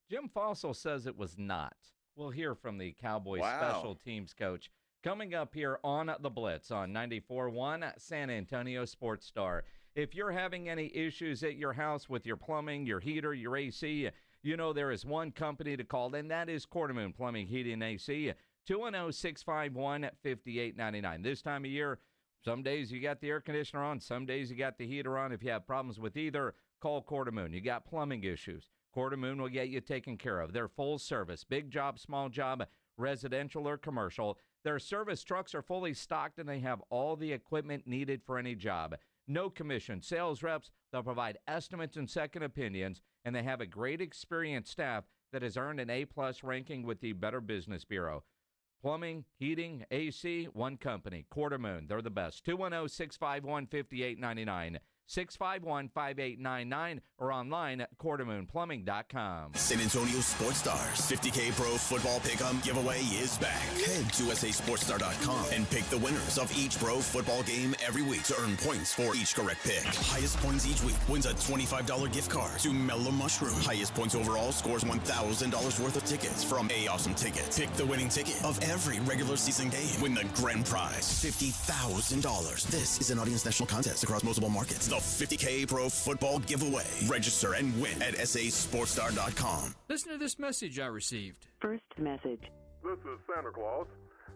Jim Fassel says it was not. We'll hear from the Cowboys special teams coach coming up here on the Blitz on 94.1 San Antonio Sports Star. If you're having any issues at your house with your plumbing, your heater, your AC, you know there is one company to call, and that is Quartermoon Plumbing, Heating, and AC. 210-651-5899. This time of year, some days you got the air conditioner on, some days you got the heater on. If you have problems with either, call Quartermoon. You got plumbing issues, Quartermoon will get you taken care of. They're full service, big job, small job, residential or commercial. Their service trucks are fully stocked, and they have all the equipment needed for any job. No commission. Sales reps, they'll provide estimates and second opinions, and they have a great experienced staff that has earned an A-plus ranking with the Better Business Bureau. Plumbing, heating, AC, one company, Quartermoon. They're the best. 210-651-5899. 651-5899 or online at quartermoonplumbing.com. San Antonio Sports Stars 50K Pro Football Pick'em giveaway is back. Head to USASportsStar.com and pick the winners of each pro football game every week to earn points for each correct pick. Highest points each week wins a $25 gift card to Mellow Mushroom. Highest points overall scores $1,000 worth of tickets from A Awesome Tickets. Pick the winning ticket of every regular season game. Win the grand prize, $50,000. This is an Audience National contest across multiple markets. The 50K Pro Football Giveaway. Register and win at SASportsStar.com. Listen to this message I received. First message. This is Santa Claus.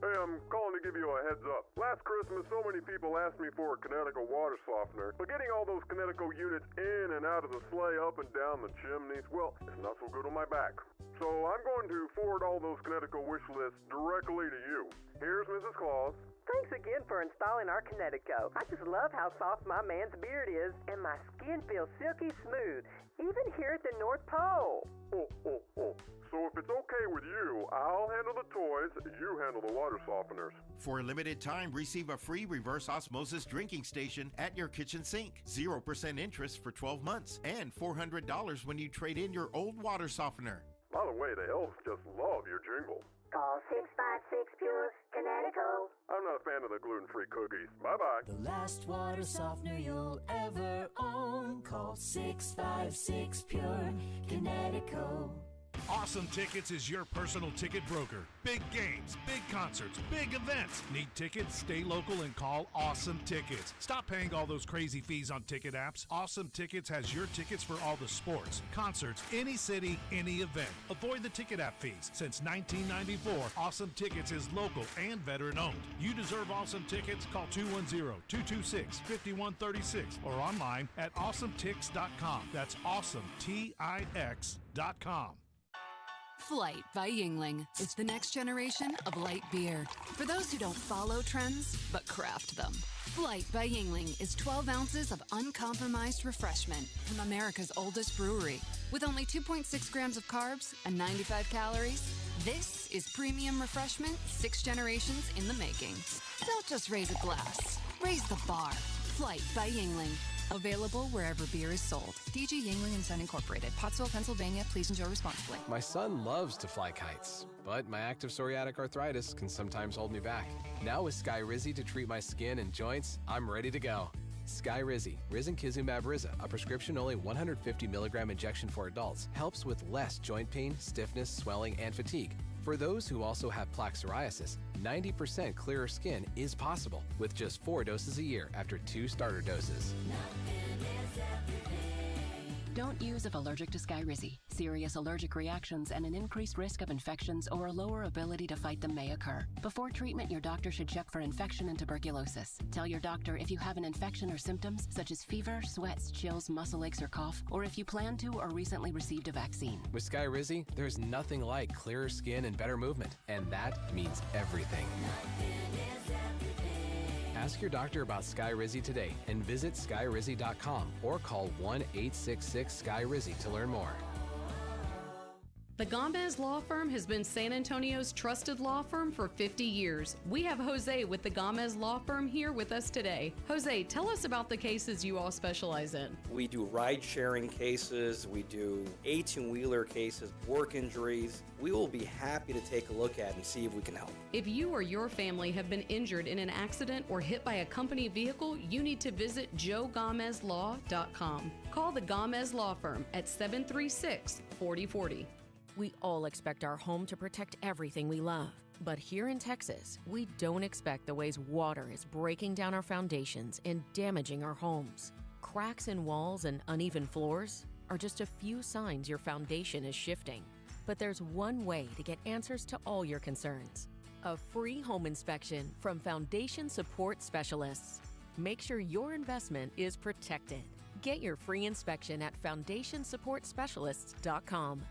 Hey, I'm calling to give you a heads up. Last Christmas, so many people asked me for a Kinetico water softener, but getting all those Kinetico units in and out of the sleigh, up and down the chimneys, well, it's not so good on my back. So I'm going to forward all those Kinetico wish lists directly to you. Here's Mrs. Claus. Thanks again for installing our Kinetico. I just love how soft my man's beard is, and my skin feels silky smooth, even here at the North Pole. So if it's okay with you, I'll handle the toys, you handle the water softeners. For a limited time, receive a free reverse osmosis drinking station at your kitchen sink. 0% interest for 12 months, and $400 when you trade in your old water softener. By the way, the elves just love your jingle. Call 656 Pure Kinetico. I'm not a fan fan of the gluten-free cookies. Bye-bye. The last water softener you'll ever own. Call 656-PURE Kinetico. Awesome Tickets is your personal ticket broker. Big games, big concerts, big events. Need tickets? Stay local and call Awesome Tickets. Stop paying all those crazy fees on ticket apps. Awesome Tickets has your tickets for all the sports, concerts, any city, any event. Avoid the ticket app fees. Since 1994, Awesome Tickets is local and veteran-owned. You deserve Awesome Tickets. Call 210-226-5136 or online at awesometix.com. That's awesometix.com. Flight by Yingling. It's the next generation of light beer. For those who don't follow trends, but craft them. Flight by Yingling is 12 ounces of uncompromised refreshment from America's oldest brewery. With only 2.6 grams of carbs and 95 calories, this is premium refreshment 6 generations in the making. Don't just raise a glass, raise the bar. Flight by Yingling. Available wherever beer is sold. DG Yingling & Son Incorporated, Pottsville, Pennsylvania. Please enjoy responsibly. My son loves to fly kites, but my active psoriatic arthritis can sometimes hold me back. Now with Skyrizi to treat my skin and joints, I'm ready to go. Skyrizi, risankizumab Riza, a prescription-only 150 milligram injection for adults, helps with less joint pain, stiffness, swelling, and fatigue. For those who also have plaque psoriasis, 90% clearer skin is possible with just 4 doses a year after 2 starter doses. Don't use if allergic to Skyrizi. Serious allergic reactions and an increased risk of infections or a lower ability to fight them may occur. Before treatment, your doctor should check for infection and tuberculosis. Tell your doctor if you have an infection or symptoms such as fever, sweats, chills, muscle aches, or cough, or if you plan to or recently received a vaccine. With Skyrizi, there's nothing like clearer skin and better movement, and that means everything. Ask your doctor about Skyrizi today and visit skyrizi.com or call 1-866-SKY-RIZZI to learn more. The Gomez Law Firm has been San Antonio's trusted law firm for 50 years. We have Jose with the Gomez Law Firm here with us today. Jose, tell us about the cases you all specialize in. We do ride-sharing cases, we do 18-wheeler cases, work injuries. We will be happy to take a look at and see if we can help. If you or your family have been injured in an accident or hit by a company vehicle, you need to visit joegomezlaw.com. Call the Gomez Law Firm at 736-4040. We all expect our home to protect everything we love. But here in Texas, we don't expect the ways water is breaking down our foundations and damaging our homes. Cracks in walls and uneven floors are just a few signs your foundation is shifting. But there's one way to get answers to all your concerns. A free home inspection from Foundation Support Specialists. Make sure your investment is protected. Get your free inspection at foundationsupportspecialists.com.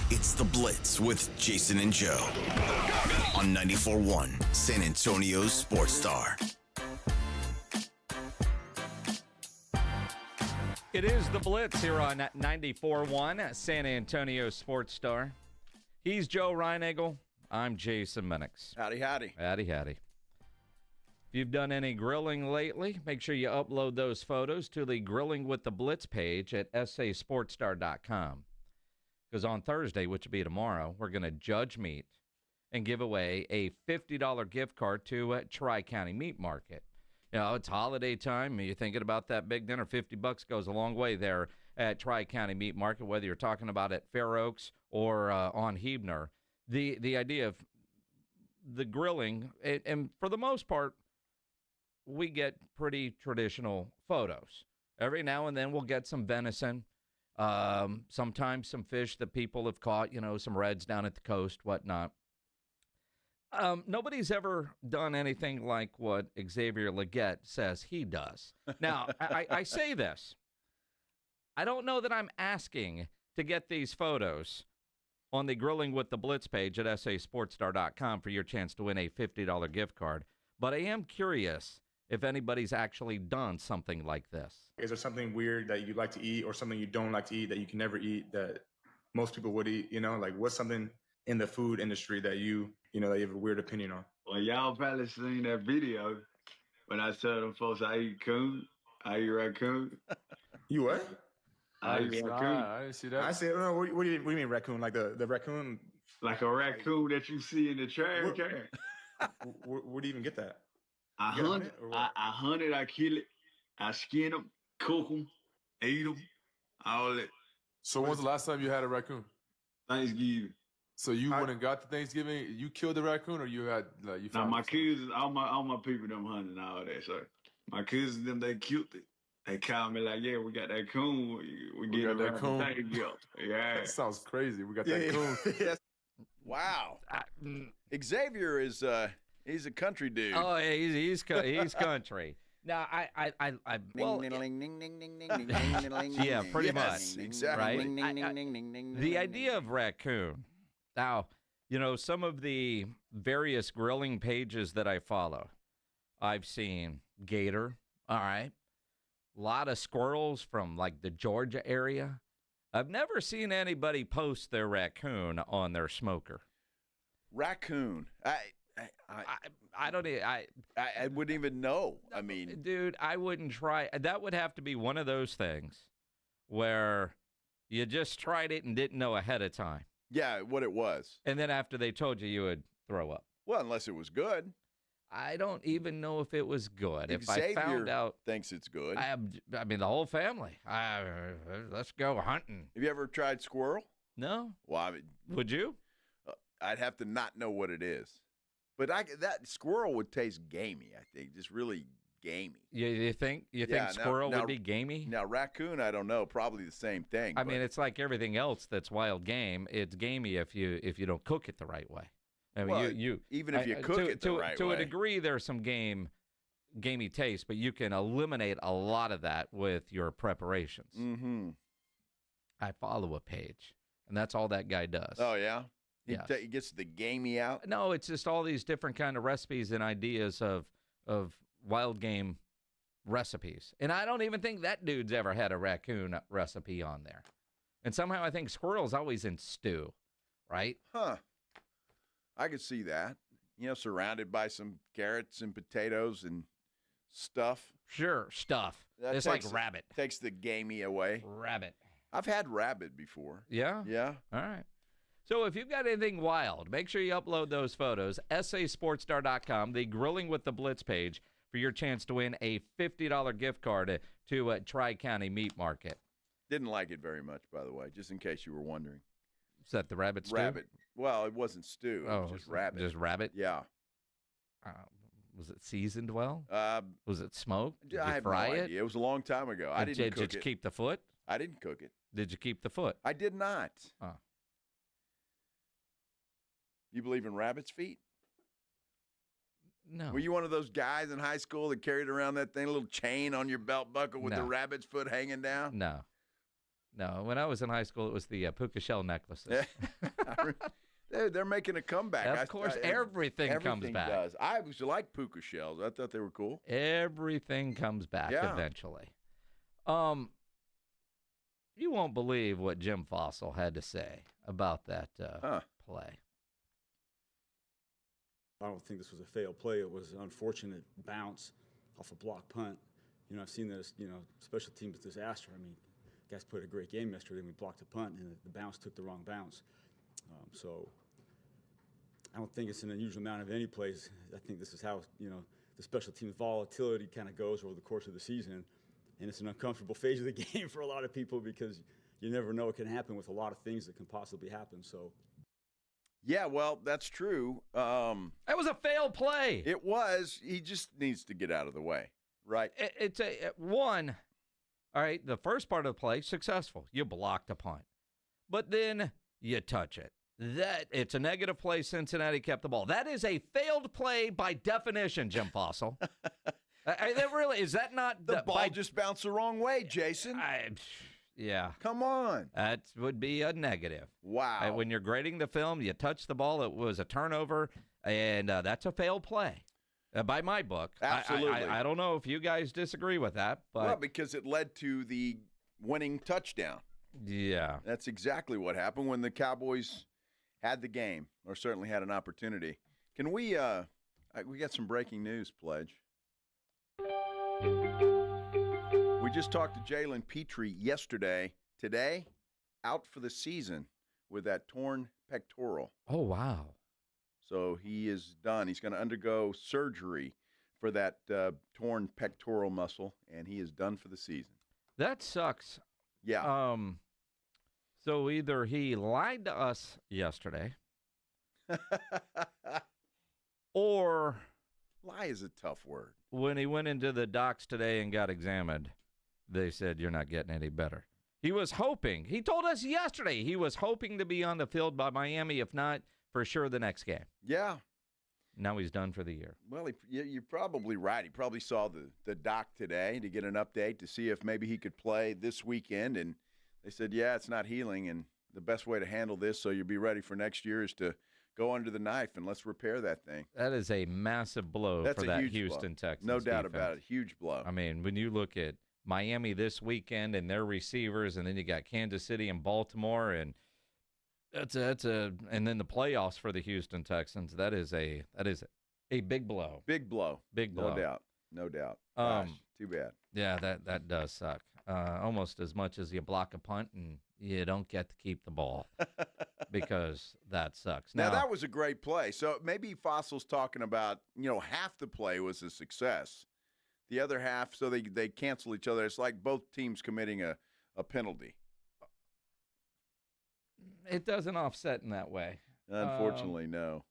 It's The Blitz with Jason and Joe on 94.1 San Antonio's Sports Star. It is The Blitz here on 94.1 San Antonio Sports Star. He's Joe Reinagel. I'm Jason Minix. Howdy, howdy. Howdy, howdy. If you've done any grilling lately, make sure you upload those photos to the Grilling with the Blitz page at sasportstar.com. Because on Thursday, which will be tomorrow, we're going to judge meat and give away a $50 gift card to Tri-County Meat Market. You know, it's holiday time. You're thinking about that big dinner. $50 goes a long way there at Tri-County Meat Market, whether you're talking about at Fair Oaks or on Huebner. The idea of the grilling, and for the most part, we get pretty traditional photos. Every now and then we'll get some venison. Sometimes some fish that people have caught, you know, some reds down at the coast, whatnot. Nobody's ever done anything like what Xavier Leggett says he does. Now, I say this. I don't know that I'm asking to get these photos on the Grilling with the Blitz page at sasportstar.com for your chance to win a $50 gift card, but I am curious if anybody's actually done something like this. Is there something weird that you like to eat or something you don't like to eat that you can never eat that most people would eat? You know, like what's something in the food industry that you have a weird opinion on? Well, y'all probably seen that video when I tell them folks I eat coon, I eat raccoon. You what? I eat raccoon. I didn't see that. I said, no, what do you mean raccoon? Like the raccoon? Like a raccoon that you see in the trash can. Where do you even get that? I hunt it, I kill it, I skin them, cook them, eat them, all that. So when's the last time you had a raccoon? Thanksgiving. So you went and got the Thanksgiving, you killed the raccoon, or you had, like, you found my cousins, all my people, them hunting and all that. So my cousins, them, they killed it. They called me like, yeah, we got that coon. We got that coon. Yeah. That sounds crazy. We got that coon. Yes. Wow. Xavier is he's a country dude. Oh, yeah, he's country. Now, well, yeah, pretty much. Exactly. Right? The idea of raccoon. Now, some of the various grilling pages that I follow, I've seen gator. All right. A lot of squirrels from, like, the Georgia area. I've never seen anybody post their raccoon on their smoker. Raccoon. I don't. I wouldn't even know. I mean, dude, I wouldn't try. That would have to be one of those things where you just tried it and didn't know ahead of time. Yeah, what it was. And then after they told you would throw up. Well, unless it was good. I don't even know if it was good. If Xavier I found out, thinks it's good. I mean, the whole family. Let's go hunting. Have you ever tried squirrel? No. Well, I mean, would you? I'd have to not know what it is, but that squirrel would taste gamey. I think just really gamey. You think squirrel would be gamey? Now raccoon, I don't know. Probably the same thing. I mean, it's like everything else that's wild game. It's gamey if you don't cook it the right way. I mean, well, even if you cook it the right way. To a degree, there's some gamey taste, but you can eliminate a lot of that with your preparations. Mm-hmm. I follow a page, and that's all that guy does. Oh, yeah? Yes. He gets the gamey out? No, it's just all these different kind of recipes and ideas of wild game recipes. And I don't even think that dude's ever had a raccoon recipe on there. And somehow I think squirrel's always in stew, right? Huh. I could see that. Surrounded by some carrots and potatoes and stuff. Sure, stuff. It's like rabbit. Takes the gamey away. Rabbit. I've had rabbit before. Yeah? Yeah. All right. So if you've got anything wild, make sure you upload those photos. SASportsStar.com, the Grilling with the Blitz page, for your chance to win a $50 gift card to Tri-County Meat Market. Didn't like it very much, by the way, just in case you were wondering. Is that the rabbit stew? Rabbit. Well, it wasn't stew. It was just rabbit. Just rabbit? Yeah. Was it seasoned well? Was it smoked? Did I you have fry no it? idea. It was a long time ago. I didn't cook it. Did you keep the foot? I didn't cook it. Did you keep the foot? I did not. Oh. You believe in rabbit's feet? No. Were you one of those guys in high school that carried around that thing, a little chain on your belt buckle with the rabbit's foot hanging down? No. No. When I was in high school, it was the puka shell necklaces. They're making a comeback. Of course, everything comes back. Does. I was like puka shells. I thought they were cool. Everything comes back eventually. You won't believe what Jim Fassel had to say about that play. I don't think this was a failed play. It was an unfortunate bounce off a block punt. I've seen this, special teams disaster. I mean, guys played a great game yesterday. We blocked a punt, and the bounce took the wrong bounce. So I don't think it's an unusual amount of any plays. I think this is how, the special teams volatility kind of goes over the course of the season. And it's an uncomfortable phase of the game for a lot of people because you never know what can happen with a lot of things that can possibly happen. So. Yeah, well, that's true. That was a failed play. It was. He just needs to get out of the way, right? It's one. All right, the first part of the play, successful. You blocked a punt. But then you touch it. It's a negative play. Cincinnati kept the ball. That is a failed play by definition, Jim Fassel. That really is that not the ball just bounced the wrong way, Jason? Yeah. Come on. That would be a negative. Wow. When you're grading the film, you touch the ball. It was a turnover, and that's a failed play by my book. Absolutely. I don't know if you guys disagree with that. But well, because it led to the winning touchdown. Yeah. That's exactly what happened when the Cowboys had the game, or certainly had an opportunity. Can we got some breaking news, Pledge. We just talked to Jalen Petri yesterday. Today, out for the season with that torn pectoral. Oh, wow. So he is done. He's going to undergo surgery. for that torn pectoral muscle, and he is done for the season. That sucks. Yeah. So either he lied to us yesterday, or lie is a tough word. When he went into the docs today and got examined, they said, you're not getting any better. He was hoping. He told us yesterday he was hoping to be on the field by Miami, if not, for sure the next game. Yeah. Now he's done for the year. Well, you're probably right. He probably saw the doc today to get an update to see if maybe he could play this weekend. And they said, yeah, it's not healing. And the best way to handle this so you'll be ready for next year is to go under the knife and let's repair that thing. That is a massive blow for that Houston Texans. No doubt defense. about it. Huge blow. I mean, when you look at Miami this weekend and their receivers, and then you got Kansas City and Baltimore, and and then the playoffs for the Houston Texans. That is a big blow. Big blow. Big blow. No doubt. Gosh, too bad. Yeah, that does suck. Almost as much as you block a punt and you don't get to keep the ball because that sucks. Now that was a great play. So maybe Fassel's talking about, half the play was a success. The other half, so they cancel each other. It's like both teams committing a penalty. It doesn't offset in that way. Unfortunately, no.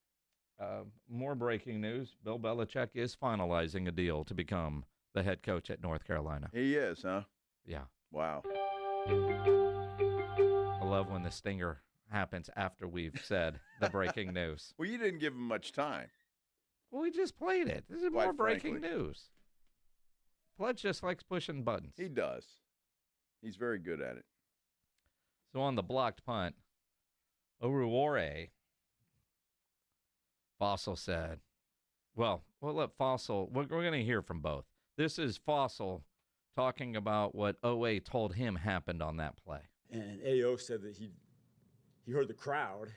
More breaking news. Bill Belichick is finalizing a deal to become the head coach at North Carolina. He is, huh? Yeah. Wow. I love when the stinger happens after we've said the breaking news. Well, you didn't give him much time. Well, we just played it. This is Quite more breaking frankly. news. Pledge just likes pushing buttons. He does. He's very good at it. So on the blocked punt, Oruore, Fassel said, well, we'll let Fassel, we're going to hear from both. This is Fassel talking about what OA told him happened on that play. And AO said that he heard the crowd,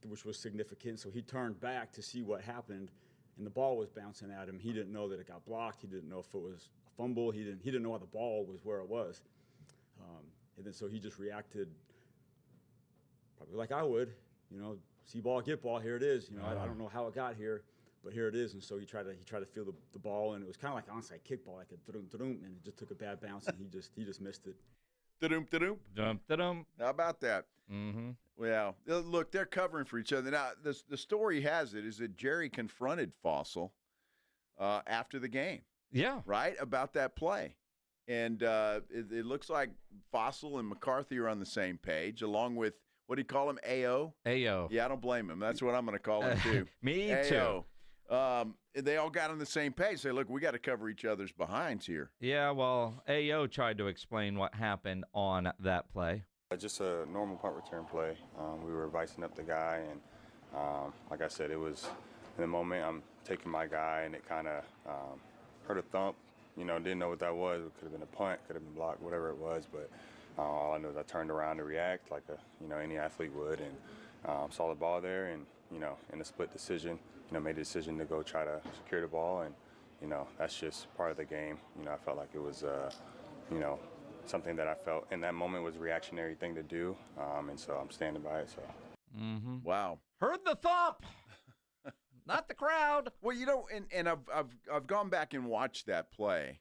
which was significant, so he turned back to see what happened, and the ball was bouncing at him. He didn't know that it got blocked. He didn't know if it was a fumble. He didn't know why the ball was where it was. And then so he just reacted probably like I would, see ball, get ball, here it is. I don't know how it got here, but here it is. And so he tried to feel the ball, and it was kind of like an onside kickball, like a drum, and it just took a bad bounce, and he just missed it. How about that? Mm-hmm. Well, look, they're covering for each other. Now, the story has it is that Jerry confronted Fassel after the game. Yeah. Right? About that play. And it looks like Fassel and McCarthy are on the same page, along with, what do you call him, AO? AO. Yeah, I don't blame him. That's what I'm going to call him, too. Me AO. too. They all got on the same page. Say, look, we got to cover each other's behinds here. Yeah, well, AO tried to explain what happened on that play. Just a normal punt return play. We were vicing up the guy, and like I said, it was in the moment I'm taking my guy, and it kind of heard a thump. Didn't know what that was. It could have been a punt, could have been blocked, whatever it was. But all I know is I turned around to react like any athlete would, and saw the ball there, and in a split decision, made a decision to go try to secure the ball, and that's just part of the game. I felt like it was something that I felt in that moment was a reactionary thing to do, and so I'm standing by it. So. Mm-hmm. Wow. Heard the thump. Not the crowd. Well, and I've gone back and watched that play.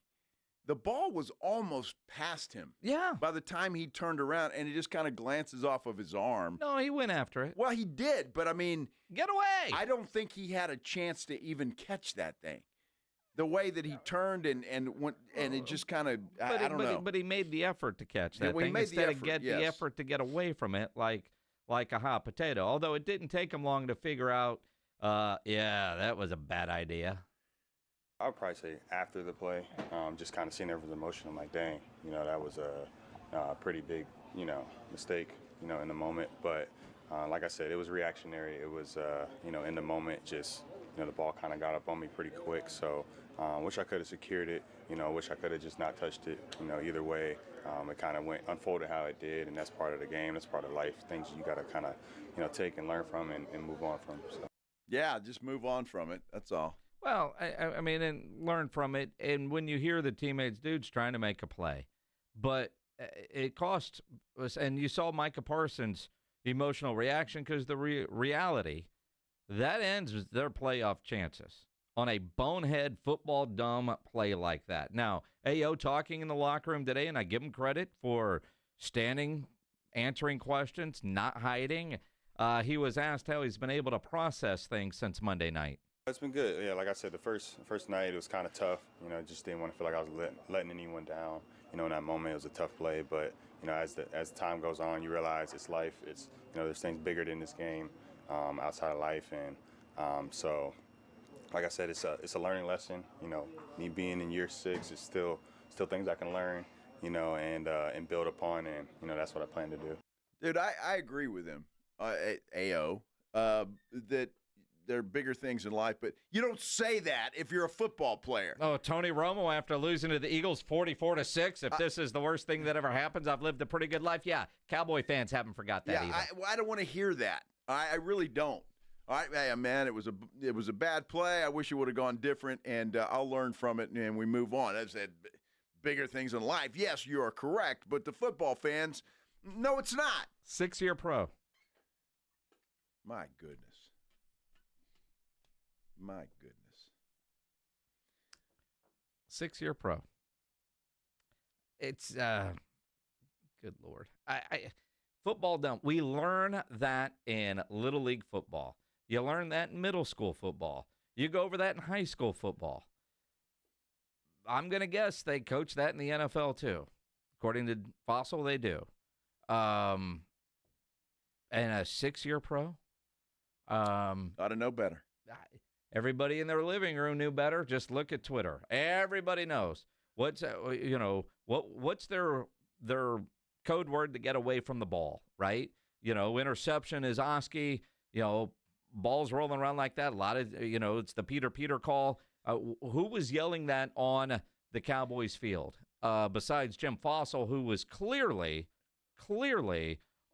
The ball was almost past him. Yeah. By the time he turned around, and it just kind of glances off of his arm. No, he went after it. Well, he did, but I mean, get away. I don't think he had a chance to even catch that thing. The way that he turned and went, and it just kind of, I don't know. But he made the effort to catch that thing instead of the effort to get away from it like a hot potato. Although it didn't take him long to figure out, that was a bad idea. I would probably say after the play, just kind of seeing everyone's emotion. I'm like, dang, that was a pretty big, mistake, in the moment. But like I said, it was reactionary. It was, in the moment, just, the ball kind of got up on me pretty quick. So wish I could have secured it. Wish I could have just not touched it. Either way, it kind of unfolded how it did, and that's part of the game. That's part of life. Things you got to kind of, take and learn from and move on from. So. Yeah, just move on from it. That's all. Well, I mean, and learn from it. And when you hear the teammates, dude's trying to make a play, but it cost us. And you saw Micah Parsons' emotional reaction because the reality that ends with their playoff chances on a bonehead football dumb play like that. Now, AO talking in the locker room today, and I give him credit for standing, answering questions, not hiding. He was asked how he's been able to process things since Monday night. It's been good. Yeah, like I said, the first night it was kind of tough. Just didn't want to feel like I was letting anyone down. In that moment it was a tough play, but as time goes on, you realize it's life. It's there's things bigger than this game, outside of life, and so like I said, it's a learning lesson. Me being in year 6 is still things I can learn, and build upon, and that's what I plan to do. Dude, I agree with him, AO, that there are bigger things in life, but you don't say that if you're a football player. Oh, Tony Romo, after losing to the Eagles 44-6, if this is the worst thing that ever happens, I've lived a pretty good life. Yeah, Cowboy fans haven't forgot that either. I don't want to hear that. I really don't. All right, hey, man, it was a bad play. I wish it would have gone different, and I'll learn from it, and we move on. I said bigger things in life. Yes, you are correct, but the football fans, no, it's not. 6-year pro. My goodness. My goodness. 6-year pro. It's good Lord. Football dumb. We learn that in Little League football. You learn that in middle school football. You go over that in high school football. I'm going to guess they coach that in the NFL too. According to Fassel, they do. And a 6-year pro? Ought to know better. Everybody in their living room knew better. Just look at Twitter. Everybody knows what's their code word to get away from the ball, right? Interception is Oski. Balls rolling around like that. A lot of it's the Peter call. Who was yelling that on the Cowboys field besides Jim Fassel, who was clearly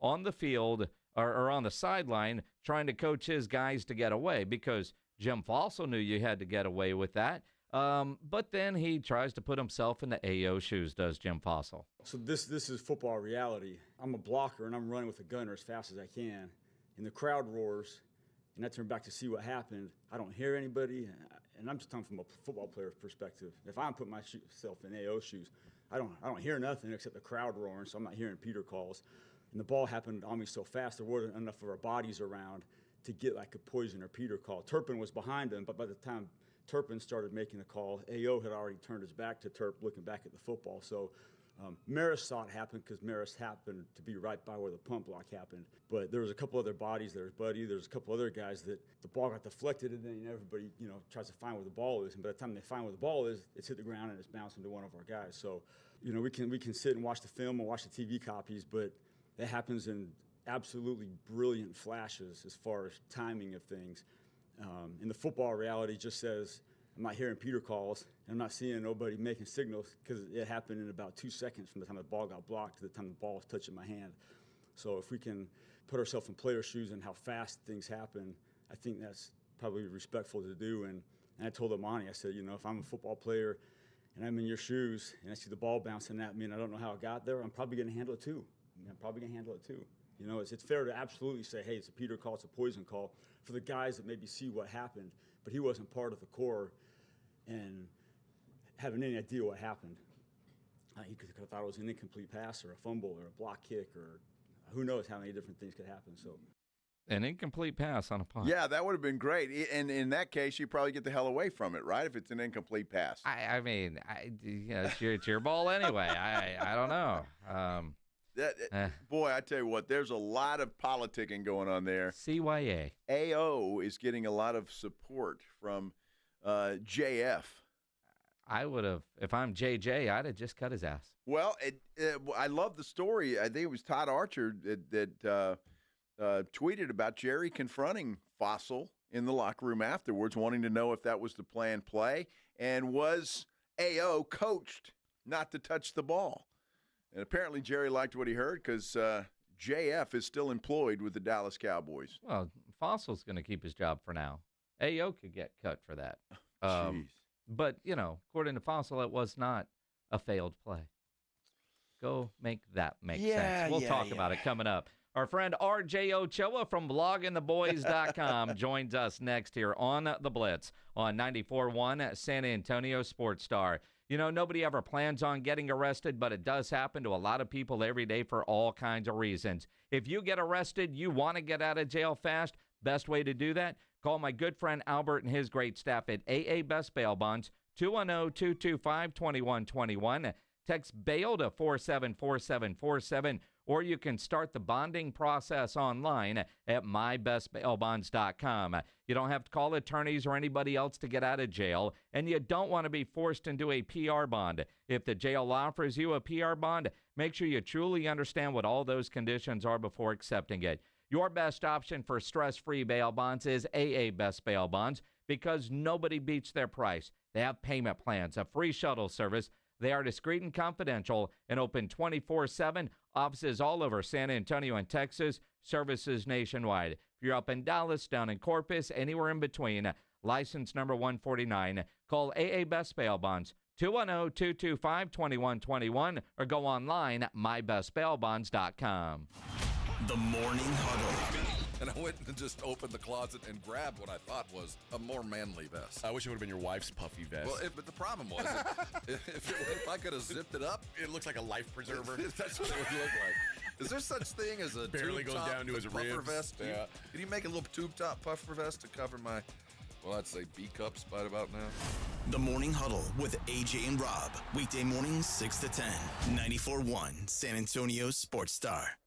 on the field or on the sideline trying to coach his guys to get away, because Jim Fassel knew you had to get away with that. But then he tries to put himself in the AO shoes, does Jim Fassel. So this is football reality. I'm a blocker, and I'm running with a gunner as fast as I can. And the crowd roars, and I turn back to see what happened. I don't hear anybody, and I'm just talking from a football player's perspective. If I put myself in AO shoes, I don't hear nothing except the crowd roaring, so I'm not hearing Peter calls. And the ball happened on me so fast, there wasn't enough of our bodies around to get like a Poison or Peter call. Turpin was behind him, but by the time Turpin started making the call, AO had already turned his back to Turp, looking back at the football. So Maris saw it happen because Maris happened to be right by where the punt block happened. But there was a couple other bodies. There's Buddy. There's a couple other guys that the ball got deflected, and then everybody tries to find where the ball is. And by the time they find where the ball is, it's hit the ground and it's bounced into one of our guys. So we can sit and watch the film and watch the TV copies, but that happens in absolutely brilliant flashes as far as timing of things. And the football reality just says, I'm not hearing Peter calls, and I'm not seeing nobody making signals, because it happened in about 2 seconds from the time the ball got blocked to the time the ball was touching my hand. So if we can put ourselves in player shoes and how fast things happen, I think that's probably respectful to do. And I told Amani, I said, if I'm a football player and I'm in your shoes and I see the ball bouncing at me and I don't know how it got there, I'm probably going to handle it too. It's fair to absolutely say, hey, it's a Peter call, it's a Poison call, for the guys that maybe see what happened, but he wasn't part of the core and having any idea what happened. He could have thought it was an incomplete pass or a fumble or a block kick, or who knows how many different things could happen. So, an incomplete pass on a punt. Yeah, that would have been great. And in that case, you probably get the hell away from it, right? If it's an incomplete pass. It's your ball anyway. I don't know. Boy, I tell you what, there's a lot of politicking going on there. CYA. AO is getting a lot of support from JF. I would have, if I'm JJ, I'd have just cut his ass. Well, I love the story. I think it was Todd Archer that tweeted about Jerry confronting Fassel in the locker room afterwards, wanting to know if that was the planned play, and was AO coached not to touch the ball. And apparently Jerry liked what he heard, because JF is still employed with the Dallas Cowboys. Well, Fassel's going to keep his job for now. AO could get cut for that. Jeez. But, according to Fassel, it was not a failed play. Go make that make sense. We'll talk about it coming up. Our friend RJ Ochoa from bloggingtheboys.com joins us next here on The Blitz on 94.1 San Antonio Sports Star. You know, nobody ever plans on getting arrested, but it does happen to a lot of people every day for all kinds of reasons. If you get arrested, you want to get out of jail fast, best way to do that, call my good friend Albert and his great staff at AA Best Bail Bonds, 210-225-2121. Text BAIL to 474747, or you can start the bonding process online at mybestbailbonds.com. You don't have to call attorneys or anybody else to get out of jail, and you don't want to be forced into a PR bond. If the jail offers you a PR bond, make sure you truly understand what all those conditions are before accepting it. Your best option for stress-free bail bonds is AA Best Bail Bonds because nobody beats their price. They have payment plans, a free shuttle service. They are discreet and confidential and open 24/7. Offices all over San Antonio and Texas, services nationwide. If you're up in Dallas, down in Corpus, anywhere in between, license number 149, call AA Best Bail Bonds, 210-225-2121, or go online at mybestbailbonds.com. The Morning Huddle. And I went and just opened the closet and grabbed what I thought was a more manly vest. I wish it would have been your wife's puffy vest. Well, but the problem was, if I could have zipped it up, it looks like a life preserver. That's what it would look like. Is there such thing as a barely goes down to his puffer ribs? Vest? Yeah. Can you make a little tube top puffer vest to cover my, well, I'd say B cups right about now? The Morning Huddle with AJ and Rob. Weekday mornings 6 to 10. 94.1 San Antonio Sports Star.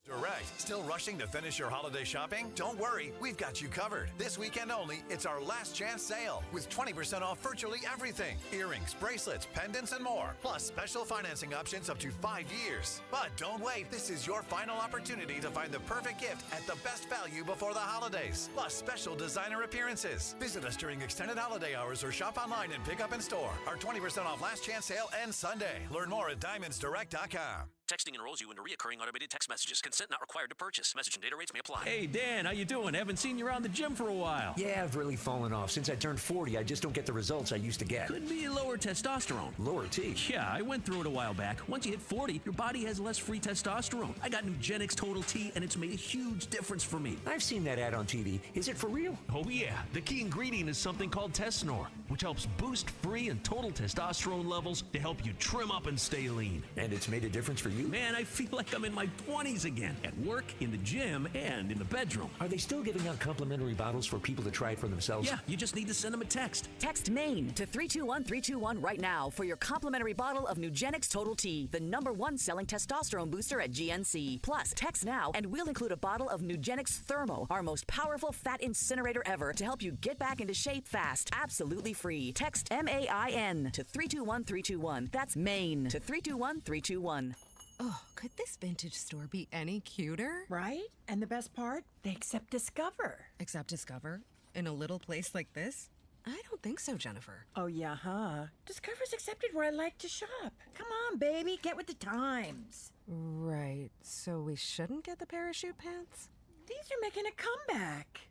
Direct. Still rushing to finish your holiday shopping? Don't worry, we've got you covered. This weekend only, it's our last chance sale with 20% off virtually everything. Earrings, bracelets, pendants, and more. Plus special financing options up to 5 years. But don't wait, this is your final opportunity to find the perfect gift at the best value before the holidays. Plus special designer appearances. Visit us during extended holiday hours or shop online and pick up in store. Our 20% off last chance sale ends Sunday. Learn more at diamondsdirect.com. Texting enrolls you into recurring automated text messages. Consent not required to purchase. Message and data rates may apply. Hey, Dan, how you doing? Haven't seen you around the gym for a while. Yeah, I've really fallen off. Since I turned 40, I just don't get the results I used to get. Could be lower testosterone. Lower T? Yeah, I went through it a while back. Once you hit 40, your body has less free testosterone. I got Nugenix Total T, and it's made a huge difference for me. I've seen that ad on TV. Is it for real? Oh, yeah. The key ingredient is something called Tesnor, which helps boost free and total testosterone levels to help you trim up and stay lean. And it's made a difference for you? Man, I feel like I'm in my 20s again, at work, in the gym, and in the bedroom. Are they still giving out complimentary bottles for people to try it for themselves? Yeah, you just need to send them a text. Text MAIN to 321-321 right now for your complimentary bottle of Nugenix Total T, the #1 selling testosterone booster at GNC. Plus, text now and we'll include a bottle of Nugenix Thermo, our most powerful fat incinerator ever, to help you get back into shape fast. Absolutely free. Text MAIN to 321-321. That's MAIN to 321-321. Oh, could this vintage store be any cuter? Right? And the best part? They accept Discover. Accept Discover? In a little place like this? I don't think so, Jennifer. Oh, yeah, huh? Discover's accepted where I like to shop. Come on, baby, get with the times. Right, so we shouldn't get the parachute pants? These are making a comeback.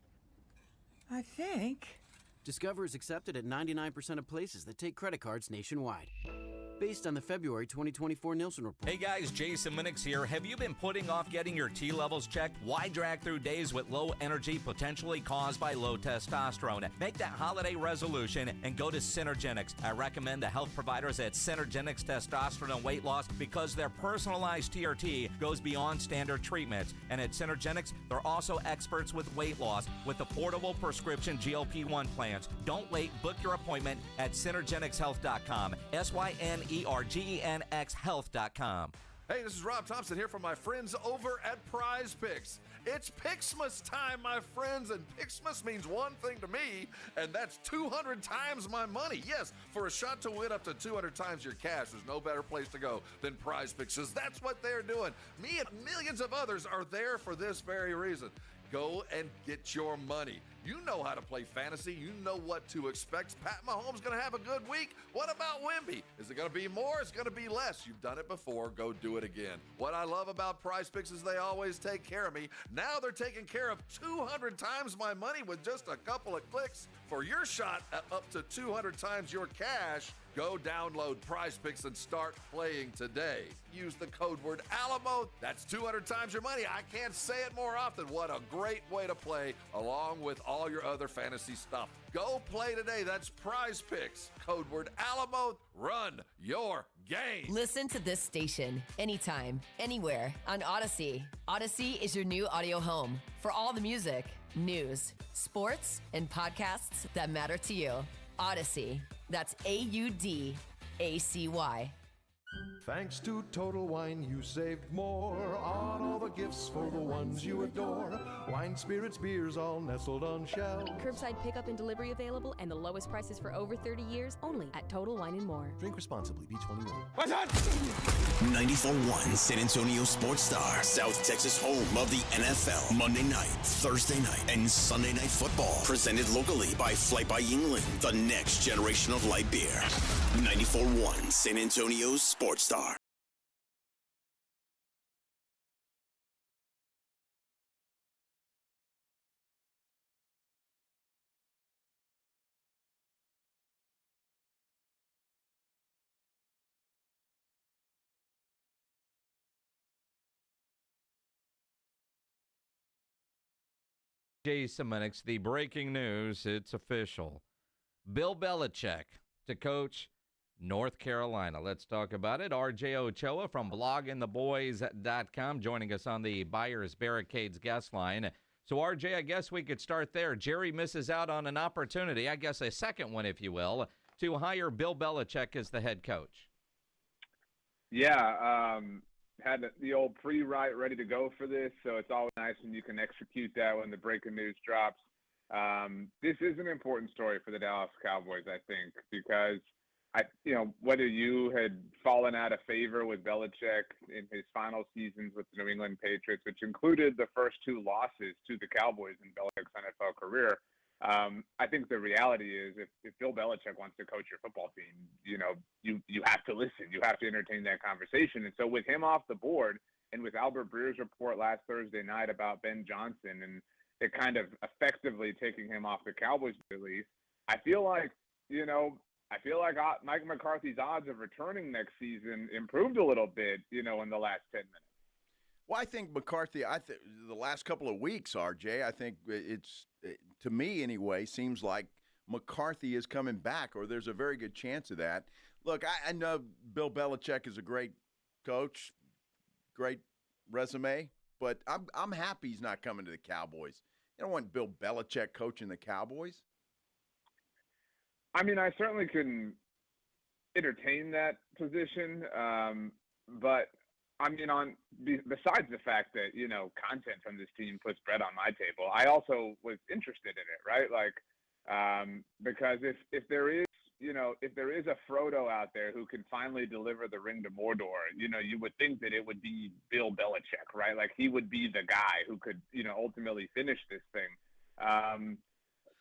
I think. Discover is accepted at 99% of places that take credit cards nationwide. Based on the February 2024 Nielsen report. Hey guys, Jason Minix here. Have you been putting off getting your T levels checked? Why drag through days with low energy potentially caused by low testosterone? Make that holiday resolution and go to Synergenics. I recommend the health providers at Synergenics Testosterone and Weight Loss because their personalized TRT goes beyond standard treatments. And at Synergenics, they're also experts with weight loss with affordable prescription GLP-1 plans. Don't wait. Book your appointment at SynergenicsHealth.com. SYNERGENXHealth.com. Hey, this is Rob Thompson here from my friends over at Prize Picks. It's Pixmas time, my friends, and Pixmas means one thing to me, and that's 200 times my money. Yes, for a shot to win up to 200 times your cash, there's no better place to go than Prize Picks, because that's what they're doing. Me and millions of others are there for this very reason. Go and get your money. You know how to play fantasy. You know what to expect. Pat Mahomes going to have a good week. What about Wemby? Is it going to be more? It's going to be less. You've done it before. Go do it again. What I love about Prize Picks is they always take care of me. Now they're taking care of 200 times my money with just a couple of clicks. For your shot at up to 200 times your cash, Go download Prize Picks and start playing today. Use the code word Alamo. That's 200 times your money. I can't say it more often. What a great way to play along with all your other fantasy stuff. Go play today. That's Prize Picks. Code word Alamo. Run your game. Listen to this station anytime, anywhere on Odyssey. Odyssey is your new audio home for all the music, news, sports, and podcasts that matter to you. Odyssey. That's AUDACY. Thanks to Total Wine, you saved more on all the gifts for the ones you adore. Wine, spirits, beers, all nestled on shelves. Curbside pickup and delivery available, and the lowest prices for over 30 years only at Total Wine & More. Drink responsibly. B21. What's that? 94.1 San Antonio Sports Star, South Texas home of the NFL. Monday night, Thursday night, and Sunday night football. Presented locally by Flight by Yingling, the next generation of light beer. 94.1 San Antonio Sports Star. Jason Minix, the breaking news, it's official. Bill Belichick to coach North Carolina. Let's talk about it. RJ Ochoa from bloggingtheboys.com joining us on the Buyers Barricades guest line. So, RJ, I guess we could start there. Jerry misses out on an opportunity, I guess a second one, if you will, to hire Bill Belichick as the head coach. Yeah, had the old pre-write ready to go for this, so it's always nice when you can execute that when the breaking news drops. This is an important story for the Dallas Cowboys, I think, because whether you had fallen out of favor with Belichick in his final seasons with the New England Patriots, which included the first two losses to the Cowboys in Belichick's NFL career, I think the reality is if Bill Belichick wants to coach your football team, you have to listen. You have to entertain that conversation. And so with him off the board and with Albert Breer's report last Thursday night about Ben Johnson and it kind of effectively taking him off the Cowboys release, I feel like Mike McCarthy's odds of returning next season improved a little bit, in the last 10 minutes. Well, I think McCarthy, the last couple of weeks, RJ, I think to me anyway, seems like McCarthy is coming back, or there's a very good chance of that. Look, I know Bill Belichick is a great coach, great resume, but I'm happy he's not coming to the Cowboys. You don't want Bill Belichick coaching the Cowboys? I mean, I certainly can entertain that position, but I mean, besides the fact that, content from this team puts bread on my table, I also was interested in it, right? Like, because if there is a Frodo out there who can finally deliver the ring to Mordor, you would think that it would be Bill Belichick, right? Like he would be the guy who could, ultimately finish this thing.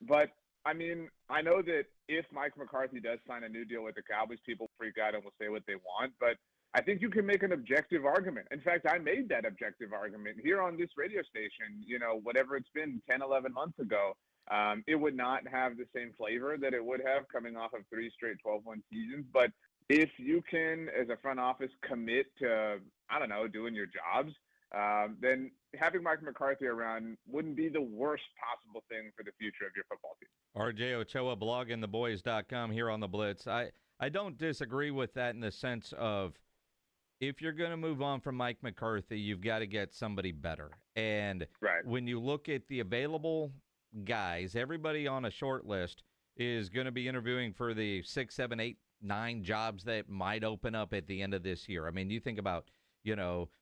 But I mean, I know that if Mike McCarthy does sign a new deal with the Cowboys, people freak out and will say what they want, but I think you can make an objective argument. In fact, I made that objective argument here on this radio station, whatever it's been 10, 11 months ago. It would not have the same flavor that it would have coming off of 3 straight 12-win seasons. But if you can, as a front office, commit to, doing your jobs, then having Mike McCarthy around wouldn't be the worst possible thing for the future of your football team. RJ Ochoa, bloggingtheboys.com here on the Blitz. I don't disagree with that in the sense of, if you're going to move on from Mike McCarthy, you've got to get somebody better. And when you look at the available guys, everybody on a short list is going to be interviewing for the 6, 7, 8, 9 jobs that might open up at the end of this year. I mean, you think about,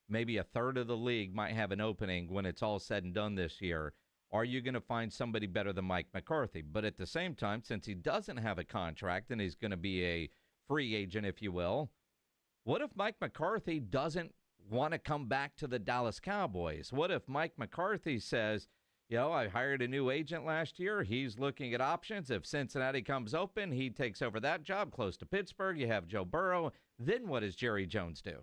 maybe a third of the league might have an opening when it's all said and done this year. Are you going to find somebody better than Mike McCarthy? But at the same time, since he doesn't have a contract and he's going to be a free agent, if you will, what if Mike McCarthy doesn't want to come back to the Dallas Cowboys? What if Mike McCarthy says, I hired a new agent last year. He's looking at options. If Cincinnati comes open, he takes over that job close to Pittsburgh. You have Joe Burrow. Then what does Jerry Jones do?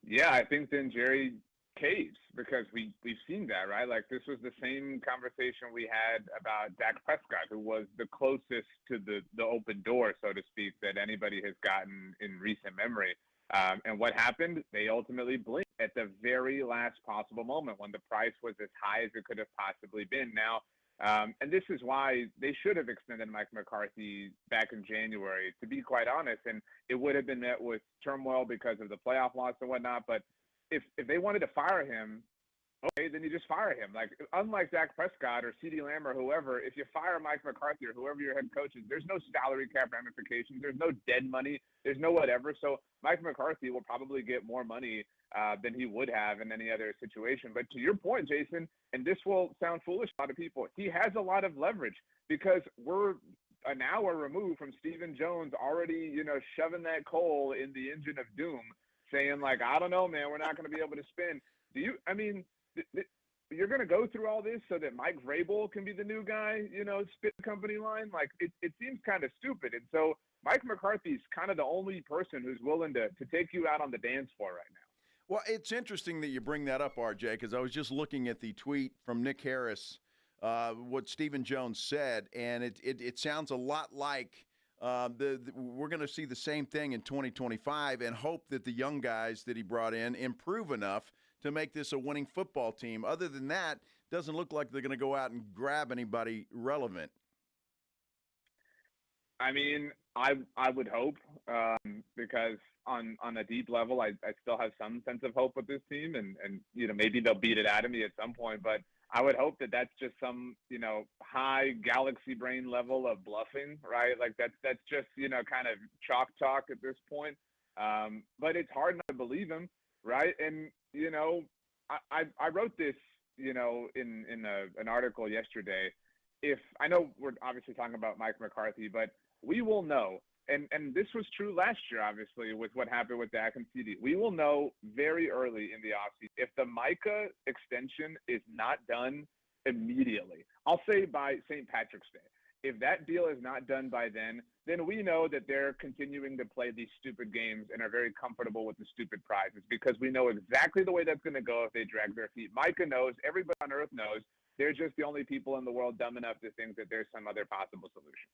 Yeah, I think then Jerry caves because we've seen that, right? Like this was the same conversation we had about Dak Prescott, who was the closest to the open door, so to speak, that anybody has gotten in recent memory. And what happened? They ultimately blinked at the very last possible moment when the price was as high as it could have possibly been. Now, and this is why they should have extended Mike McCarthy back in January, to be quite honest. And it would have been met with turmoil because of the playoff loss and whatnot. But if they wanted to fire him, okay, then you just fire him. Like, unlike Dak Prescott or CeeDee Lamb or whoever, if you fire Mike McCarthy or whoever your head coach is, there's no salary cap ramifications. There's no dead money. There's no whatever. So Mike McCarthy will probably get more money than he would have in any other situation. But to your point, Jason, and this will sound foolish to a lot of people, he has a lot of leverage because we're an hour removed from Stephen Jones already, shoving that coal in the engine of doom, saying like, I don't know, man, we're not going to be able to spin. You're going to go through all this so that Mike Vrabel can be the new guy, spit company line? Like, it seems kind of stupid. And so Mike McCarthy's kind of the only person who's willing to take you out on the dance floor right now. Well, it's interesting that you bring that up, RJ, because I was just looking at the tweet from Nick Harris, what Stephen Jones said, and it sounds a lot like we're going to see the same thing in 2025 and hope that the young guys that he brought in improve enough to make this a winning football team. Other than that, doesn't look like they're going to go out and grab anybody relevant. I mean, I would hope because on a deep level, I still have some sense of hope with this team, and maybe they'll beat it out of me at some point. But I would hope that that's just some high galaxy brain level of bluffing, right? Like that's just kind of chalk talk at this point. But it's hard not to believe him, right? And I wrote this in an article yesterday. If I know we're obviously talking about Mike McCarthy, but we will know, and this was true last year, obviously, with what happened with Dak and CeeDee. We will know very early in the offseason if the Micah extension is not done immediately. I'll say by St. Patrick's Day. If that deal is not done by then we know that they're continuing to play these stupid games and are very comfortable with the stupid prizes because we know exactly the way that's going to go if they drag their feet. Micah knows. Everybody on earth knows. They're just the only people in the world dumb enough to think that there's some other possible solution.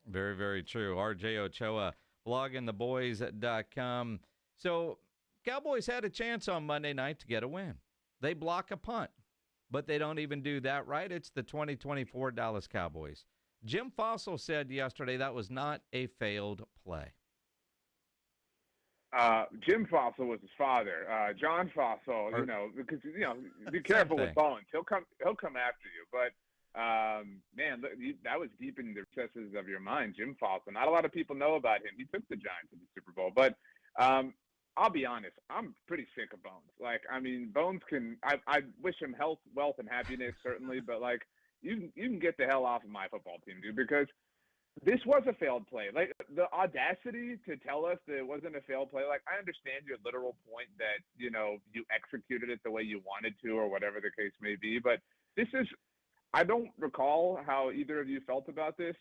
Very, very true. RJ Ochoa, bloggingtheboys.com. So Cowboys had a chance on Monday night to get a win. They block a punt, but they don't even do that right. It's the 2024 Dallas Cowboys. Jim Fassel said yesterday that was not a failed play. Jim Fassel was his father. John Fassel, because be careful with Bones. He'll come after you. But man, that was deep in the recesses of your mind, Jim Fassel. Not a lot of people know about him. He took the Giants to the Super Bowl. But I'll be honest, I'm pretty sick of Bones. Like, I mean, Bones can. I wish him health, wealth, and happiness certainly. But like, you can get the hell off of my football team, dude, because this was a failed play. Like, the audacity to tell us that it wasn't a failed play, like, I understand your literal point that, you executed it the way you wanted to or whatever the case may be. But this is – I don't recall how either of you felt about this.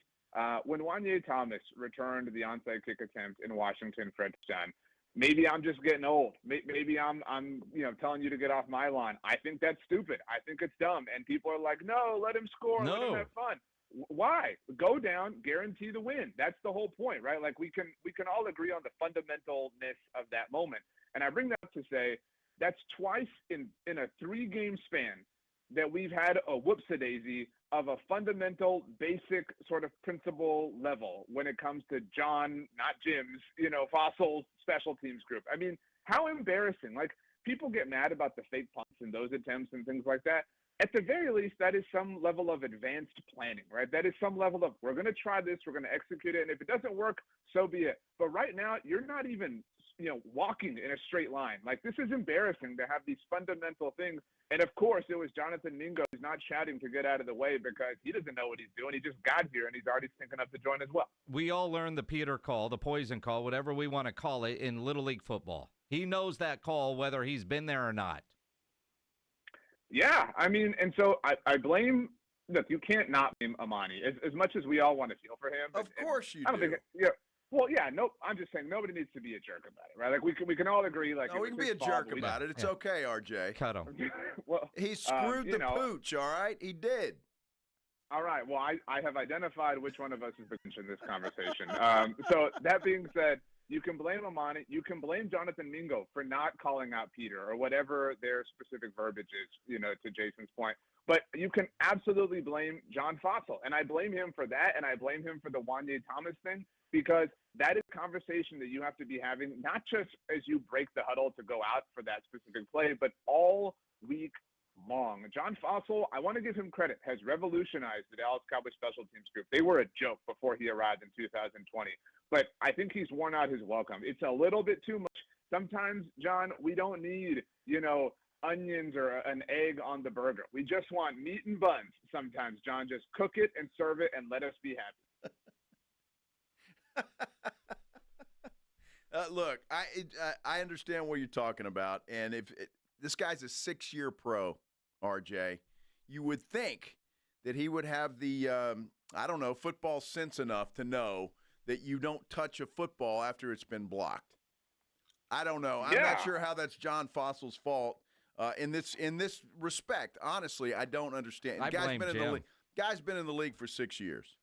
When Wanye Thomas returned the onside kick attempt in Washington for a touchdown, maybe I'm just getting old. Maybe I'm telling you to get off my lawn. I think that's stupid. I think it's dumb. And people are like, no, let him score. No. Let him have fun. Why? Go down, guarantee the win. That's the whole point, right? Like, we can all agree on the fundamentalness of that moment. And I bring that up to say that's twice in a 3-game span that we've had a whoopsie-daisy of a fundamental, basic sort of principle level when it comes to John, not Jim's, Fassel's special teams group. I mean, how embarrassing. Like, people get mad about the fake punts and those attempts and things like that. At the very least, that is some level of advanced planning, right? That is some level of, we're going to try this, we're going to execute it, and if it doesn't work, so be it. But right now, you're not even, walking in a straight line. Like, this is embarrassing to have these fundamental things. And, of course, it was Jonathan Mingo who's not shouting to get out of the way because he doesn't know what he's doing. He just got here, and he's already thinking up to join as well. We all learned the Peter call, the poison call, whatever we want to call it, in Little League football. He knows that call whether he's been there or not. Yeah, I mean, and so I blame – look, you can't not blame Amani. As much as we all want to feel for him. Of course you I don't do. think – yeah, Well, yeah, no, I'm just saying nobody needs to be a jerk about it, right? Like we can all agree, like No, we can be a jerk about it. It's okay, RJ. Cut him. Well, he screwed the pooch. All right, he did. All right. Well, I have identified which one of us is the coach in this conversation. So that being said, you can blame Amani. You can blame Jonathan Mingo for not calling out Peter or whatever their specific verbiage is, to Jason's point. But you can absolutely blame John Fassel. And I blame him for that. And I blame him for the Wanye Thomas thing, because that is a conversation that you have to be having, not just as you break the huddle to go out for that specific play, but all week long. John Fassel, I want to give him credit, has revolutionized the Dallas Cowboys special teams group. They were a joke before he arrived in 2020, but I think he's worn out his welcome. It's a little bit too much. Sometimes, John, we don't need, onions or an egg on the burger. We just want meat and buns. Sometimes, John, just cook it and serve it and let us be happy. Look, I understand what you're talking about, and this guy's a 6-year pro, RJ. You would think that he would have the, football sense enough to know that you don't touch a football after it's been blocked. I don't know. I'm not sure how that's John Fassel's fault in this respect. Honestly, I don't understand. Guy's been in the league for 6 years.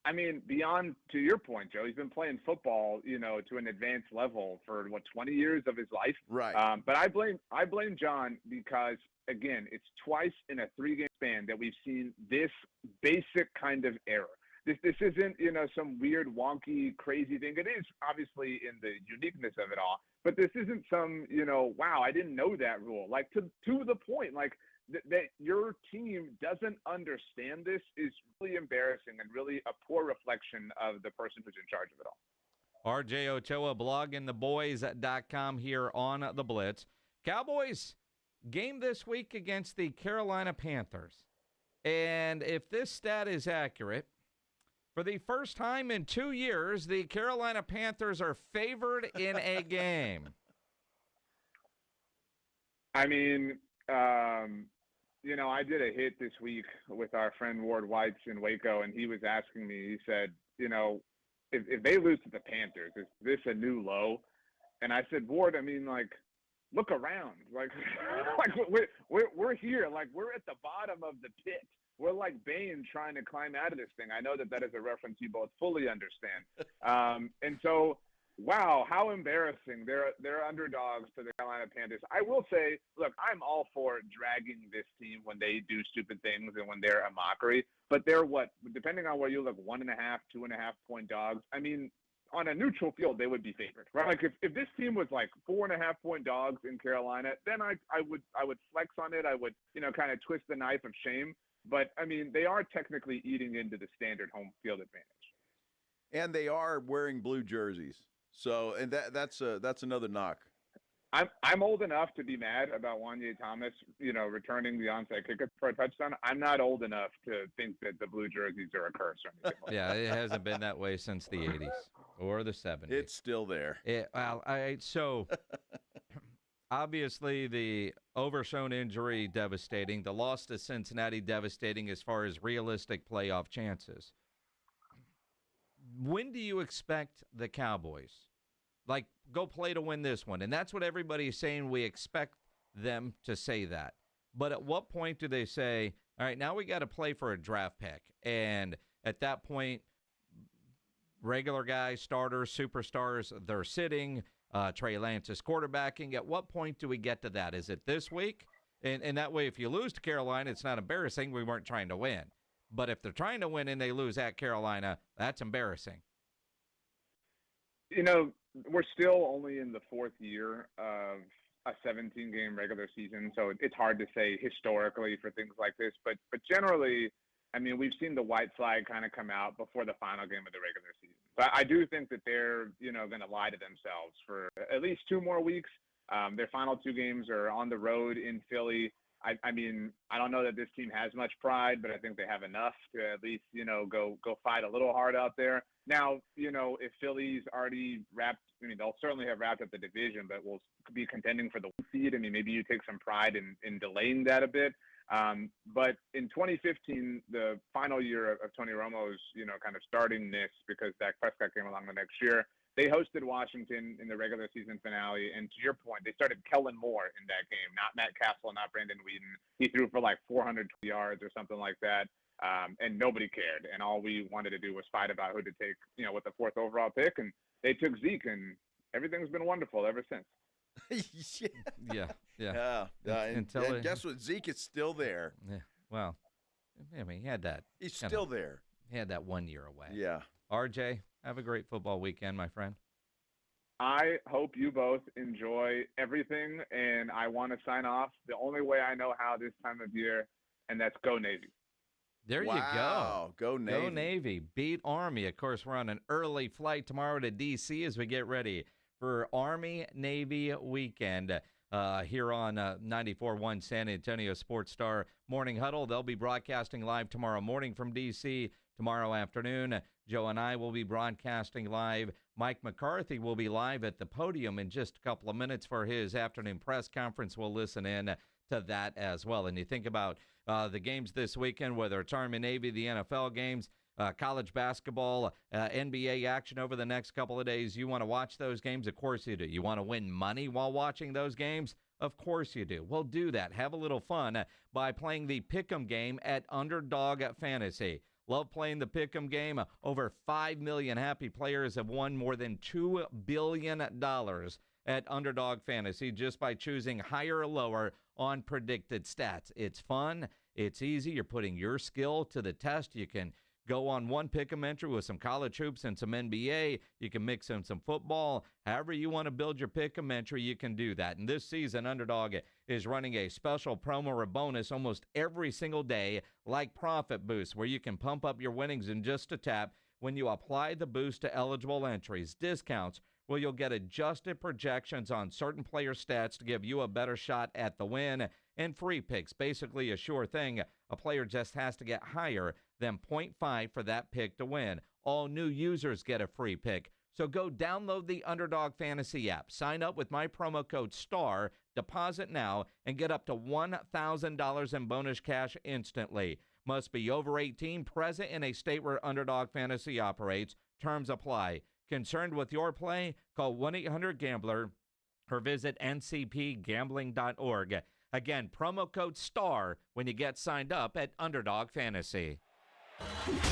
I mean, beyond, to your point, Joe, he's been playing football, to an advanced level for 20 years of his life. Right. But I blame John because, again, it's twice in a 3-game span that we've seen this basic kind of error. This isn't, some weird, wonky, crazy thing. It is obviously in the uniqueness of it all, but this isn't some, wow, I didn't know that rule. Like to the point, like, that your team doesn't understand this is really embarrassing and really a poor reflection of the person who's in charge of it all. RJ Ochoa, bloggingtheboys.com here on the Blitz. Cowboys game this week against the Carolina Panthers. And if this stat is accurate, for the first time in 2 years, the Carolina Panthers are favored in a game. I mean, I did a hit this week with our friend Ward Whites in Waco, and he was asking me, he said, if they lose to the Panthers, is this a new low? And I said, Ward, I mean, like, look around. Like, we're here. Like, we're at the bottom of the pit. We're like Bane trying to climb out of this thing. I know that is a reference you both fully understand. And so, wow, how embarrassing. They're underdogs to the Carolina Panthers. I will say, look, I'm all for dragging this team when they do stupid things and when they're a mockery. But they're depending on where you look, 1.5, 2.5 point dogs. I mean, on a neutral field, they would be favored, right? Like if this team was like 4.5 point dogs in Carolina, then I would flex on it. I would, kind of twist the knife of shame. But I mean, they are technically eating into the standard home field advantage. And they are wearing blue jerseys. So, and that's another knock. I'm old enough to be mad about Wanye Thomas, returning the onside kick for a touchdown. I'm not old enough to think that the blue jerseys are a curse or anything like that. It hasn't been that way since the 80s or the 70s. It's still there. So obviously the Overshown injury devastating, the loss to Cincinnati devastating as far as realistic playoff chances. When do you expect the Cowboys, go play to win this one? And that's what everybody's saying. We expect them to say that. But at what point do they say, all right, now we got to play for a draft pick? And at that point, regular guys, starters, superstars, they're sitting. Trey Lance is quarterbacking. At what point do we get to that? Is it this week? And that way, if you lose to Carolina, it's not embarrassing. We weren't trying to win. But if they're trying to win and they lose at Carolina, that's embarrassing. We're still only in the 4th year of a 17-game regular season, so it's hard to say historically for things like this. But generally, I mean, we've seen the white flag kind of come out before the final game of the regular season. But I do think that they're, going to lie to themselves for at least 2 more weeks. Their final 2 games are on the road in Philly. I mean, I don't know that this team has much pride, but I think they have enough to at least, go fight a little hard out there. Now, if Philly's already wrapped, I mean, they'll certainly have wrapped up the division, but will be contending for the seed. I mean, maybe you take some pride in delaying that a bit. But in 2015, the final year of Tony Romo's, kind of starting this, because Dak Prescott came along the next year, they hosted Washington in the regular season finale. And to your point, they started Kellen Moore in that game, not Matt Castle, not Brandon Whedon. He threw for like 400 yards or something like that. And nobody cared. And all we wanted to do was fight about who to take, with the 4th overall pick. And they took Zeke, and everything's been wonderful ever since. Yeah. And guess what? Zeke is still there. Yeah. Well, I mean, he had that. He's still there. He had that 1 year away. Yeah. RJ, have a great football weekend, my friend. I hope you both enjoy everything, and I want to sign off the only way I know how this time of year, and that's go Navy. There you go. Go Navy. Go Navy. Beat Army. Of course, we're on an early flight tomorrow to D.C. as we get ready for Army-Navy weekend here on 94.1 San Antonio Sports Star Morning Huddle. They'll be broadcasting live tomorrow morning from D.C. Tomorrow afternoon, Joe and I will be broadcasting live. Mike McCarthy will be live at the podium in just a couple of minutes for his afternoon press conference. We'll listen in to that as well. And you think about the games this weekend, whether it's Army-Navy, the NFL games, college basketball, NBA action over the next couple of days. You want to watch those games? Of course you do. You want to win money while watching those games? Of course you do. Well, do that. Have a little fun by playing the Pick'em game at Underdog Fantasy. Love playing the Pick'em game. Over 5 million happy players have won more than $2 billion at Underdog Fantasy just by choosing higher or lower on predicted stats. It's fun. It's easy. You're putting your skill to the test. You can go on one Pick'em entry with some college hoops and some NBA. You can mix in some football. However you want to build your Pick'em entry, you can do that. And this season, Underdog is running a special promo or bonus almost every single day, like Profit Boost, where you can pump up your winnings in just a tap when you apply the boost to eligible entries. Discounts where you'll get adjusted projections on certain player stats to give you a better shot at the win. And free picks, basically a sure thing. A player just has to get higher than 0.5 for that pick to win. All new users get a free pick. So go download the Underdog Fantasy app. Sign up with my promo code STAR, deposit now, and get up to $1,000 in bonus cash instantly. Must be over 18, present in a state where Underdog Fantasy operates. Terms apply. Concerned with your play? Call 1-800-GAMBLER or visit ncpgambling.org. Again, promo code STAR when you get signed up at Underdog Fantasy.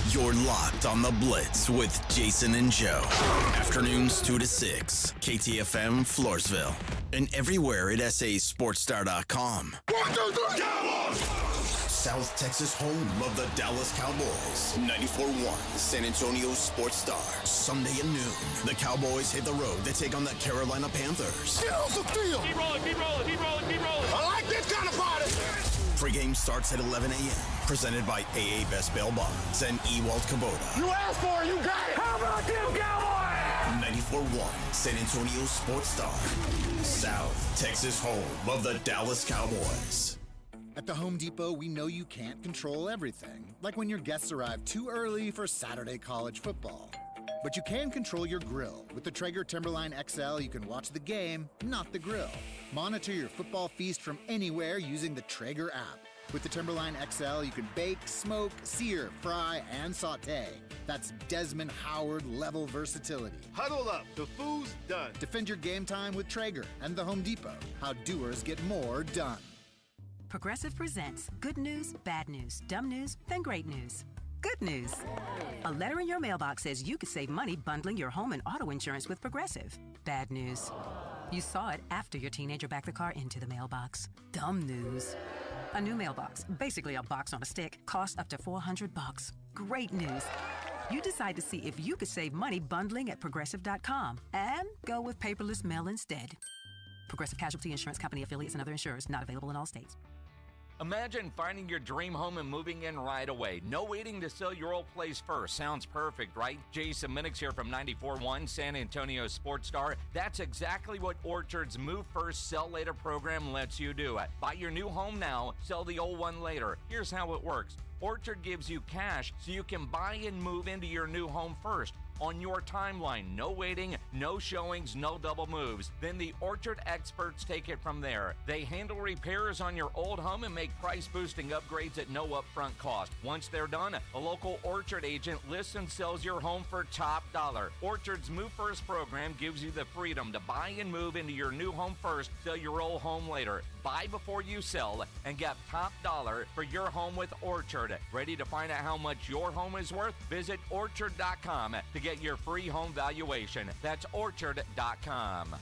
You're locked on the Blitz with Jason and Joe. Afternoons 2 to 6. KTFM Floresville. And everywhere at sasportstar.com. 1, 2, 3, Cowboys! South Texas home of the Dallas Cowboys. 94.1 San Antonio Sports Star. Sunday at noon. The Cowboys hit the road to take on the Carolina Panthers. Get off the field! Keep rolling, keep rolling, keep rolling, keep rolling. I like this kind of party! Pre-game starts at 11 a.m. Presented by AA Best Bail Bonds and Ewald Kubota. You asked for it, you got it! How about them Cowboys? 94.1 San Antonio Sports Star. South Texas home of the Dallas Cowboys. At the Home Depot, we know you can't control everything, like when your guests arrive too early for Saturday college football. But you can control your grill. With the Traeger Timberline XL, you can watch the game, not the grill. Monitor your football feast from anywhere using the Traeger app. With the Timberline XL, you can bake, smoke, sear, fry, and saute. That's Desmond Howard level versatility. Huddle up, the food's done. Defend your game time with Traeger and the Home Depot. How doers get more done. Progressive presents good news, bad news, dumb news, then great news. Good news. A letter in your mailbox says you could save money bundling your home and auto insurance with Progressive. Bad news. You saw it after your teenager backed the car into the mailbox. Dumb news. A new mailbox, basically a box on a stick, costs up to $400. Great news. You decide to see if you could save money bundling at Progressive.com and go with paperless mail instead. Progressive Casualty Insurance Company affiliates and other insurers not available in all states. Imagine finding your dream home and moving in right away. No waiting to sell your old place first. Sounds perfect, right? Jason Minix here from 94.1 San Antonio Sports Star. That's exactly what Orchard's Move First, Sell Later program lets you do. Buy your new home now, sell the old one later. Here's how it works. Orchard gives you cash so you can buy and move into your new home first. on your timeline. No waiting, no showings, no double moves. Then the Orchard experts take it from there. They handle repairs on your old home and make price-boosting upgrades at no upfront cost. Once they're done, a local Orchard agent lists and sells your home for top dollar. Orchard's Move First program gives you the freedom to buy and move into your new home first, sell your old home later. Buy before you sell and get top dollar for your home with Orchard. Ready to find out how much your home is worth? Visit Orchard.com to get your free home valuation. That's Orchard.com.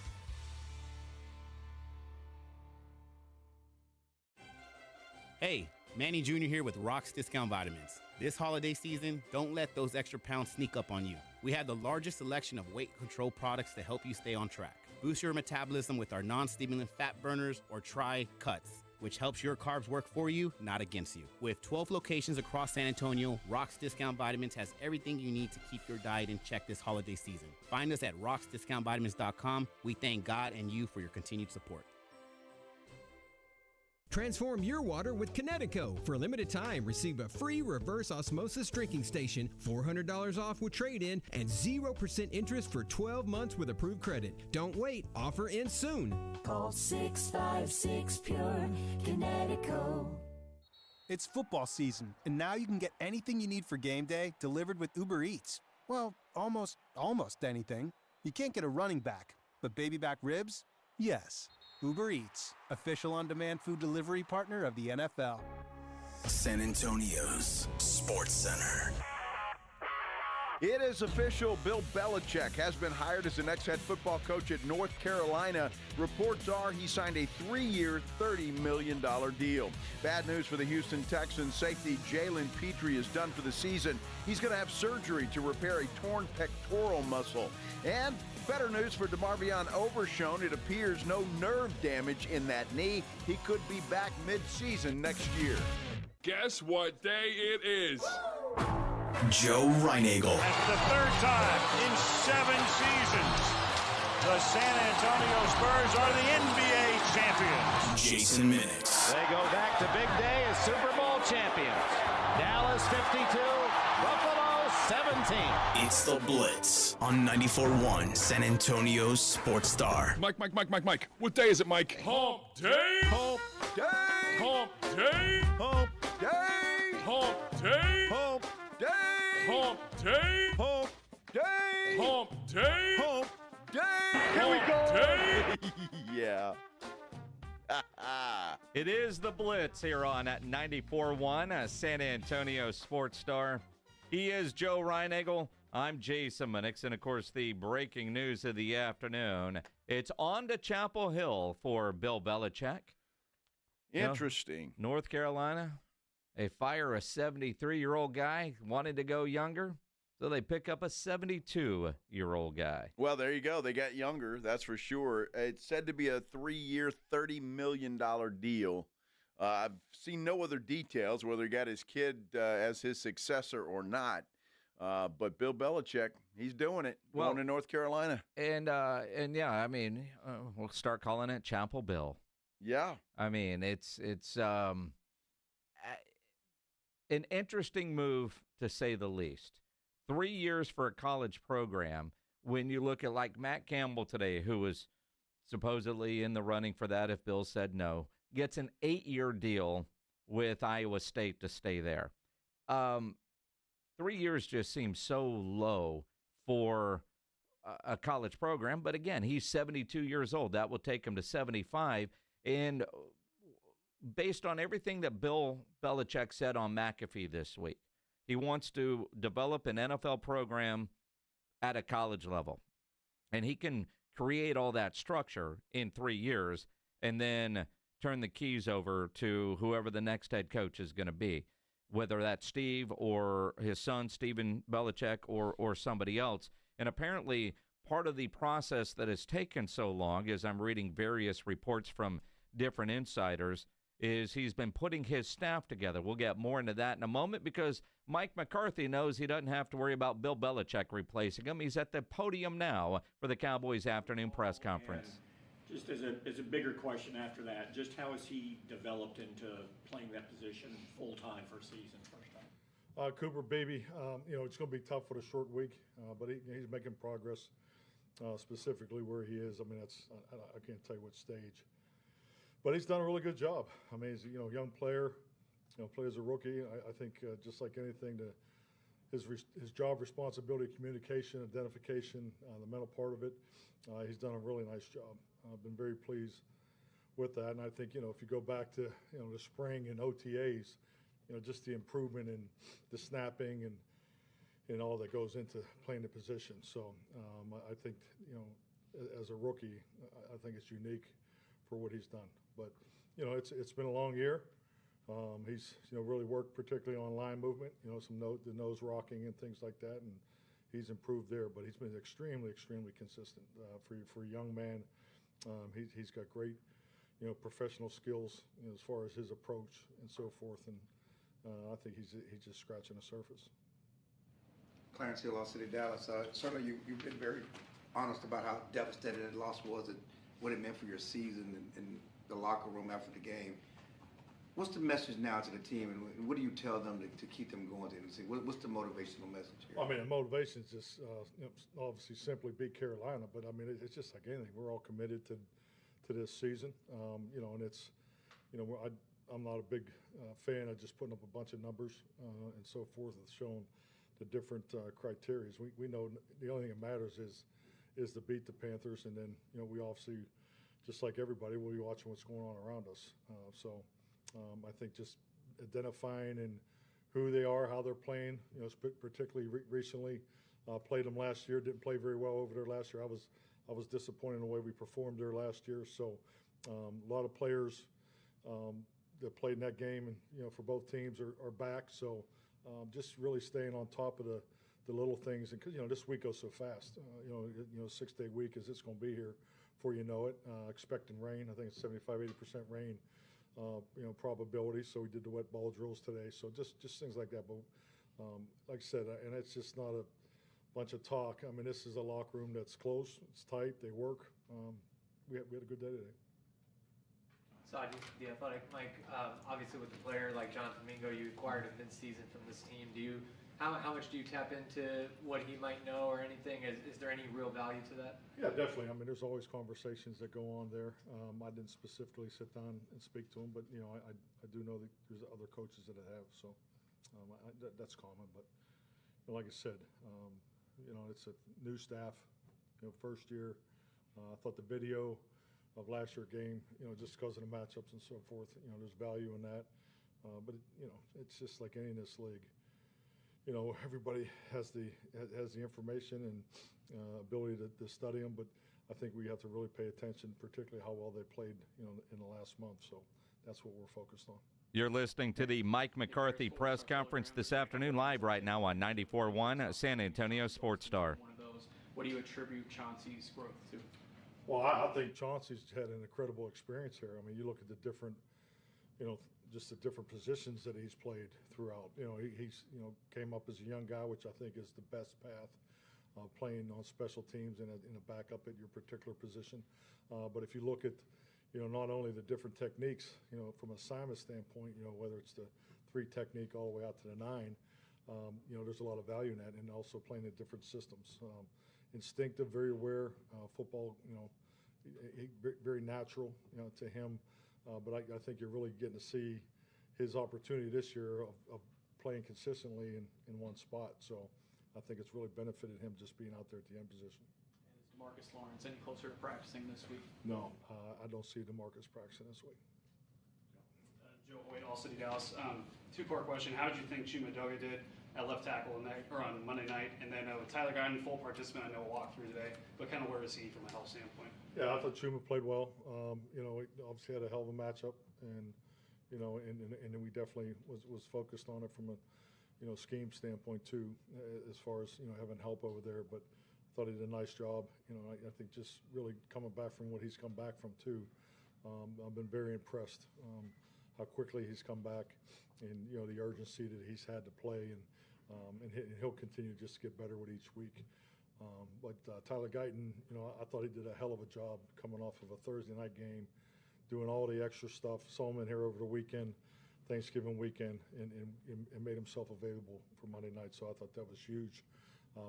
Hey, Manny Jr. here with Rock's Discount Vitamins. This holiday season, don't let those extra pounds sneak up on you. We have the largest selection of weight control products to help you stay on track. Boost your metabolism with our non-stimulant fat burners, or try Cuts, which helps your carbs work for you, not against you. With 12 locations across San Antonio, Rock's Discount Vitamins has everything you need to keep your diet in check this holiday season. Find us at rocksdiscountvitamins.com. We thank God and you for your continued support. Transform your water with Kinetico. For a limited time, receive a free reverse osmosis drinking station, $400 off with trade-in, and 0% interest for 12 months with approved credit. Don't wait. Offer ends soon. Call 656-PURE, Kinetico. It's football season, and now you can get anything you need for game day delivered with Uber Eats. Well, almost anything. You can't get a running back, but baby back ribs? Yes. Uber Eats, official on-demand food delivery partner of the NFL. San Antonio's Sports Center. It is official. Bill Belichick has been hired as the next head football coach at North Carolina. Reports are he signed a 3-year, $30 million deal. Bad news for the Houston Texans. Safety Jalen Petri is done for the season. He's going to have surgery to repair a torn pectoral muscle. And better news for DeMarvion Overshown. It appears no nerve damage in that knee. He could be back mid-season next year. Guess what day it is? Joe Reinagle. That's the third time in 7 seasons the San Antonio Spurs are the NBA champions. Jason Minix. They go back to big day as Super Bowl champions. Dallas 52, Buffalo 17. It's the Blitz on 94.1 San Antonio's Sports Star. Mike. What day is it, Mike? Hump day. Hump day. Hump day. Hump day. Hump day. Hump day. Hump day. Hump day. Hump day. Hump day. Here we go. Yeah. It is the Blitz here on 94.1 San Antonio Sports Star. He is Joe Reinagle. I'm Jason Minix, and of course the breaking news of the afternoon. It's on to Chapel Hill for Bill Belichick. Interesting. You know, North Carolina, they fire a 73-year-old guy, wanted to go younger, so they pick up a 72-year-old guy. Well, there you go. They got younger, that's for sure. It's said to be a 3-year, $30 million deal. I've seen no other details, whether he got his kid as his successor or not. But Bill Belichick, he's doing it, going to North Carolina. And yeah, I mean, we'll start calling it Chapel Bill. Yeah. I mean, it's an interesting move, to say the least. 3 years for a college program. When you look at like Matt Campbell today, who was supposedly in the running for that if Bill said no, gets an 8-year deal with Iowa State to stay there. 3 years just seems so low for a college program. But again, he's 72 years old. That will take him to 75. And based on everything that Bill Belichick said on McAfee this week, he wants to develop an NFL program at a college level. And he can create all that structure in 3 years and then turn the keys over to whoever the next head coach is going to be, whether that's Steve or his son, Stephen Belichick, or somebody else. And apparently part of the process that has taken so long, as I'm reading various reports from different insiders, is he's been putting his staff together. We'll get more into that in a moment because Mike McCarthy knows he doesn't have to worry about Bill Belichick replacing him. He's at the podium now for the Cowboys afternoon press conference. And just as a bigger question after that, just how has he developed into playing that position full-time for a season first time? Cooper Beebe, it's going to be tough for the short week, but he's making progress. Specifically where he is, I mean, I can't tell you what stage, but he's done a really good job. I mean, he's a young player, play as a rookie. I think just like anything, his job responsibility, communication, identification, the mental part of it, he's done a really nice job. I've been very pleased with that, and I think if you go back to the spring and OTAs, just the improvement in the snapping and all that goes into playing the position. So I think, as a rookie, I think it's unique for what he's done. But, it's been a long year. He's, really worked particularly on line movement, the nose rocking and things like that, and he's improved there. But he's been extremely, extremely consistent for a young man. He's got great, professional skills as far as his approach and so forth. And I think he's just scratching the surface. Clarence Hill, Lost City, Dallas. Certainly you've been very honest about how devastating that loss was and what it meant for your season and the locker room after the game. What's the message now to the team, and what do you tell them to keep them going to the season? What's the motivational message here? I mean, the motivation is just obviously simply beat Carolina, but I mean, it's just like anything. We're all committed to this season, and it's, I'm not a big fan of just putting up a bunch of numbers and so forth, showing the different criteria. We know the only thing that matters is to beat the Panthers, and then we obviously, just like everybody, we'll be watching what's going on around us. I think just identifying and who they are, how they're playing. Particularly recently, played them last year. Didn't play very well over there last year. I was disappointed in the way we performed there last year. So a lot of players that played in that game, and for both teams are back. So. Just really staying on top of the little things, and because this week goes so fast. 6 day week as it's going to be here before you know it. Expecting rain. I think it's 75-80% rain. Probability. So we did the wet ball drills today. So just things like that. But like I said, and it's just not a bunch of talk. I mean, this is a locker room that's close. It's tight. They work. We had a good day today. Saji, The Athletic. Mike, obviously with a player like John Domingo, you acquired a mid-season from this team. How much do you tap into what he might know or anything? Is there any real value to that? Yeah, definitely. I mean, there's always conversations that go on there. I didn't specifically sit down and speak to him, but I do know that there's other coaches that have. So that's common. But like I said, it's a new staff. First year. I thought the video of last year's game, just because of the matchups and so forth, there's value in that. But it's just like any in this league. Everybody has the information and ability to study them, but I think we have to really pay attention, particularly how well they played, in the last month. So that's what we're focused on. You're listening to the Mike McCarthy press conference this afternoon, live right now on 94.1 San Antonio Sports Star. One of those. What do you attribute Chauncey's growth to? Well, I think Chauncey's had an incredible experience here. I mean, you look at the different, just the different positions that he's played throughout. He's came up as a young guy, which I think is the best path, playing on special teams and in a backup at your particular position. But if you look at, not only the different techniques, from a assignment standpoint, whether it's the 3 technique all the way out to the 9, there's a lot of value in that, and also playing in different systems. Instinctive, very aware, football, very natural, to him. But I think you're really getting to see his opportunity this year of playing consistently in one spot. So I think it's really benefited him just being out there at the end position. And is DeMarcus Lawrence any closer to practicing this week? No, I don't see DeMarcus practicing this week. Joe Hoyt, All City, Dallas. 2-part question. How did you think Chimadoga did at left tackle on Monday night? And then with Tyler Guyton, full participant, I know a walkthrough today, but kind of where is he from a health standpoint? Yeah, I thought Chuma played well. He obviously had a hell of a matchup, and and we definitely was focused on it from a scheme standpoint too, as far as having help over there. But I thought he did a nice job. I think just really coming back from what he's come back from too. I've been very impressed how quickly he's come back, and the urgency that he's had to play, and he'll continue just to get better with each week. But Tyler Guyton, I thought he did a hell of a job coming off of a Thursday night game, doing all the extra stuff. Saw him in here over the weekend. Thanksgiving weekend and made himself available for Monday night. So I thought that was huge.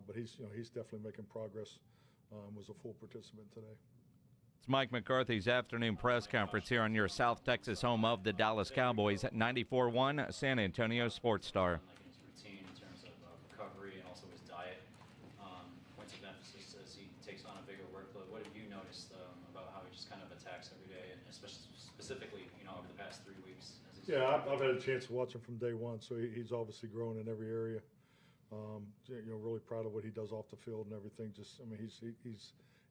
But he's definitely making progress. Was a full participant today. It's Mike McCarthy's afternoon press conference here on your South Texas home of the Dallas Cowboys at 94.1 San Antonio Sports Star. Routine in terms of recovery and also his diet. Points of emphasis as he takes on a bigger workload. What have you noticed about how he just kind of attacks every day, and especially specifically, over the past 3 weeks? Yeah, I've had a chance to watch him from day one, so he's obviously grown in every area. Really proud of what he does off the field and everything.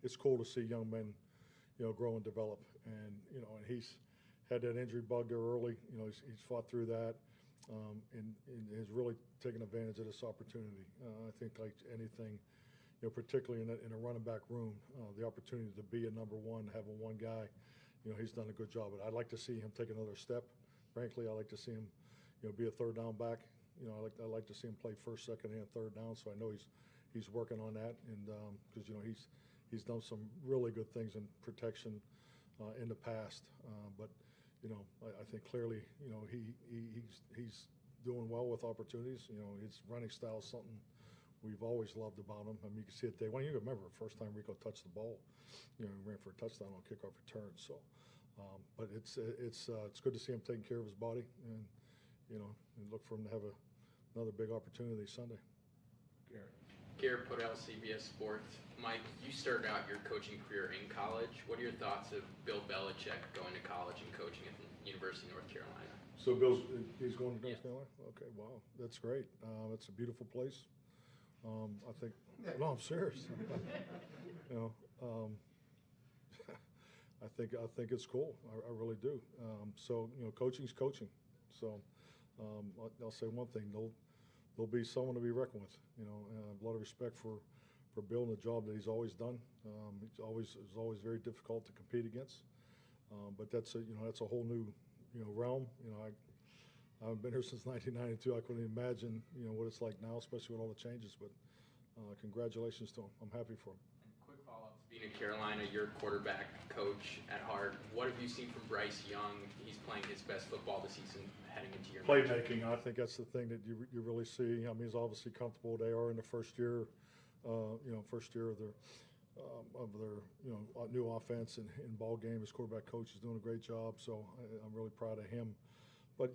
It's cool to see young men, grow and develop. And he's had that injury bug there early. He's fought through that, and has really taken advantage of this opportunity. I think like anything, particularly in a running back room, the opportunity to be a number one, having one guy, he's done a good job. But I'd like to see him take another step. Frankly, I like to see him, be a third down back. I like to see him play first, second, and third down. So I know he's working on that, and because he's done some really good things in protection in the past. But I think clearly he's doing well with opportunities. His running style is something we've always loved about him. I mean, you can see it day one. You remember the first time Rico touched the ball, he ran for a touchdown on kickoff return. So, but it's good to see him taking care of his body, and and look for him to have another big opportunity Sunday. Garrett Podell, CBS Sports. Mike, you started out your coaching career in college. What are your thoughts of Bill Belichick going to college and coaching at the University of North Carolina? So he's going to North Carolina? Okay, wow, that's great. It's a beautiful place. I think. No, I'm serious. I think it's cool. I really do. Coaching's coaching. So I'll say one thing: there'll be someone to be reckoned with. A lot of respect for Bill and the job that he's always done. It's always very difficult to compete against. But that's a whole new realm. I've been here since 1992. I couldn't imagine what it's like now, especially with all the changes. But congratulations to him. I'm happy for him. Quick follow-up. Being in Carolina, you're quarterback coach at heart. What have you seen from Bryce Young? He's playing his best football this season heading into your playmaking. I think that's the thing that you really see. I mean, he's obviously comfortable. They are in the first year of their new offense and ball game. His quarterback coach is doing a great job, so I'm really proud of him. But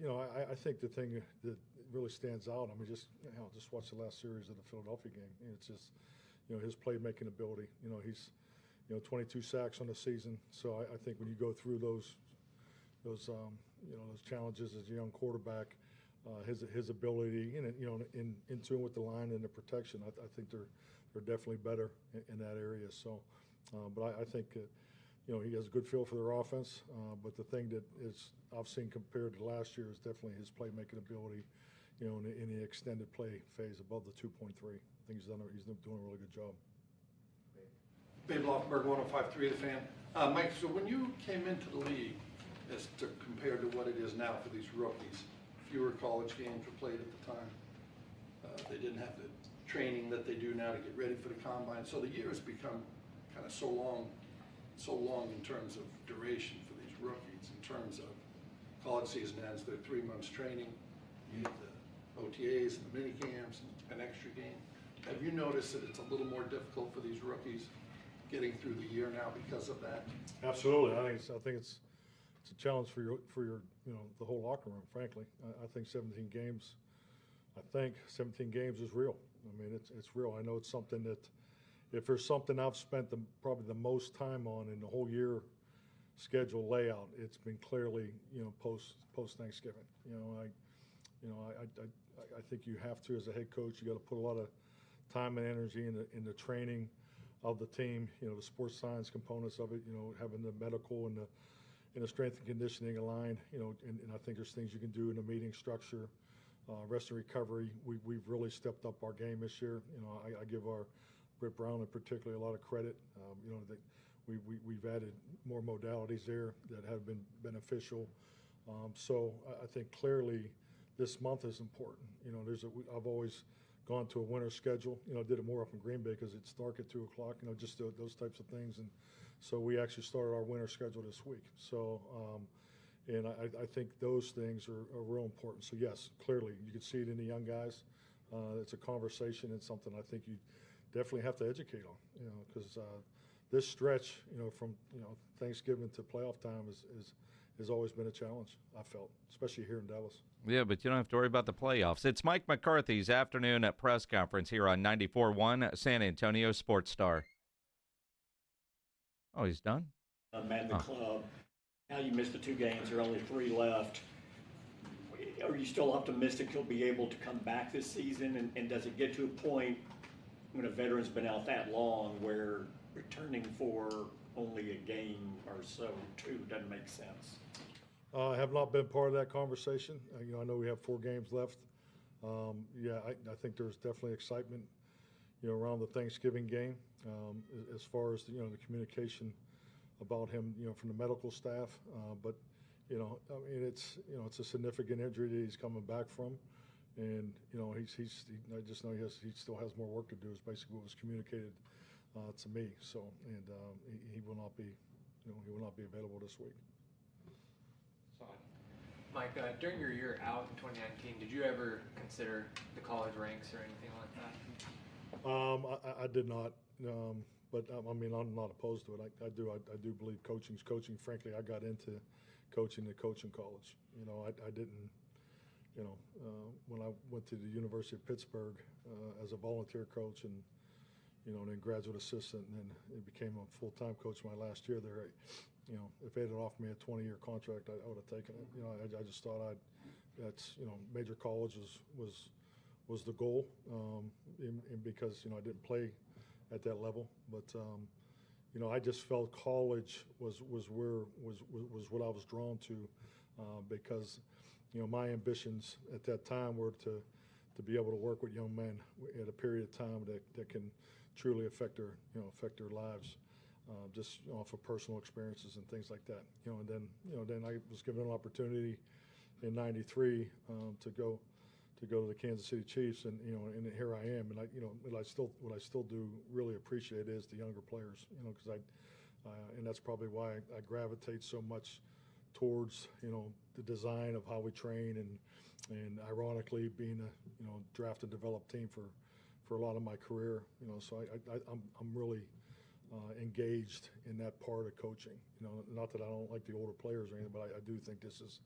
I think the thing that really stands out. I mean, just watch the last series of the Philadelphia game. It's just his playmaking ability. He's 22 sacks on the season. So I think when you go through those challenges as a young quarterback, his ability in tune with the line and the protection, I think they're definitely better in that area. So, but I think he has a good feel for their offense. But the thing that I've seen compared to last year is definitely his playmaking ability. In the extended play phase above the 2.3. I think he's doing a really good job. Babe Loffenberg, 105.3 The Fan. Mike, so when you came into the league, as to compared to what it is now for these rookies, fewer college games were played at the time. They didn't have the training that they do now to get ready for the combine. So the year has become kind of so long in terms of duration for these rookies. In terms of college season ends, they're 3 months training. You have the OTAs and the mini camps and an extra game. Have you noticed that it's a little more difficult for these rookies getting through the year now because of that? Absolutely. I think it's a challenge for your the whole locker room. Frankly, I think 17 games. I think 17 games is real. I mean, it's real. I know it's something that if there's something I've spent probably the most time on in the whole year schedule layout, it's been clearly post Thanksgiving. I think you have to, as a head coach, you got to put a lot of time and energy in the training of the team. The sports science components of it. Having the medical and the strength and conditioning aligned. And I think there's things you can do in the meeting structure, rest and recovery. We've really stepped up our game this year. I give our Britt Brown in particular a lot of credit. That we've added more modalities there that have been beneficial. So I think clearly this month is important. I've always gone to a winter schedule. Did it more up in Green Bay because it's dark at 2 o'clock. Just those types of things. And so we actually started our winter schedule this week. So, And I think those things are real important. So, yes, clearly, you can see it in the young guys. It's a conversation and something I think you definitely have to educate on, because this stretch, from, Thanksgiving to playoff time has always been a challenge, I felt, especially here in Dallas. Yeah, but you don't have to worry about the playoffs. It's Mike McCarthy's afternoon at press conference here on 94.1 San Antonio Sports Star. Oh, he's done? Man, the club. Now you missed the 2 games. There are only 3 left. Are you still optimistic you'll be able to come back this season? And does it get to a point when a veteran's been out that long where returning for only a game or so, 2, doesn't make sense? I have not been part of that conversation. I know we have 4 games left. I think there's definitely excitement, around the Thanksgiving game, as far as the communication about him, from the medical staff. But it's a significant injury that he's coming back from, and I just know he still has more work to do. Is basically what was communicated to me. So, and he will not be, he will not be available this week. Mike, during your year out in 2019, did you ever consider the college ranks or anything like that? I did not, but I'm not opposed to it. I do believe coaching's coaching. Frankly, I got into coaching to coach in college. I didn't, when I went to the University of Pittsburgh as a volunteer coach and, then graduate assistant, and then it became a full-time coach my last year there. If they had offered me a 20-year contract, I would have taken it. I just thought that's major college was the goal, and because I didn't play at that level, but I just felt college was what I was drawn to, because my ambitions at that time were to be able to work with young men at a period of time that can truly affect their lives. Just for personal experiences and things like that, and then I was given an opportunity in '93 to go to the Kansas City Chiefs, and here I am, and what I still do really appreciate is the younger players, because and that's probably why I gravitate so much towards the design of how we train, and ironically being a draft and develop team for a lot of my career, so I'm really engaged in that part of coaching. Not that I don't like the older players or anything, but I do think this is,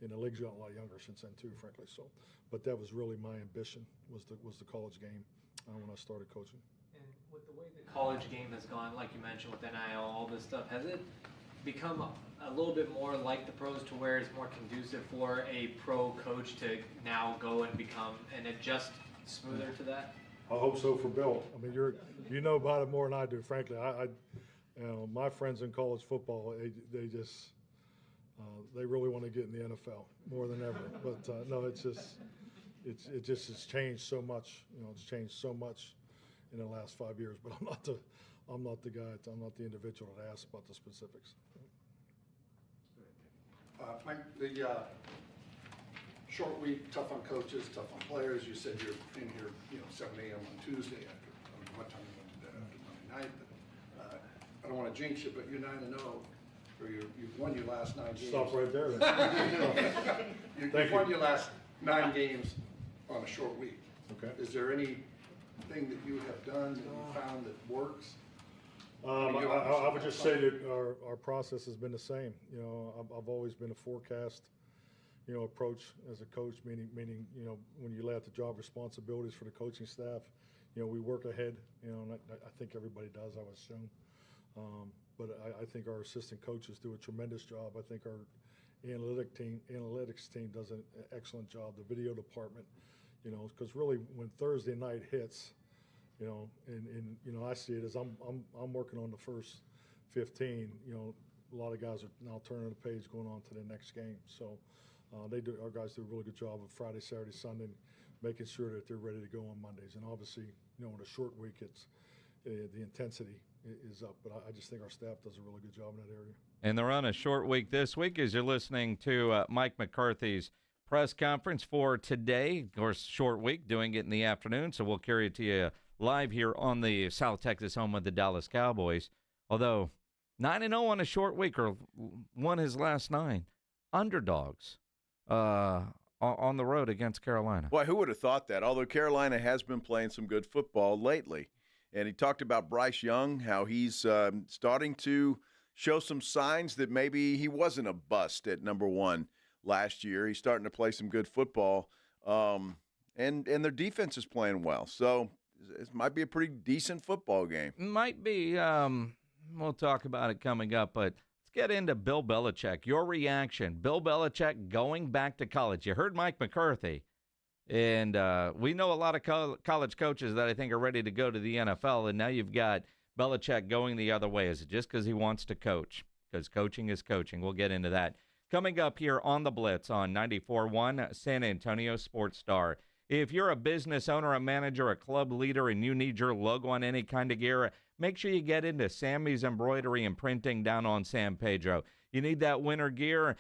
in the league's gotten a lot younger since then too, frankly. So, but that was really my ambition, was the college game when I started coaching. And with the way the college game has gone, like you mentioned with NIL, all this stuff, has it become a little bit more like the pros to where it's more conducive for a pro coach to now go and adjust smoother to that? I hope so for Bill. You know about it more than I do, frankly. My friends in college football, they just they really want to get in the NFL more than ever. But no, it just has changed so much. It's changed so much in the last 5 years. But I'm not the guy. I'm not the individual that asks about the specifics. Mike, the short week, tough on coaches, tough on players. You said you're in here, 7 a.m. on Tuesday after, what time you went to bed after Monday night. But I don't want to jinx you, but you're 9-0, or you've won your last 9 games. Stop right there. Then. You've won your last 9 games on a short week. Okay. Is there anything that you have done that you found that works? I would just say that our process has been the same. I've always been a forecast approach as a coach, meaning when you lay out the job responsibilities for the coaching staff, we work ahead, and I think everybody does, I would assume. But I think our assistant coaches do a tremendous job. I think our analytics team does an excellent job. The video department, because really when Thursday night hits, and I see it as I'm working on the first 15. A lot of guys are now turning the page, going on to the next game. So. Our guys do a really good job of Friday, Saturday, Sunday, making sure that they're ready to go on Mondays. And obviously, in a short week, it's the intensity is up. But I just think our staff does a really good job in that area. And they're on a short week this week as you're listening to Mike McCarthy's press conference for today. Of course, short week, doing it in the afternoon, so we'll carry it to you live here on the South Texas home of the Dallas Cowboys. Although 9-0 on a short week, or won his last 9. underdogs on the road against Carolina. Boy, who would have thought that? Although Carolina has been playing some good football lately. And he talked about Bryce Young, how he's starting to show some signs that maybe he wasn't a bust at number one last year. He's starting to play some good football. And their defense is playing well. So it might be a pretty decent football game. Might be. We'll talk about it coming up, but let's get into Bill Belichick. Your reaction. Bill Belichick going back to college. You heard Mike McCarthy. And we know a lot of college coaches that I think are ready to go to the NFL, and now you've got Belichick going the other way. Is it just because he wants to coach? Because coaching is coaching. We'll get into that. Coming up here on the Blitz on 94.1 San Antonio Sports Star. If you're a business owner, a manager, a club leader, and you need your logo on any kind of gear, make sure you get into Sammy's Embroidery and Printing down on San Pedro. You need that winter gear,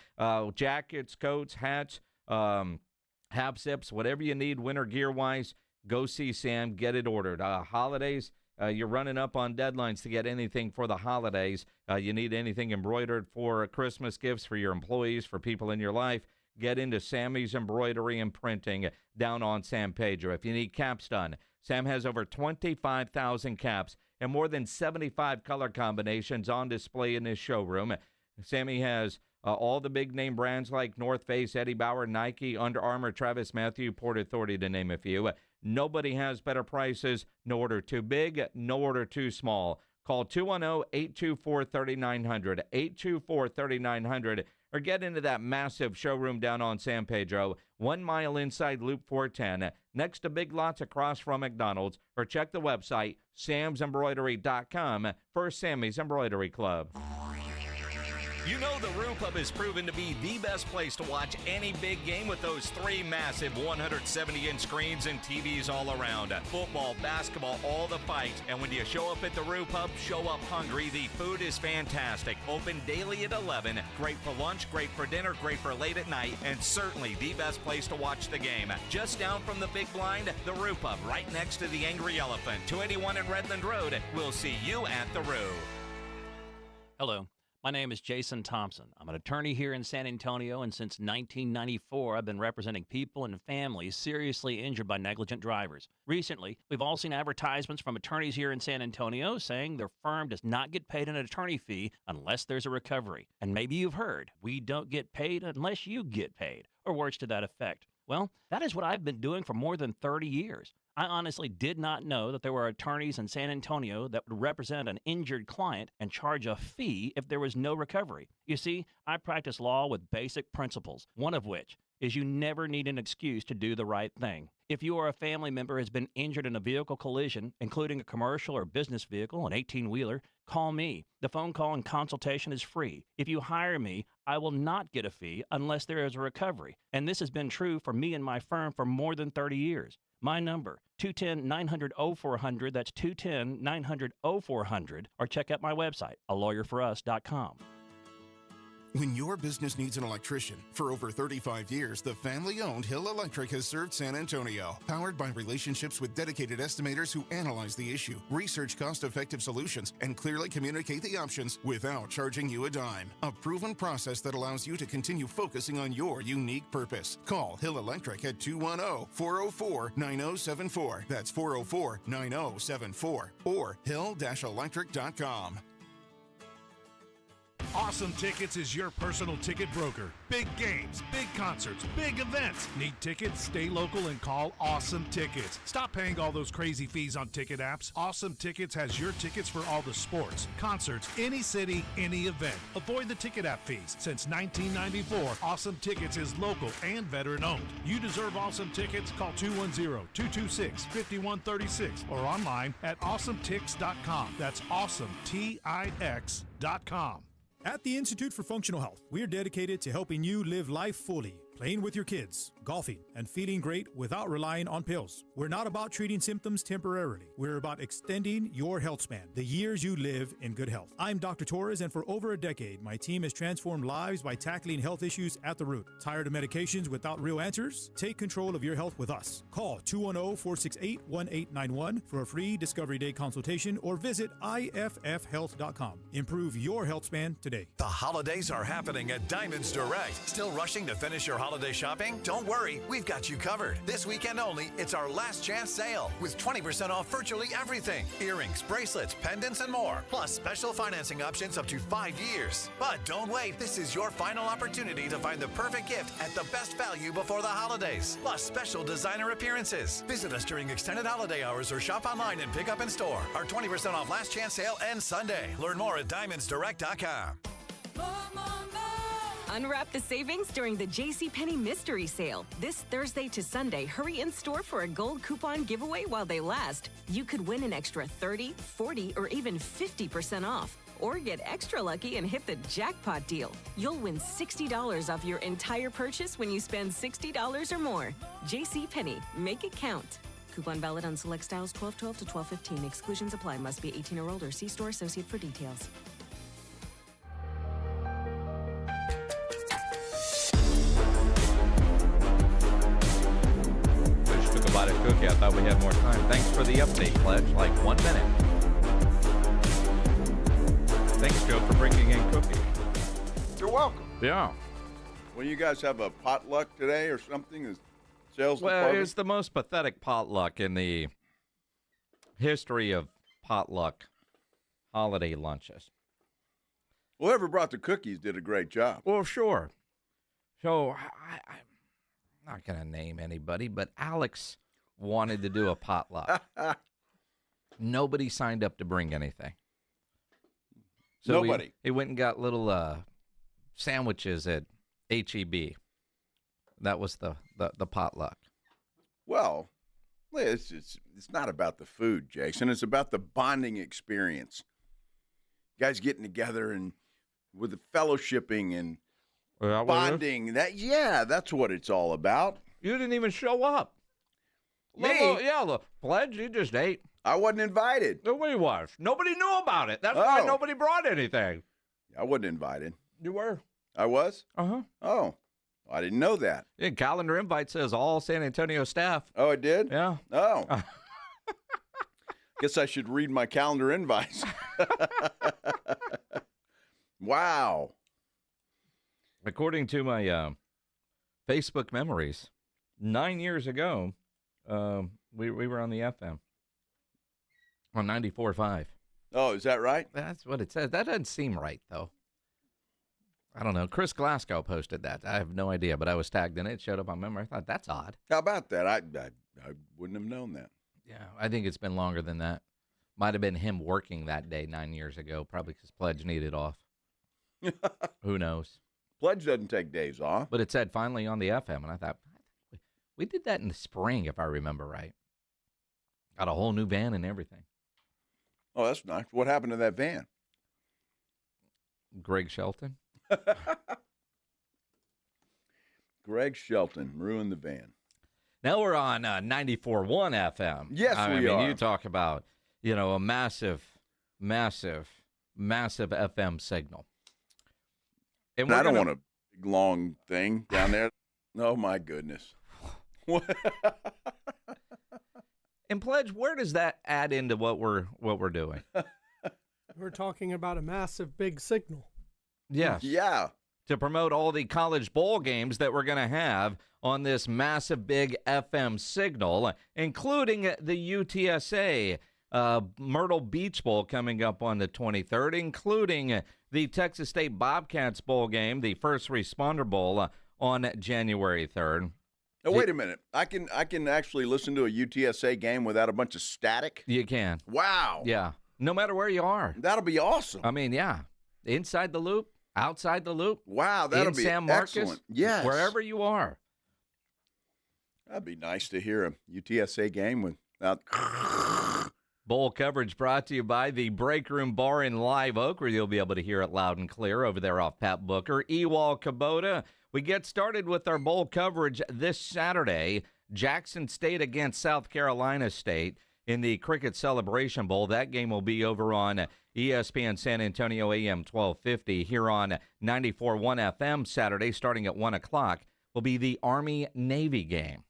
jackets, coats, hats, half zips, whatever you need winter gear-wise, go see Sam, get it ordered. Holidays, you're running up on deadlines to get anything for the holidays. You need anything embroidered for Christmas gifts for your employees, for people in your life. Get into Sammy's Embroidery and Printing down on San Pedro. If you need caps done, Sam has over 25,000 caps and more than 75 color combinations on display in his showroom. Sammy has all the big-name brands like North Face, Eddie Bauer, Nike, Under Armour, Travis Matthew, Port Authority, to name a few. Nobody has better prices. No order too big, no order too small. Call 210-824-3900, 824-3900, or get into that massive showroom down on San Pedro, 1 mile inside Loop 410, next to Big Lots across from McDonald's, or check the website, samsembroidery.com, for Sammy's Embroidery Club. You know the Roo Pub has proven to be the best place to watch any big game with those 3 massive 170-inch screens and TVs all around. Football, basketball, all the fights. And when you show up at the Roo Pub, show up hungry. The food is fantastic. Open daily at 11. Great for lunch, great for dinner, great for late at night, and certainly the best place to watch the game. Just down from the big blind, the Roo Pub, right next to the Angry Elephant. 281 in Redland Road. We'll see you at the Roo. Hello. My name is Jason Thompson. I'm an attorney here in San Antonio, and since 1994, I've been representing people and families seriously injured by negligent drivers. Recently, we've all seen advertisements from attorneys here in San Antonio saying their firm does not get paid an attorney fee unless there's a recovery. And maybe you've heard, we don't get paid unless you get paid, or words to that effect. Well, that is what I've been doing for more than 30 years. I honestly did not know that there were attorneys in San Antonio that would represent an injured client and charge a fee if there was no recovery. You see, I practice law with basic principles, one of which is you never need an excuse to do the right thing. If you or a family member has been injured in a vehicle collision, including a commercial or business vehicle, an 18-wheeler, call me. The phone call and consultation is free. If you hire me, I will not get a fee unless there is a recovery. And this has been true for me and my firm for more than 30 years. My number, 210-900-0400, that's 210-900-0400, or check out my website, alawyerforus.com. When your business needs an electrician, for over 35 years, the family-owned Hill Electric has served San Antonio. Powered by relationships with dedicated estimators who analyze the issue, research cost-effective solutions, and clearly communicate the options without charging you a dime. A proven process that allows you to continue focusing on your unique purpose. Call Hill Electric at 210-404-9074. That's 404-9074. Or hill-electric.com. Awesome Tickets is your personal ticket broker. Big games, big concerts, big events. Need tickets? Stay local and call Awesome Tickets. Stop paying all those crazy fees on ticket apps. Awesome Tickets has your tickets for all the sports, concerts, any city, any event. Avoid the ticket app fees. Since 1994, Awesome Tickets is local and veteran-owned. You deserve Awesome Tickets. Call 210-226-5136 or online at awesometix.com. That's awesometix.com. At the Institute for Functional Health, we are dedicated to helping you live life fully. Playing with your kids, golfing, and feeling great without relying on pills. We're not about treating symptoms temporarily. We're about extending your health span, the years you live in good health. I'm Dr. Torres, and for over a decade, my team has transformed lives by tackling health issues at the root. Tired of medications without real answers? Take control of your health with us. Call 210-468-1891 for a free Discovery Day consultation or visit IFFhealth.com. Improve your health span today. The holidays are happening at Diamonds Direct. Still rushing to finish your holiday shopping? Don't worry, we've got you covered. This weekend only, it's our last chance sale with 20% off virtually everything. Earrings, bracelets, pendants, and more. Plus special financing options up to 5 years. But don't wait, this is your final opportunity to find the perfect gift at the best value before the holidays. Plus special designer appearances. Visit us during extended holiday hours or shop online and pick up in store. Our 20% off last chance sale ends Sunday. Learn more at diamondsdirect.com. Unwrap the savings during the JCPenney Mystery Sale. This Thursday to Sunday, hurry in store for a gold coupon giveaway while they last. You could win an extra 30, 40, or even 50% off. Or get extra lucky and hit the jackpot deal. You'll win $60 off your entire purchase when you spend $60 or more. JCPenney, make it count. Coupon valid on select styles 12/12 to 12/15. Exclusions apply. Must be 18 or older. See store associate for details. Just took a bite of cookie. I thought we had more time. Thanks for the update, Pledge. Like 1 minute. Thanks, Joe, for bringing in cookie. You're welcome. Yeah. Well, you guys have a potluck today or something? Is sales Well, department? it's the most pathetic potluck in the history of potluck holiday lunches. Whoever brought the cookies did a great job. Well, sure. So I'm not going to name anybody, but Alex wanted to do a potluck. Nobody signed up to bring anything. So Nobody. He went and got little sandwiches at HEB. That was the potluck. Well, it's not about the food, Jason. It's about the bonding experience. Guys getting together and with the fellowshipping and bonding. That's what it's all about. You didn't even show up. Me? The Pledge, you just ate. I wasn't invited. Nobody was. Nobody knew about it. That's why nobody brought anything. I wasn't invited. You were. I was? Uh-huh. Oh, I didn't know that. Yeah, calendar invite says all San Antonio staff. Oh, it did? Yeah. Oh. Guess I should read my calendar invites. Wow. According to my Facebook memories, 9 years ago, we were on the FM on 94.5. Oh, is that right? That's what it says. That doesn't seem right, though. I don't know. Chris Glasgow posted that. I have no idea, but I was tagged in it. It showed up on memory. I thought, that's odd. How about that? I wouldn't have known that. Yeah, I think it's been longer than that. Might have been him working that day 9 years ago, probably because Pledge needed off. Who knows? Pledge doesn't take days off. But it said finally on the FM, and I thought, we did that in the spring, if I remember right. Got a whole new van and everything. Oh, that's nice. What happened to that van? Greg Shelton. Greg Shelton ruined the van. Now we're on 94.1 FM. Yes, we are. You talk about, a massive, massive, massive FM signal. And I don't want a big, long thing down there. Oh, my goodness. And Pledge, where does that add into what we're doing? We're talking about a massive big signal. Yes. Yeah. To promote all the college bowl games that we're going to have on this massive big FM signal, including the UTSA Myrtle Beach Bowl coming up on the 23rd, including the Texas State Bobcats Bowl game, the First Responder Bowl on January 3rd. Oh, wait a minute. I can actually listen to a UTSA game without a bunch of static? You can. Wow. Yeah. No matter where you are. That'll be awesome. I mean, yeah. Inside the loop, outside the loop. Wow, that'll be San Marcos, excellent. Yes. Wherever you are. That'd be nice to hear a UTSA game without... Bowl coverage brought to you by the Break Room Bar in Live Oak, where you'll be able to hear it loud and clear over there off Pat Booker. Ewald Kubota We get started with our bowl coverage this Saturday. Jackson State against South Carolina State in the Cricket Celebration Bowl. That game will be over on ESPN San Antonio AM 1250. Here on 94.1 FM Saturday, starting at 1 o'clock, will be the Army-Navy game.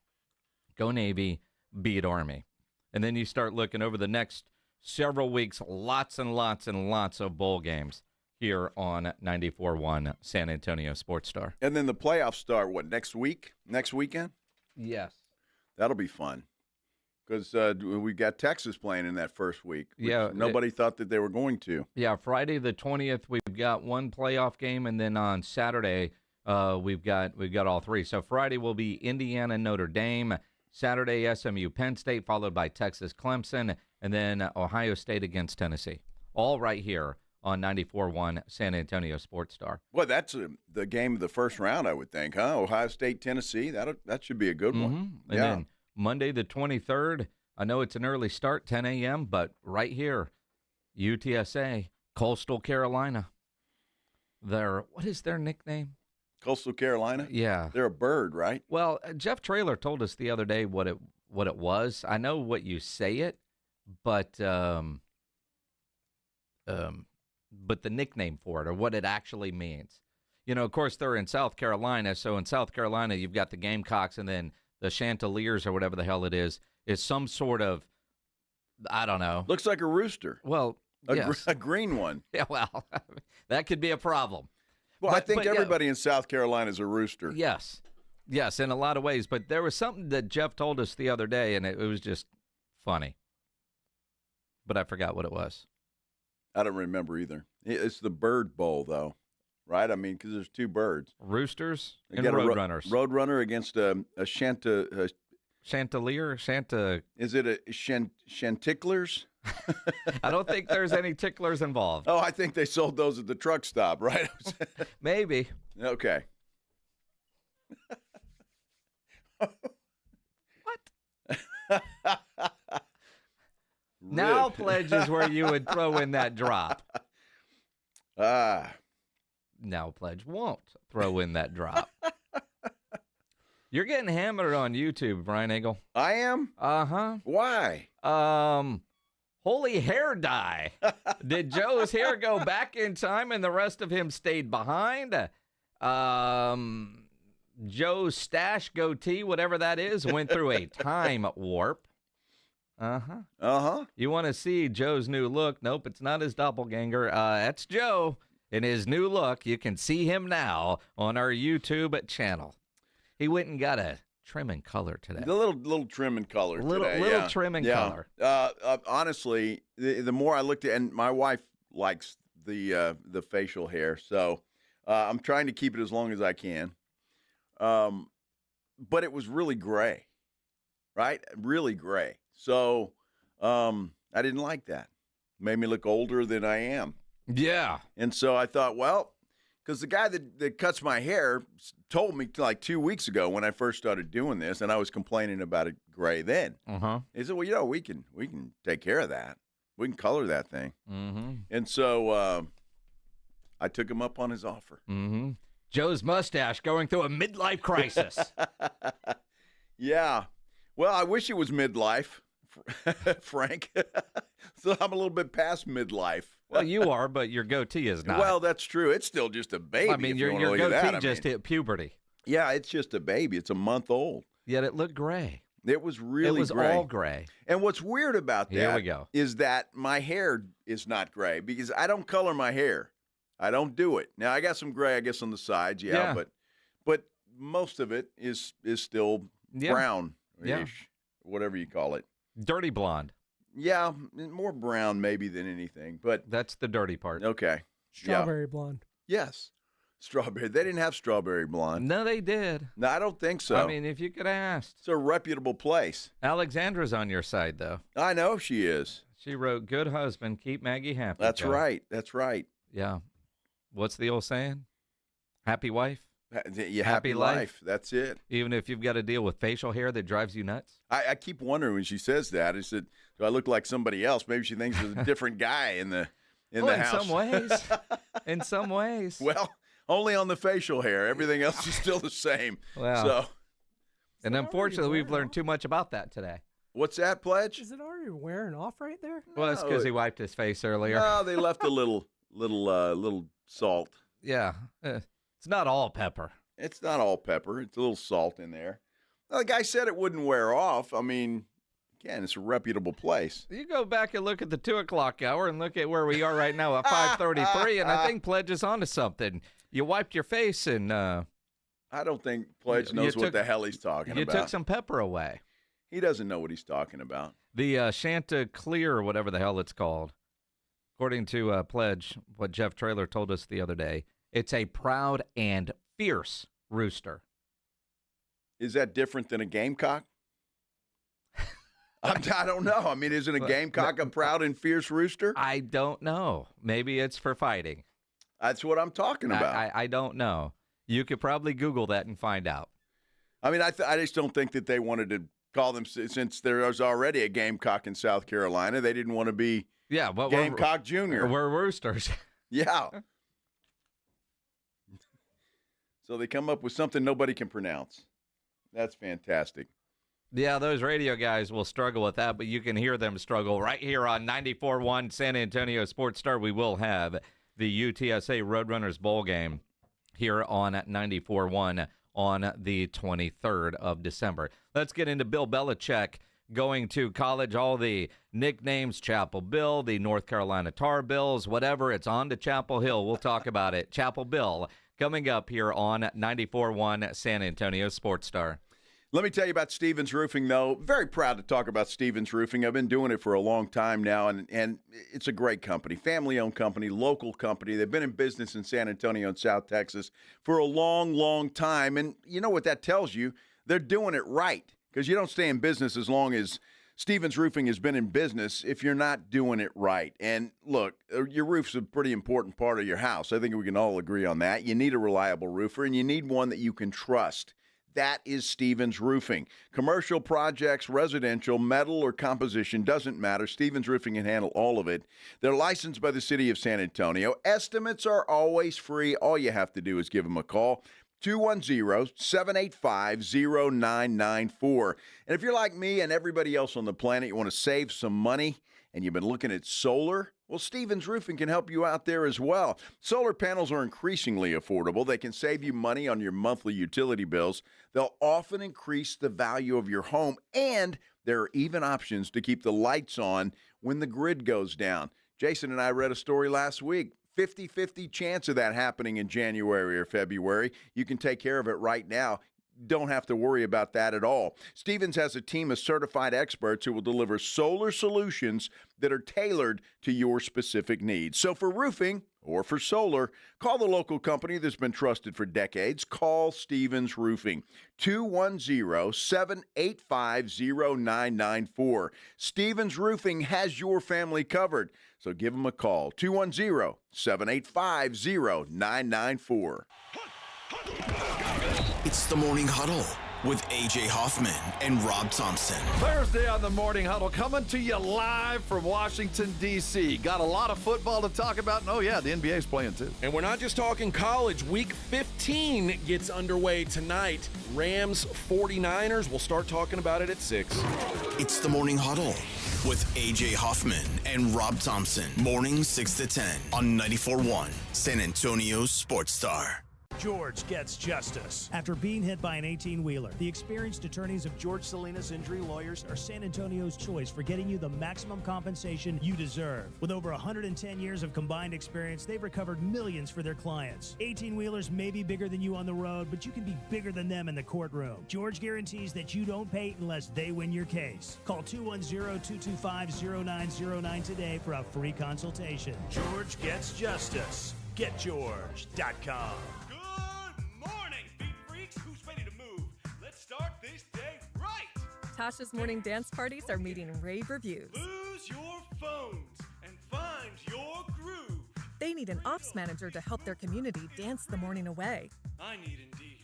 Go Navy, beat Army. And then you start looking over the next several weeks, lots and lots and lots of bowl games here on 94.1 San Antonio Sports Star. And then the playoffs start, next week? Next weekend? Yes. That'll be fun. Because we got Texas playing in that first week. Yeah. Nobody thought that they were going to. Yeah, Friday the 20th, we've got one playoff game, and then on Saturday, we've got all three. So Friday will be Indiana, Notre Dame. Saturday, SMU, Penn State, followed by Texas, Clemson, and then Ohio State against Tennessee. All right here on 94.1 San Antonio Sports Star. Well, that's the game of the first round, I would think, huh? Ohio State, Tennessee, that should be a good one. And then Monday the 23rd, I know it's an early start, 10 a.m., but right here, UTSA, Coastal Carolina. What is their nickname? Coastal Carolina? Yeah. They're a bird, right? Well, Jeff Traylor told us the other day what it was. I know what you say it, but the nickname for it or what it actually means. You know, of course, they're in South Carolina, so in South Carolina, you've got the Gamecocks, and then the Chanticleers or whatever the hell it is some sort of, I don't know. Looks like a rooster. Well, yes. A green one. Yeah, well, that could be a problem. Well, I think everybody in South Carolina is a rooster. Yes, in a lot of ways. But there was something that Jeff told us the other day, and it was just funny. But I forgot what it was. I don't remember either. It's the Bird Bowl, though, right? I mean, because there's two birds. Roosters and Roadrunners. Roadrunner against a Chanticleer? Is it a Chanticlers? I don't think there's any ticklers involved. Oh, I think they sold those at the truck stop, right? Maybe. Okay. What? Now pledge is where you would throw in that drop. Now pledge won't throw in that drop. You're getting hammered on YouTube, Brian Eagle. I am? Uh-huh. Why? Holy hair dye. Did Joe's hair go back in time and the rest of him stayed behind? Joe's stash goatee, whatever that is, went through a time warp. Uh-huh. Uh-huh. You want to see Joe's new look? Nope, it's not his doppelganger. That's Joe in his new look. You can see him now on our YouTube channel. He went and got a trim and color today. The little trim and color today. Little trim and color. Honestly, the more I looked at, and my wife likes the facial hair, so I'm trying to keep it as long as I can. But it was really gray, right? Really gray. So I didn't like that. Made me look older than I am. Yeah. And so I thought, well, because the guy that cuts my hair told me like 2 weeks ago when I first started doing this, and I was complaining about it gray then. Uh-huh. He said, well, we can take care of that. We can color that thing. Mm-hmm. And so I took him up on his offer. Mm-hmm. Joe's mustache going through a midlife crisis. Yeah. Well, I wish it was midlife, Frank. So I'm a little bit past midlife. Well, you are, but your goatee is not. Well, that's true. It's still just a baby. I mean, your goatee just hit puberty. Yeah, it's just a baby. It's a month old. Yet it looked gray. It was really gray. All gray. And what's weird about that Here we go. is that my hair is not gray because I don't color my hair. I don't do it. Now, I got some gray, I guess, on the sides, but most of it is still brown-ish, whatever you call it. Dirty blonde. Yeah, more brown maybe than anything, but that's the dirty part. Okay. Strawberry blonde. Yes. Strawberry. They didn't have strawberry blonde. No, they did. No, I don't think so. I mean, if you could ask. It's a reputable place. Alexandra's on your side, though. I know she is. She wrote, "Good husband, keep Maggie happy." That's Joe. right. That's right. Yeah. What's the old saying? Happy wife? Happy life. That's it. Even if you've got to deal with facial hair that drives you nuts? I keep wondering when she says that. I said, do I look like somebody else? Maybe she thinks there's a different guy in the house. In some ways. In some ways. Well, Only on the facial hair. Everything else is still the same. Wow. So, and unfortunately, we've learned too much about that today. What's that, Pledge? Is it already wearing off right there? Well, it's because he wiped his face earlier. No, they left a little salt. Yeah. It's not all pepper. It's not all pepper. It's a little salt in there. Well, the guy said it wouldn't wear off. I mean, again, it's a reputable place. You go back and look at the 2 o'clock hour and look at where we are right now at 5:33, and I think Pledge is onto something. You wiped your face, and I don't think Pledge knows what the hell he's talking about. You took some pepper away. He doesn't know what he's talking about. The Chanticleer, or whatever the hell it's called, according to Pledge, what Jeff Traylor told us the other day, it's a proud and fierce rooster. Is that different than a gamecock? I don't know. I mean, isn't a gamecock a proud and fierce rooster? I don't know. Maybe it's for fighting. That's what I'm talking about. I don't know. You could probably Google that and find out. I mean, I just don't think that they wanted to call them, since there was already a gamecock in South Carolina, they didn't want to be Gamecock Junior. We're roosters. Yeah. So they come up with something nobody can pronounce. That's fantastic. Yeah, those radio guys will struggle with that, but you can hear them struggle right here on 94.1 San Antonio Sports Star. We will have the UTSA Roadrunners Bowl game here on 94.1 on the 23rd of December. Let's get into Bill Belichick going to college. All the nicknames, Chapel Bill, the North Carolina Tar Bills, whatever, it's on to Chapel Hill. We'll talk about it. Chapel Bill coming up here on 94.1 San Antonio Sports Star. Let me tell you about Stevens Roofing, though. Very proud to talk about Stevens Roofing. I've been doing it for a long time now, and it's a great company, family-owned company, local company. They've been in business in San Antonio and South Texas for a long, long time. And you know what that tells you? They're doing it right, because you don't stay in business as long as Stevens Roofing has been in business if you're not doing it right. And look, your roof's a pretty important part of your house. I think we can all agree on that. You need a reliable roofer, and you need one that you can trust. That is Stevens Roofing. Commercial projects, residential, metal, or composition, doesn't matter. Stevens Roofing can handle all of it. They're licensed by the city of San Antonio. Estimates are always free. All you have to do is give them a call. 210-785-0994. And if you're like me and everybody else on the planet, you want to save some money, and you've been looking at solar, well, Stevens Roofing can help you out there as well. Solar panels are increasingly affordable. They can save you money on your monthly utility bills. They'll often increase the value of your home, and there are even options to keep the lights on when the grid goes down. Jason and I read a story last week. 50-50 chance of that happening in January or February. You can take care of it right now. Don't have to worry about that at all. Stevens has a team of certified experts who will deliver solar solutions that are tailored to your specific needs. So for roofing or for solar, call the local company that's been trusted for decades. Call Stevens Roofing, 210-785-0994. Stevens Roofing has your family covered, so give them a call, 210-785-0994. It's the Morning Huddle with A.J. Hoffman and Rob Thompson. Thursday on the Morning Huddle, coming to you live from Washington, D.C. Got a lot of football to talk about, and oh yeah, the NBA's playing too. And we're not just talking college. Week 15 gets underway tonight. Rams 49ers. We'll start talking about it at 6. It's the Morning Huddle with A.J. Hoffman and Rob Thompson. Mornings 6 to 10 on 94.1 San Antonio Sports Star. George gets justice. After being hit by an 18-wheeler, the experienced attorneys of George Salinas Injury Lawyers are San Antonio's choice for getting you the maximum compensation you deserve. With over 110 years of combined experience, they've recovered millions for their clients. 18-wheelers may be bigger than you on the road, but you can be bigger than them in the courtroom. George guarantees that you don't pay unless they win your case. Call 210-225-0909 today for a free consultation. George gets justice. GetGeorge.com. Tasha's morning dance parties are meeting rave reviews. Lose your phones and find your groove. They need an ops manager to help their community dance the morning away. I need Indeed.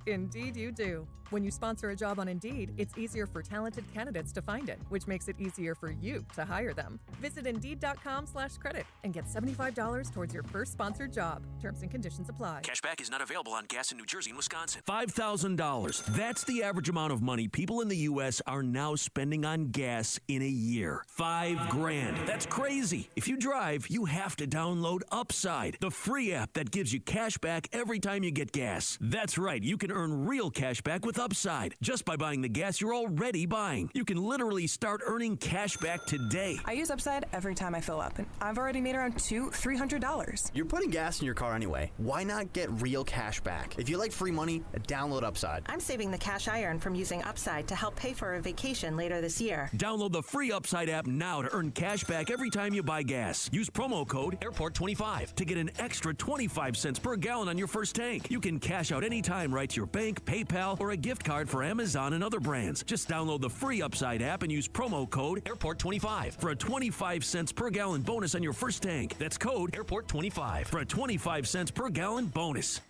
Indeed you do. When you sponsor a job on Indeed, it's easier for talented candidates to find it, which makes it easier for you to hire them. Visit Indeed.com/credit and get $75 towards your first sponsored job. Terms and conditions apply. Cashback is not available on gas in New Jersey and Wisconsin. $5,000. That's the average amount of money people in the U.S. are now spending on gas in a year. $5,000. That's crazy. If you drive, you have to download Upside, the free app that gives you cash back every time you get gas. That's right. You can earn real cash back with Upside just by buying the gas you're already buying. You can literally start earning cash back today. I use Upside every time I fill up, and I've already made around $300. You're putting gas in your car anyway. Why not get real cash back? If you like free money, download Upside. I'm saving the cash I earn from using Upside to help pay for a vacation later this year. Download the free Upside app now to earn cash back every time you buy gas. Use promo code AIRPORT25 to get an extra 25 cents per gallon on your first tank. You can cash out anytime right to your bank, PayPal, or a gift card for Amazon and other brands. Just download the free Upside app and use promo code AIRPORT25 for a 25 cents per gallon bonus on your first tank. That's code AIRPORT25 for a 25 cents per gallon bonus.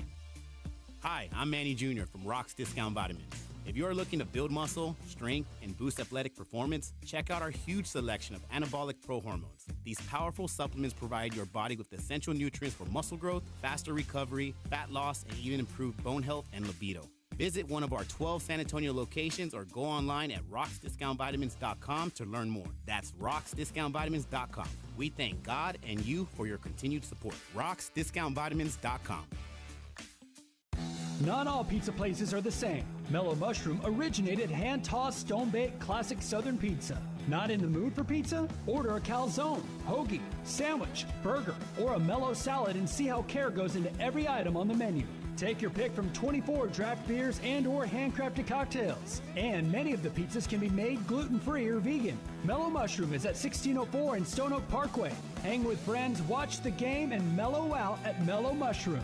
Hi, I'm Manny Jr. from Rock's Discount Vitamins. If you're looking to build muscle, strength, and boost athletic performance, check out our huge selection of anabolic pro-hormones. These powerful supplements provide your body with essential nutrients for muscle growth, faster recovery, fat loss, and even improved bone health and libido. Visit one of our 12 San Antonio locations or go online at rocksdiscountvitamins.com to learn more. That's rocksdiscountvitamins.com. We thank God and you for your continued support. rocksdiscountvitamins.com. Not all pizza places are the same. Mellow Mushroom originated hand-tossed, stone-baked classic Southern pizza. Not in the mood for pizza? Order a calzone, hoagie, sandwich, burger, or a mellow salad and see how care goes into every item on the menu. Take your pick from 24 draft beers and or handcrafted cocktails. And many of the pizzas can be made gluten-free or vegan. Mellow Mushroom is at 1604 in Stone Oak Parkway. Hang with friends, watch the game, and mellow out at Mellow Mushroom.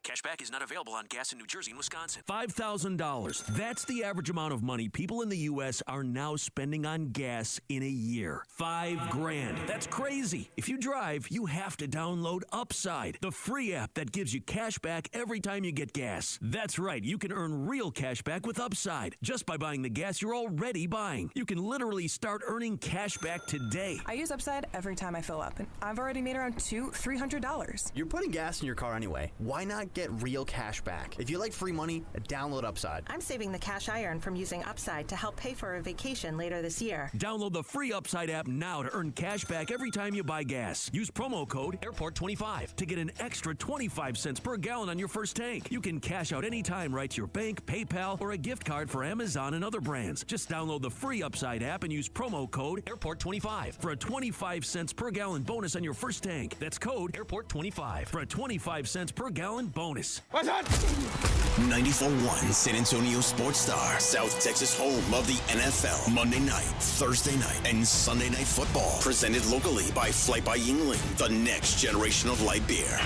Cashback is not available on gas in New Jersey and Wisconsin. $5,000. That's the average amount of money people in the U.S. are now spending on gas in a year. $5,000. That's crazy. If you drive, you have to download Upside, the free app that gives you cash back every time you get gas. That's right. You can earn real cash back with Upside just by buying the gas you're already buying. You can literally start earning cash back today. I use Upside every time I fill up, and I've already made around $300. You're putting gas in your car anyway. Why not get real cash back? If you like free money, download Upside. I'm saving the cash I earn from using Upside to help pay for a vacation later this year. Download the free Upside app now to earn cash back every time you buy gas. Use promo code AIRPORT25 to get an extra 25 cents per gallon on your first tank. You can cash out anytime right to your bank, PayPal, or a gift card for Amazon and other brands. Just download the free Upside app and use promo code AIRPORT25 for a 25 cents per gallon bonus on your first tank. That's code AIRPORT25 for a 25 cents per gallon bonus. What's that? 94.1 San Antonio Sports Star, South Texas home of the NFL. Monday night, Thursday night, and Sunday night football. Presented locally by Flight by Yingling, the next generation of light beer.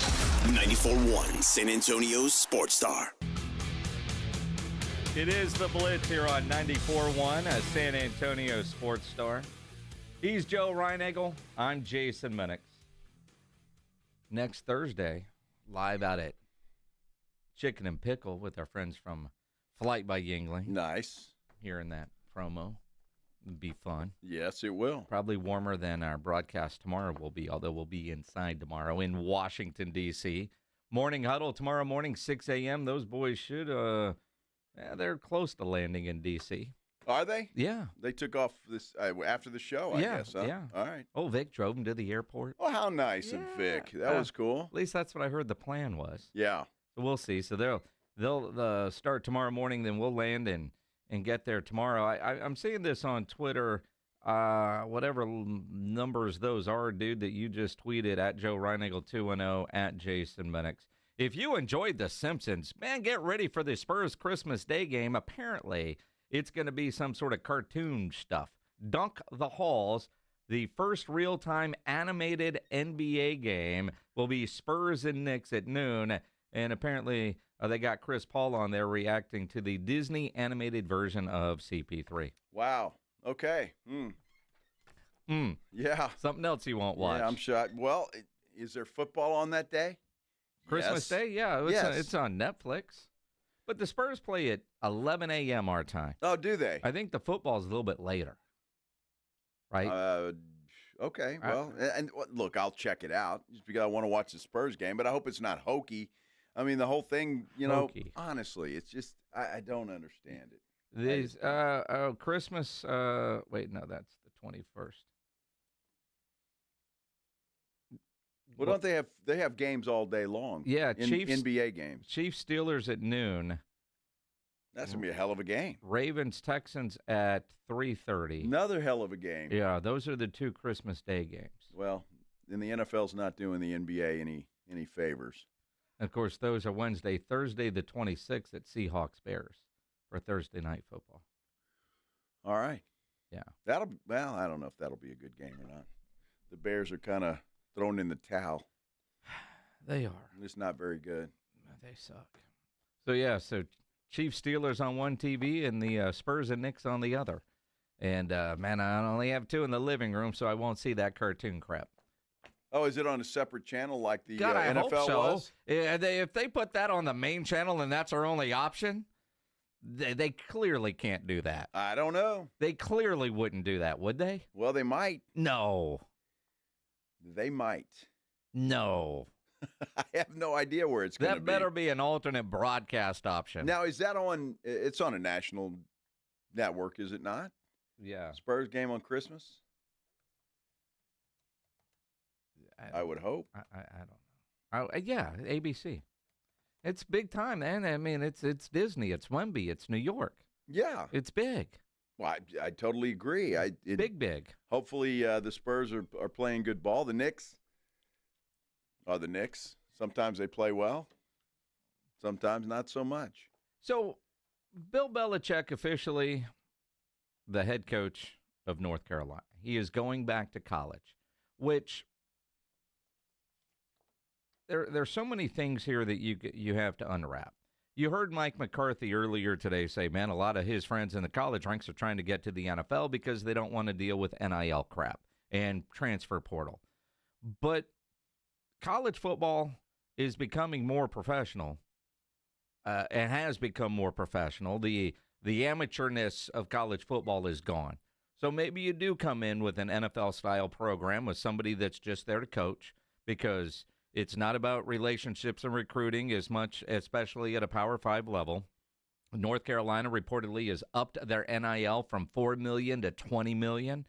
94.1 San Antonio Sports Star. It is the Blitz here on 94.1, a San Antonio Sports Star. He's Joe Reinagel. I'm Jason Minix. Next Thursday, live out at Chicken and Pickle with our friends from Flight by Yingling. Nice. Hearing that promo. It'd be fun. Yes, it will. Probably warmer than our broadcast tomorrow will be, although we'll be inside tomorrow in Washington, D.C. Morning huddle tomorrow morning, 6 a.m. Those boys should, they're close to landing in D.C. Are they? Yeah. They took off this after the show, I guess, huh? Yeah. All right. Oh, Vic drove them to the airport. Oh, how nice of Vic. That was cool. At least that's what I heard the plan was. Yeah. So we'll see. So they'll start tomorrow morning, then we'll land and get there tomorrow. I'm seeing this on Twitter, whatever numbers those are, dude, that you just tweeted at Joe Reinagel 210 at Jason Minix. If you enjoyed The Simpsons, man, get ready for the Spurs Christmas Day game. Apparently, it's going to be some sort of cartoon stuff. Dunk the Halls, the first real-time animated NBA game, will be Spurs and Knicks at noon. And apparently, they got Chris Paul on there reacting to the Disney animated version of CP3. Wow. Okay. Yeah. Something else you won't watch. Yeah, I'm shocked. Well, is there football on that day? Christmas Day? Yeah. It's on Netflix. But the Spurs play at 11 a.m. our time. Oh, do they? I think the football's a little bit later. Right? Okay. Well, and look, I'll check it out just because I want to watch the Spurs game, but I hope it's not hokey. I mean, the whole thing, Hokey. honestly, it's just I don't understand it. These Christmas. Wait, no, that's the 21st. Well, don't they have? They have games all day long. Yeah, Chiefs NBA games. Chiefs Steelers at noon. That's gonna be a hell of a game. Ravens Texans at 3:30. Another hell of a game. Yeah, those are the two Christmas Day games. Well, then the NFL's not doing the NBA any favors. Of course, those are Wednesday, Thursday, the 26th at Seahawks Bears for Thursday night football. All right. Yeah. I don't know if that'll be a good game or not. The Bears are kind of thrown in the towel. They are. It's not very good. They suck. So Chiefs Steelers on one TV and the Spurs and Knicks on the other. And, man, I only have two in the living room, so I won't see that cartoon crap. Oh, is it on a separate channel like the God, I NFL hope so. was? Yeah, if they put that on the main channel and that's our only option, they clearly can't do that. I don't know. They clearly wouldn't do that, would they? Well, they might. No. They might. No. I have no idea where it's going to be. That better be an alternate broadcast option. Now, is that on – it's on a national network, is it not? Yeah. Spurs game on Christmas? I would hope. I don't know. Yeah, ABC. It's big time, man. I mean, it's Disney. It's Wemby. It's New York. Yeah. It's big. Well, I totally agree. Big. Hopefully the Spurs are playing good ball. The Knicks are the Knicks. Sometimes they play well. Sometimes not so much. So, Bill Belichick officially the head coach of North Carolina. He is going back to college, which there's so many things here that you have to unwrap. You heard Mike McCarthy earlier today say, man, a lot of his friends in the college ranks are trying to get to the NFL because they don't want to deal with NIL crap and transfer portal. But college football is becoming more professional and has become more professional. The amateurness of college football is gone. So maybe you do come in with an NFL-style program with somebody that's just there to coach, because it's not about relationships and recruiting as much, especially at a Power 5 level. North Carolina reportedly has upped their NIL from $4 million to $20 million.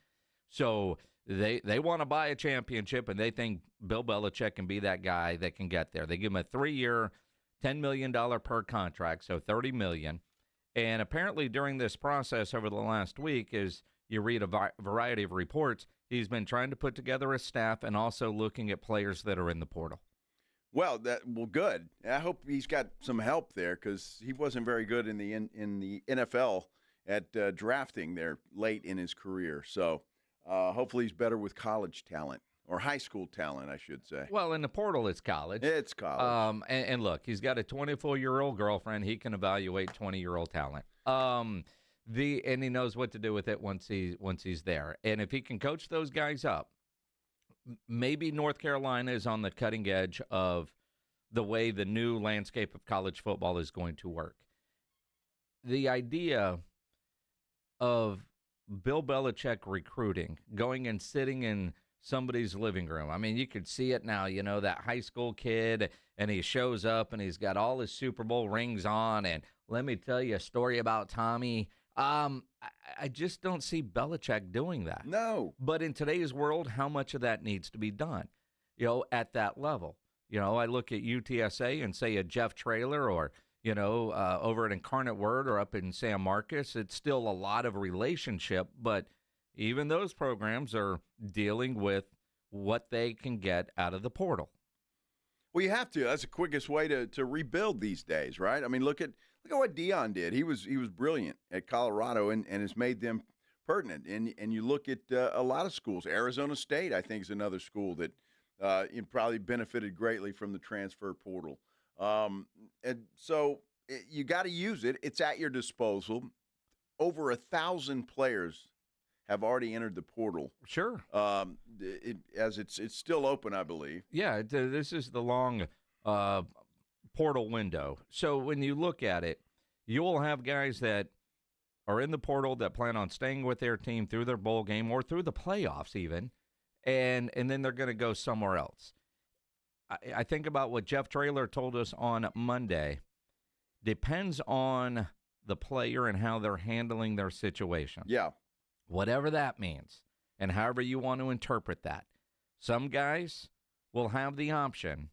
So they want to buy a championship, and they think Bill Belichick can be that guy that can get there. They give him a 3-year, $10 million per contract, so $30 million. And apparently during this process over the last week, as you read a variety of reports, he's been trying to put together a staff and also looking at players that are in the portal. Well, good. I hope he's got some help there, because he wasn't very good in the NFL at drafting there late in his career. So hopefully he's better with college talent, or high school talent, I should say. Well, in the portal, it's college. It's college. And look, he's got a 24-year-old girlfriend. He can evaluate 20-year-old talent. And he knows what to do with it once he's there. And if he can coach those guys up, maybe North Carolina is on the cutting edge of the way the new landscape of college football is going to work. The idea of Bill Belichick recruiting, going and sitting in somebody's living room. I mean, you could see it now, that high school kid, and he shows up and he's got all his Super Bowl rings on. And let me tell you a story about Tommy. I just don't see Belichick doing that. No. But in today's world, how much of that needs to be done, at that level? I look at UTSA and say a Jeff Traylor, or, over at Incarnate Word or up in San Marcos, it's still a lot of relationship, but even those programs are dealing with what they can get out of the portal. Well, you have to. That's the quickest way to rebuild these days, right? I mean, look at what Deion did. He was brilliant at Colorado and has made them pertinent. And you look at a lot of schools. Arizona State, I think, is another school that probably benefited greatly from the transfer portal. And so you got to use it. It's at your disposal. Over 1,000 players have already entered the portal. Sure. It's still open, I believe. Yeah, this is the long portal window. So when you look at it, You will have guys that are in the portal that plan on staying with their team through their bowl game or through the playoffs even, and then they're going to go somewhere else. I think about what Jeff Traylor told us on Monday. Depends on the player and how they're handling their situation. Yeah. Whatever that means, and however you want to interpret that. Some guys will have the option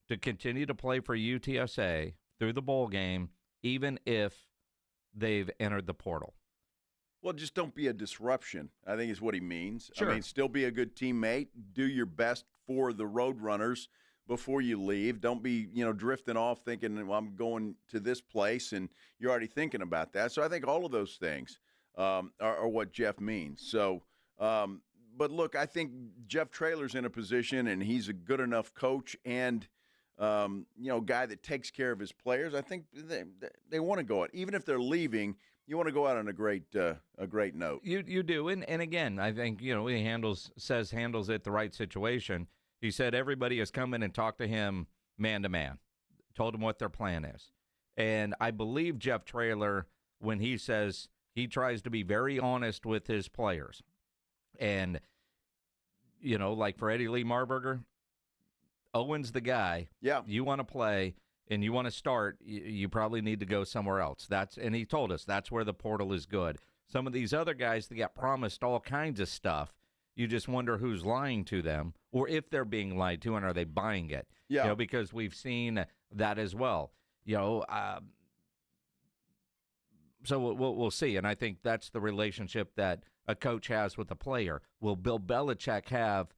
to continue to play for UTSA through the bowl game, even if they've entered the portal. Well, just don't be a disruption, I think is what he means. Sure. I mean, still be a good teammate. Do your best for the Roadrunners before you leave. Don't be, drifting off thinking, well, I'm going to this place, and you're already thinking about that. So I think all of those things are what Jeff means. So, but look, I think Jeff Traylor's in a position, and he's a good enough coach and guy that takes care of his players. I think they want to go out, even if they're leaving. You want to go out on a great note. You do, and again, I think he handles it the right situation. He said everybody has come in and talked to him man to man, told him what their plan is, and I believe Jeff Traylor when he says he tries to be very honest with his players, and like for Eddie Lee Marburger, Owen's the guy. Yeah, you want to play. And you want to start, you probably need to go somewhere else. And he told us that's where the portal is good. Some of these other guys that got promised all kinds of stuff, you just wonder who's lying to them, or if they're being lied to, and are they buying it? Yeah. Because we've seen that as well. So we'll see, and I think that's the relationship that a coach has with a player. Will Bill Belichick have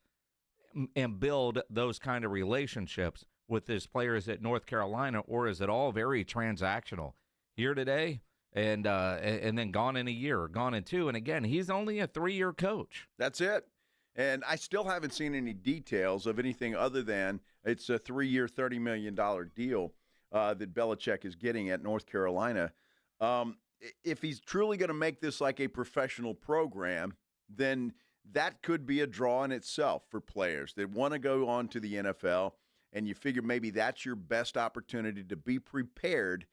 and build those kind of relationships with his players at North Carolina, or is it all very transactional? Here today, and then gone in a year, or gone in two, and again, he's only a 3-year coach. That's it. And I still haven't seen any details of anything other than it's a 3-year, $30 million deal that Belichick is getting at North Carolina. If he's truly going to make this like a professional program, then that could be a draw in itself for players that want to go on to the NFL. And you figure maybe that's your best opportunity to be prepared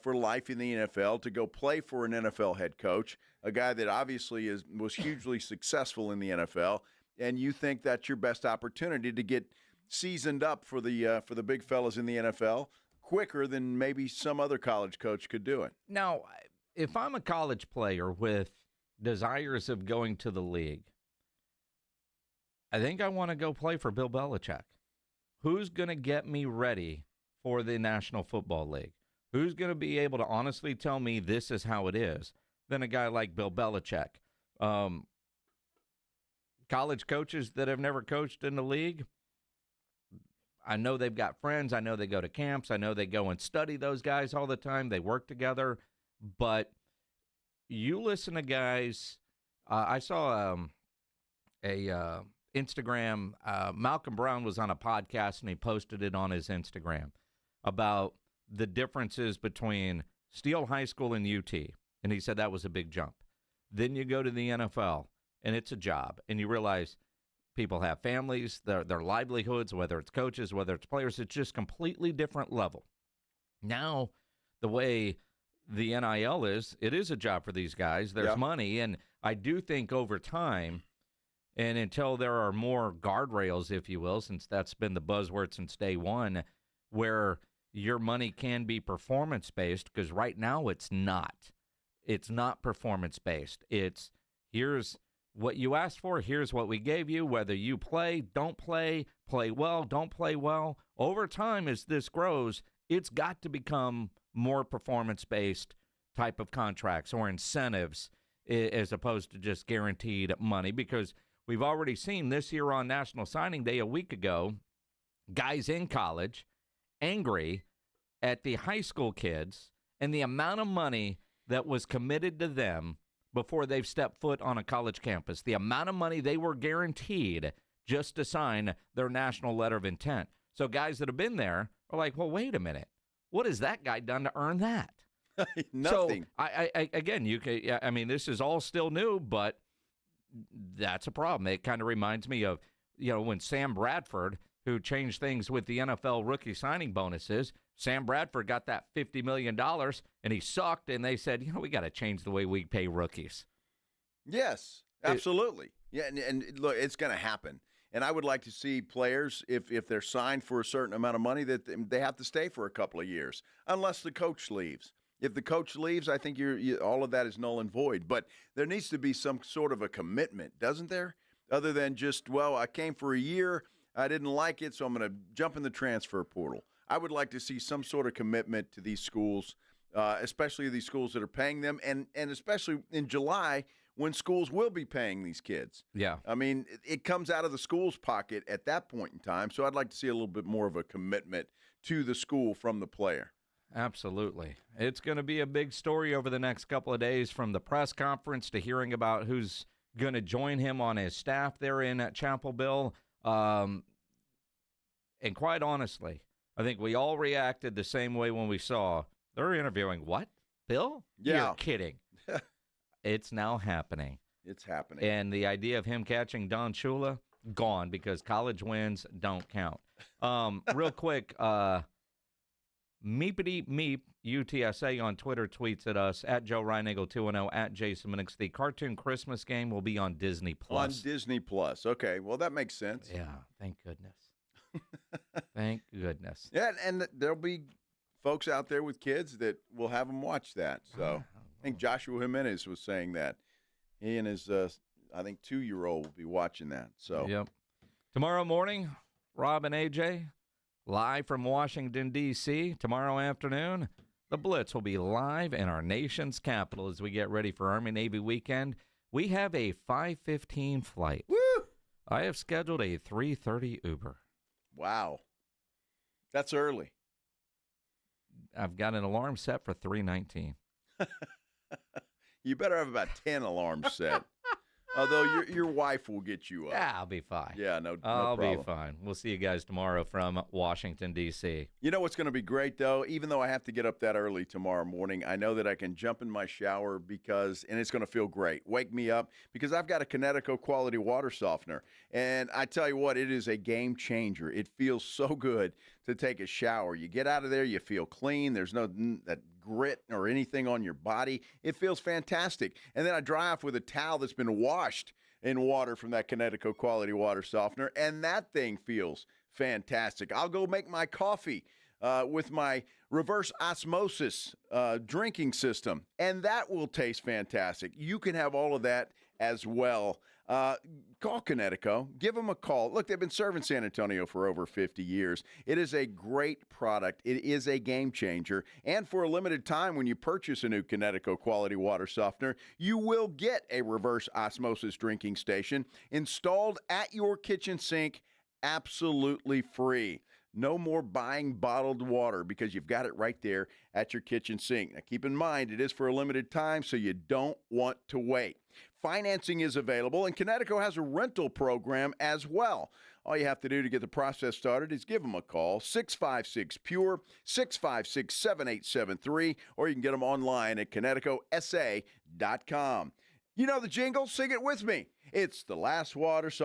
for life in the NFL, to go play for an NFL head coach, a guy that obviously was hugely successful in the NFL, and you think that's your best opportunity to get seasoned up for the big fellas in the NFL quicker than maybe some other college coach could do it. Now, if I'm a college player with desires of going to the league, I think I want to go play for Bill Belichick. Who's going to get me ready for the National Football League? Who's going to be able to honestly tell me this is how it is than a guy like Bill Belichick? College coaches that have never coached in the league, I know they've got friends. I know they go to camps. I know they go and study those guys all the time. They work together. But you listen to guys. I saw Instagram, Malcolm Brown was on a podcast and he posted it on his Instagram about the differences between Steele High School and UT. And he said that was a big jump. Then you go to the NFL and it's a job and you realize people have families, their livelihoods, whether it's coaches, whether it's players, it's just completely different level. Now, the way the NIL is, it is a job for these guys. There's money. And I do think over time, and until there are more guardrails, if you will, since that's been the buzzword since day one, where your money can be performance-based, because right now it's not. It's not performance-based. It's here's what you asked for, here's what we gave you, whether you play, don't play, play well, don't play well. Over time, as this grows, it's got to become more performance-based type of contracts or incentives as opposed to just guaranteed money, because we've already seen this year on National Signing Day a week ago, guys in college angry at the high school kids and the amount of money that was committed to them before they've stepped foot on a college campus, the amount of money they were guaranteed just to sign their national letter of intent. So guys that have been there are like, well, wait a minute. What has that guy done to earn that? Nothing. So, I mean, this is all still new, but that's a problem. It kind of reminds me of, when Sam Bradford, who changed things with the NFL rookie signing bonuses, Sam Bradford got that $50 million, and he sucked, and they said, we got to change the way we pay rookies. Yes, absolutely. And look, it's going to happen. And I would like to see players, if they're signed for a certain amount of money, that they have to stay for a couple of years, unless the coach leaves. If the coach leaves, I think all of that is null and void. But there needs to be some sort of a commitment, doesn't there? Other than just, I came for a year, I didn't like it, so I'm going to jump in the transfer portal. I would like to see some sort of commitment to these schools, especially these schools that are paying them, and especially in July when schools will be paying these kids. Yeah. I mean, it comes out of the school's pocket at that point in time, so I'd like to see a little bit more of a commitment to the school from the player. Absolutely. It's going to be a big story over the next couple of days, from the press conference to hearing about who's going to join him on his staff there in Chapelville. And quite honestly, I think we all reacted the same way when we saw they're interviewing what? Bill? Yeah. You're kidding. It's now happening. It's happening. And the idea of him catching Don Shula, gone, because college wins don't count. Real quick, Meepity Meep UTSA on Twitter tweets at us, at Joe Reinagle 210, at Jason Minix. The cartoon Christmas game will be on Disney Plus. On Disney Plus. Okay, well, that makes sense. Yeah, thank goodness. Thank goodness. Yeah, and there'll be folks out there with kids that will have them watch that. So I think Joshua Jimenez was saying that. He and his, I think, 2-year-old will be watching that. So yep. Tomorrow morning, Rob and AJ, live from Washington, D.C. Tomorrow afternoon, the Blitz will be live in our nation's capital as we get ready for Army-Navy weekend. We have a 5:15 flight. Woo! I have scheduled a 3:30 Uber. Wow. That's early. I've got an alarm set for 3:19. You better have about 10 alarms set. Although your wife will get you up. Yeah, I'll be fine. Yeah, no I'll problem. be fine. We'll see you guys tomorrow from Washington, D.C. You know what's going to be great, though? Even though I have to get up that early tomorrow morning, I know that I can jump in my shower and it's going to feel great. Wake me up, because I've got a Connecticut quality water softener. And I tell you what, it is a game changer. It feels so good to take a shower. You get out of there, you feel clean. There's no that grit or anything on your body. It feels fantastic. And then I dry off with a towel that's been washed in water from that Connecticut quality water softener, and that thing feels fantastic. I'll go make my coffee with my reverse osmosis drinking system, and that will taste fantastic. You can have all of that as well. Call Connecticut. Give them a call. Look, they've been serving San Antonio for over 50 years. It is a great product. It is a game changer. And for a limited time, when you purchase a new Connecticut quality water softener, you will get a reverse osmosis drinking station installed at your kitchen sink, absolutely free. No more buying bottled water, because you've got it right there at your kitchen sink. Now, keep in mind, it is for a limited time, so you don't want to wait. Financing is available, and Connecticut has a rental program as well. All you have to do to get the process started is give them a call, 656-PURE, 656-7873, or you can get them online at connecticutsa.com. You know the jingle, sing it with me. It's the last water softener